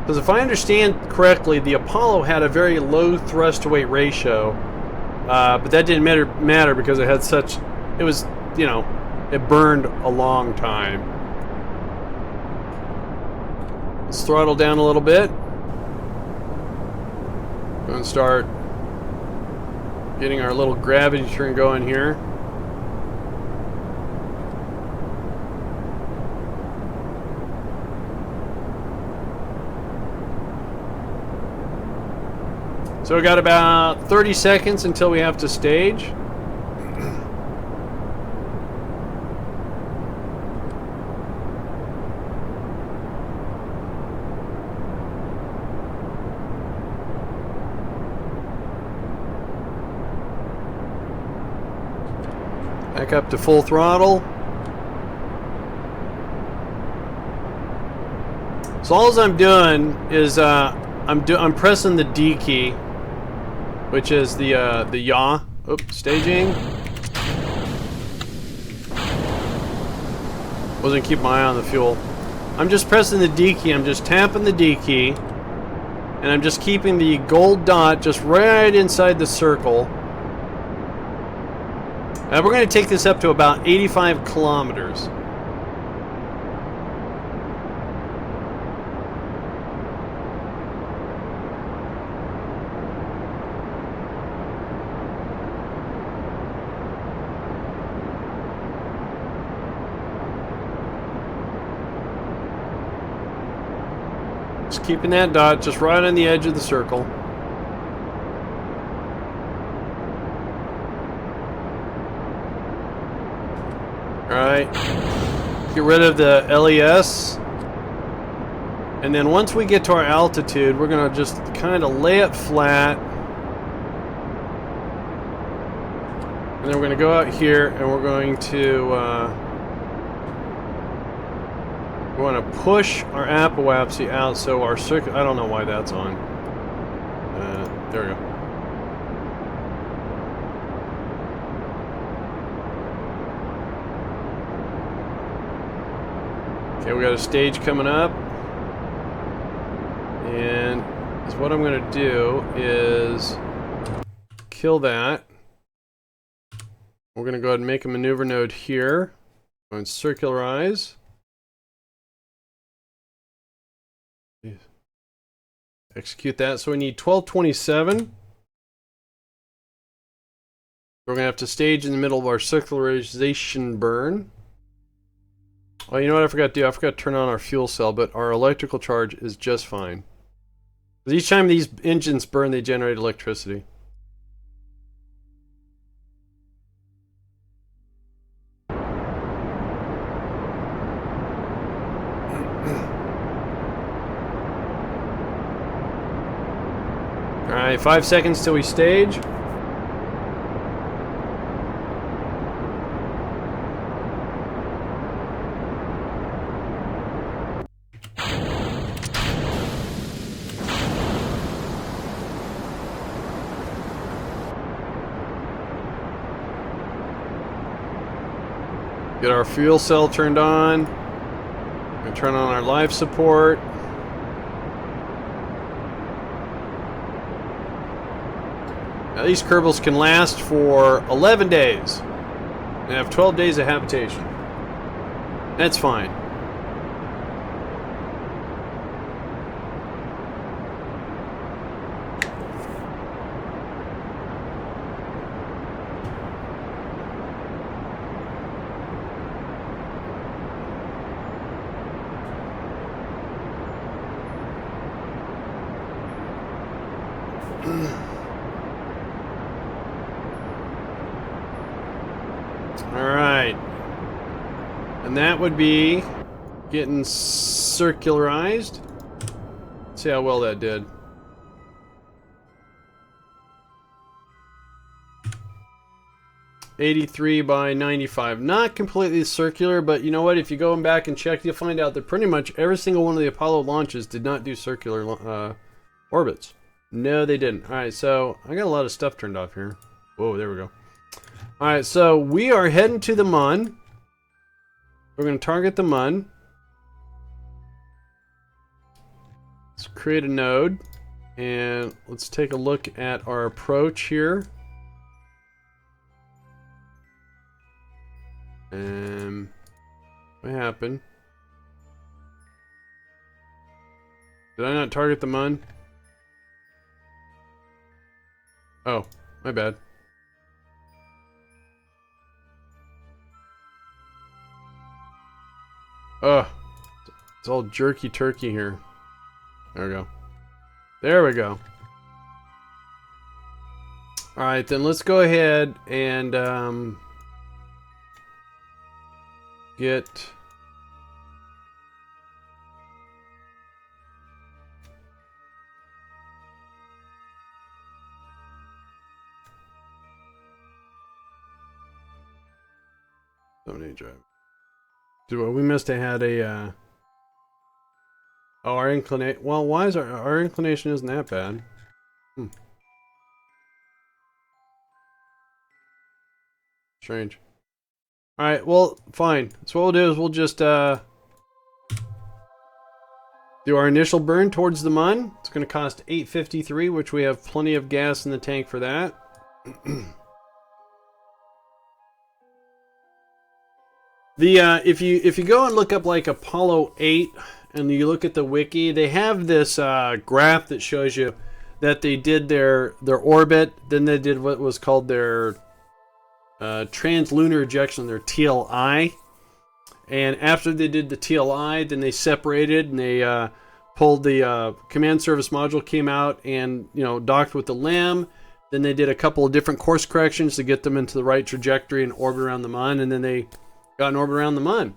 Because if I understand correctly, the Apollo had a very low thrust to weight ratio. But that didn't matter because it had such... It was, you know, it burned a long time. Let's throttle down a little bit. Go and start getting our little gravity turn going here. So we got about 30 seconds until we have to stage. Back up to full throttle. So all I'm doing is I'm pressing the D key. which is the yaw. Oops, staging. Wasn't keeping my eye on the fuel. I'm just pressing the D key. I'm just tapping the D key, and I'm just keeping the gold dot just right inside the circle. And we're going to take this up to about 85 kilometers. Just keeping that dot just right on the edge of the circle. Alright. Get rid of the LES. And then once we get to our altitude, we're going to just kind of lay it flat. And then we're going to go out here and we're going to... we want to push our apoapsy out so our circuit... I don't know why that's on. There we go. Okay, we got a stage coming up. And what I'm going to do is kill that. We're going to go ahead and make a maneuver node here. Go and circularize. Execute that. So we need 1227. We're going to have to stage in the middle of our circularization burn. Oh, you know what I forgot to do? I forgot to turn on our fuel cell, but our electrical charge is just fine. Each time these engines burn, they generate electricity. Alright, 5 seconds till we stage. Get our fuel cell turned on. And turn on our life support. Now these Kerbals can last for 11 days. They have 12 days of habitation. That's fine. Alright. And that would be getting circularized. Let's see how well that did. $83 by $95. Not completely circular, but you know what? If you go back and check, you'll find out that pretty much every single one of the Apollo launches did not do circular orbits. No, they didn't. Alright, so I got a lot of stuff turned off here. Whoa, there we go. Alright, so we are heading to the Mun. We're going to target the Mun. Let's create a node. And let's take a look at our approach here. What happened? Did I not target the Mun? Oh, my bad. Ugh. It's all jerky turkey here. There we go. There we go. Alright, then let's go ahead and get... drive. Dude, we must have had a oh, our inclination. Well, why is our inclination isn't that bad? Strange. Alright, well, fine. So what we'll do is we'll just do our initial burn towards the Mun. It's going to cost 853, which we have plenty of gas in the tank for that. If you go and look up like Apollo 8 and you look at the wiki, they have this graph that shows you that they did their orbit, then they did what was called their translunar ejection, their TLI, and after they did the TLI, then they separated and they pulled the command service module, came out and docked with the LEM. Then they did a couple of different course corrections to get them into the right trajectory and orbit around the Mun, and then they got an orbit around the Mun.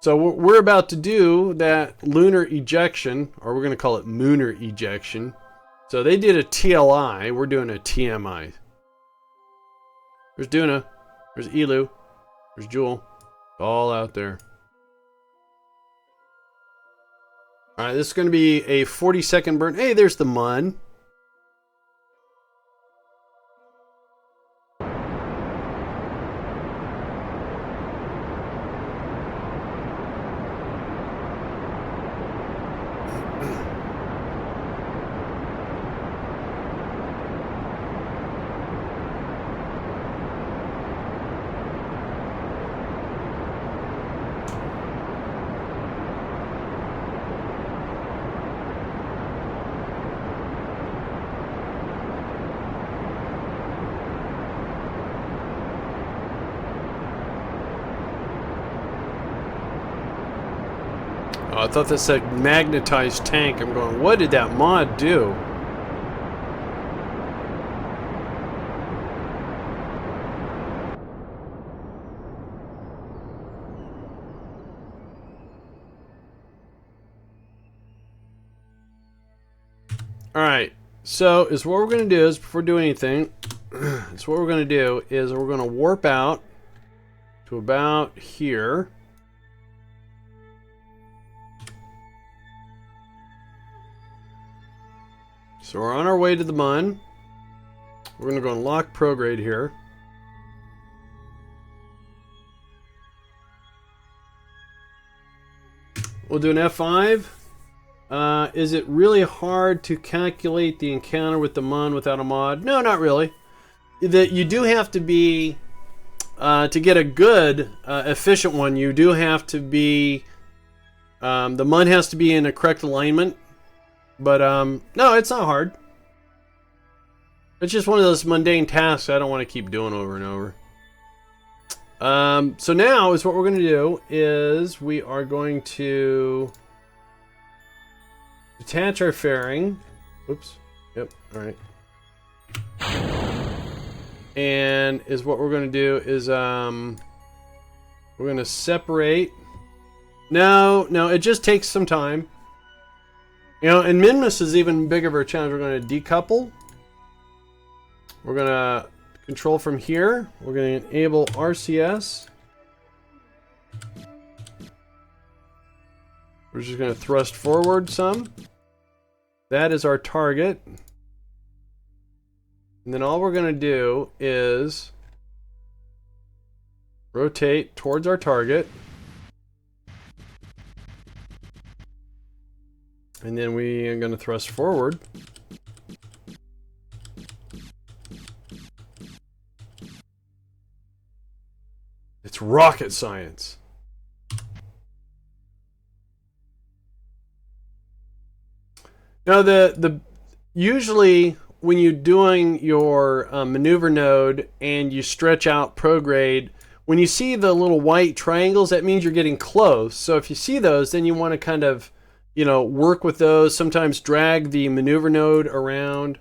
So we're about to do that lunar ejection, or we're going to call it mooner ejection. So they did a TLI, we're doing a TMI. There's Duna, there's Elu, there's Jewel, all out there. Alright, this is going to be a 40-second burn. Hey, there's the Mun. Oh, I thought that said magnetized tank. I'm going, what did that mod do? Alright, so is what we're going to do is, before doing anything, is what we're going to do is we're going to warp out to about here. So we're on our way to the Mun. We're going to go and lock prograde here. We'll do an F5. Is it really hard to calculate the encounter with the Mun without a mod? No, not really. You do have to be, to get a good, efficient one, you do have to be, the Mun has to be in a correct alignment. But, no, it's not hard. It's just one of those mundane tasks I don't want to keep doing over and over. So now is what we're going to do is we are going to detach our fairing. Oops. Yep. All right. And is what we're going to do is we're going to separate. No, it just takes some time. And Minmus is even bigger of a challenge. We're going to decouple. We're going to control from here. We're going to enable RCS. We're just going to thrust forward some. That is our target. And then all we're going to do is rotate towards our target. And then we are going to thrust forward. It's rocket science. Now, usually when you're doing your maneuver node and you stretch out prograde, when you see the little white triangles, that means you're getting close. So if you see those, then you want to kind of work with those, sometimes drag the maneuver node around.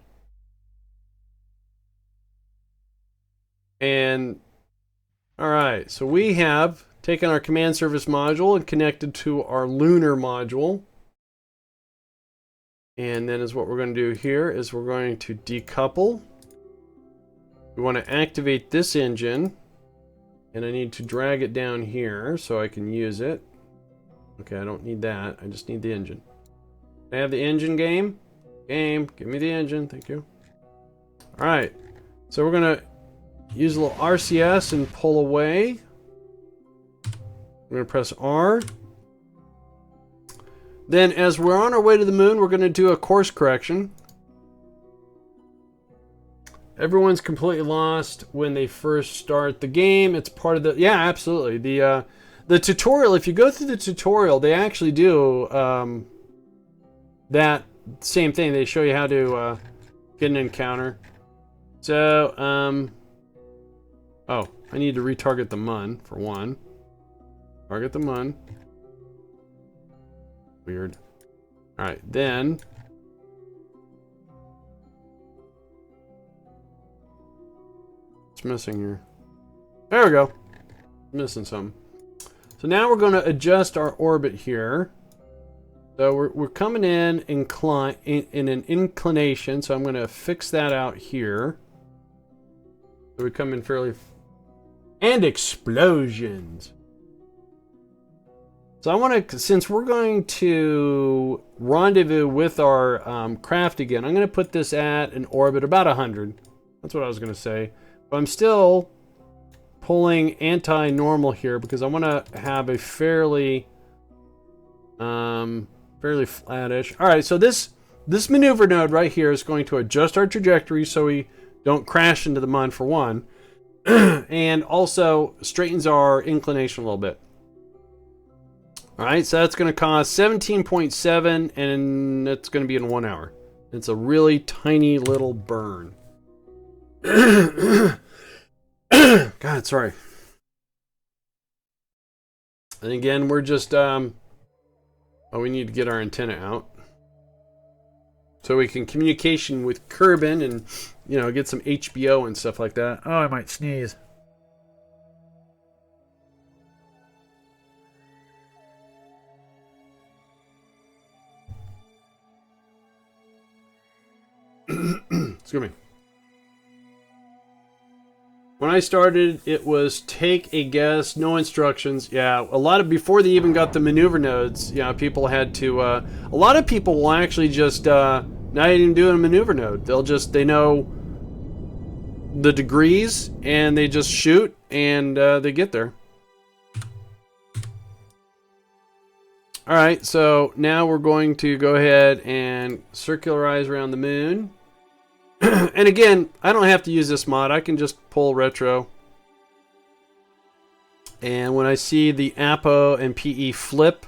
And, alright, so we have taken our command service module and connected to our lunar module. And then is what we're going to do here is we're going to decouple. We want to activate this engine. And I need to drag it down here so I can use it. Okay, I don't need that. I just need the engine. Can I have the engine, game? Game, give me the engine. Thank you. Alright. So we're going to use a little RCS and pull away. We're going to press R. Then as we're on our way to the moon, we're going to do a course correction. Everyone's completely lost when they first start the game. It's part of the... Yeah, absolutely. The tutorial, if you go through the tutorial, they actually do that same thing. They show you how to get an encounter. So, oh, I need to retarget the Mun, for one. Target the Mun. Weird. Alright, then... What's missing here? There we go. Missing some. So now we're going to adjust our orbit here. So we're coming in in an inclination, so I'm going to fix that out here. So we come in fairly... And explosions! So I want to, since we're going to rendezvous with our craft again, I'm going to put this at an orbit about 100. That's what I was going to say. But I'm still pulling anti-normal here because I want to have a fairly flattish. All right, so this maneuver node right here is going to adjust our trajectory so we don't crash into the Mun, for one, and also straightens our inclination a little bit. All right, so that's going to cost 17.7, and it's going to be in 1 hour. It's a really tiny little burn. God, sorry. And again, we're just oh, we need to get our antenna out so we can communication with Kerbin and, you know, get some HBO and stuff like that. Oh, I might sneeze. Excuse me. When I started, it was take a guess, no instructions. Yeah, a lot of, before they even got the maneuver nodes, yeah, people had to, a lot of people will actually just, not even do a maneuver node. They know the degrees, and they just shoot, and they get there. Alright, so now we're going to go ahead and circularize around the moon. And again, I don't have to use this mod. I can just pull retro. And when I see the APO and PE flip,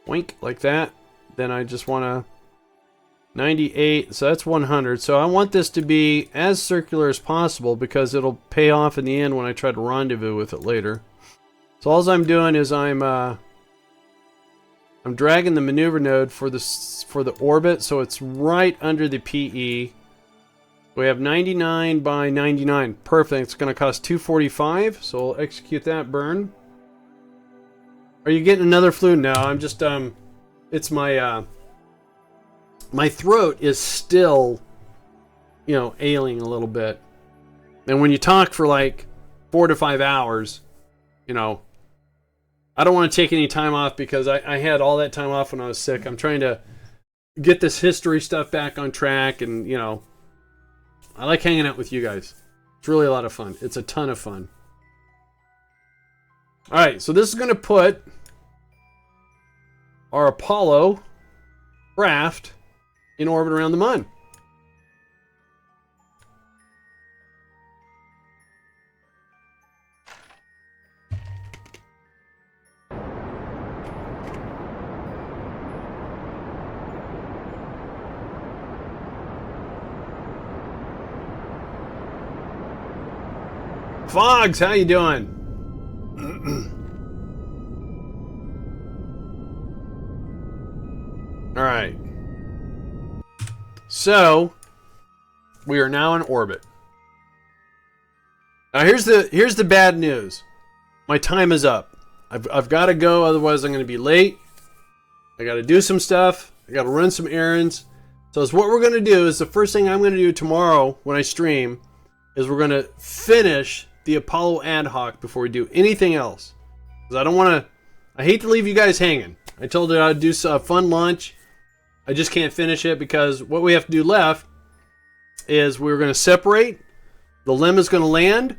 wink, like that, then I just want to 98, so that's 100. So I want this to be as circular as possible because it'll pay off in the end when I try to rendezvous with it later. So all I'm doing is I'm dragging the maneuver node for the orbit, so it's right under the PE. We have 99 by 99. Perfect. It's going to cost 245, so we'll execute that burn. Are you getting another flu? No, I'm just it's my my throat is still, you know, ailing a little bit. And when you talk for like 4 to 5 hours, you know, I don't want to take any time off because I had all that time off when I was sick. I'm trying to get this history stuff back on track, and, you know, I like hanging out with you guys. It's really a lot of fun. It's a ton of fun. Alright, so this is going to put our Apollo craft in orbit around the Mun. Fogs, how you doing? All right. So, we are now in orbit. Now here's the bad news. My time is up. I've got to go, otherwise I'm going to be late. I got to do some stuff. I got to run some errands. So what we're going to do is the first thing I'm going to do tomorrow when I stream is we're going to finish the Apollo ad hoc before we do anything else. Because I don't want to... I hate to leave you guys hanging. I told you I'd do a fun lunch. I just can't finish it because what we have to do left is we're going to separate. The LEM is going to land.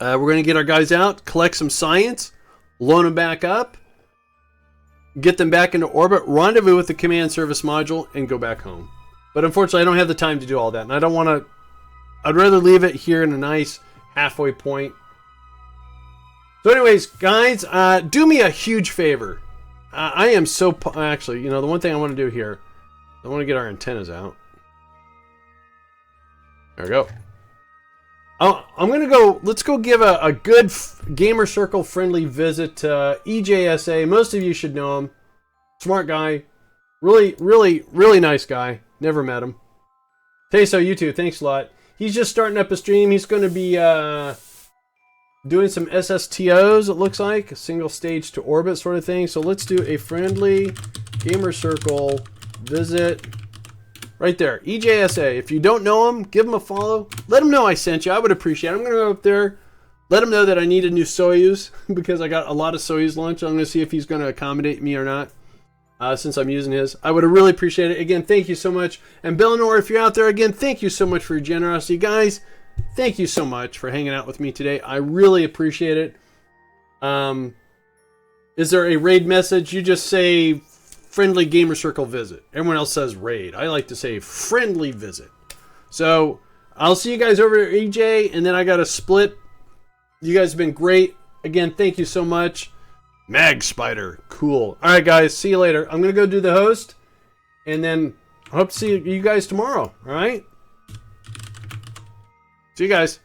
We're going to get our guys out, collect some science, load them back up, get them back into orbit, rendezvous with the command service module, and go back home. But unfortunately, I don't have the time to do all that. And I don't want to... I'd rather leave it here in a nice halfway point. So anyways, guys, do me a huge favor. I am so... Actually, you know, the one thing I want to do here, I want to get our antennas out. There we go. Oh, I'm going to go... Let's go give a good Gamer Circle friendly visit to EJSA. Most of you should know him. Smart guy. Really, really, really nice guy. Never met him. Teso, you too. Thanks a lot. He's just starting up a stream. He's going to be doing some SSTOs, it looks like. A single stage to orbit sort of thing. So let's do a friendly Gamer Circle visit. Right there. EJSA. If you don't know him, give him a follow. Let him know I sent you. I would appreciate it. I'm going to go up there. Let him know that I need a new Soyuz. Because I got a lot of Soyuz launch. I'm going to see if he's going to accommodate me or not. Since I'm using his. I would really appreciate it. Again, thank you so much. And Bellinor, if you're out there, again, thank you so much for your generosity. Guys, thank you so much for hanging out with me today. I really appreciate it. Is there a raid message? You just say friendly Gamer Circle visit. Everyone else says raid. I like to say friendly visit. So, I'll see you guys over at EJ, and then I got a split. You guys have been great. Again, thank you so much. Mag Spider. Cool. Alright, guys. See you later. I'm going to go do the host. And then I hope to see you guys tomorrow. Alright? See you guys.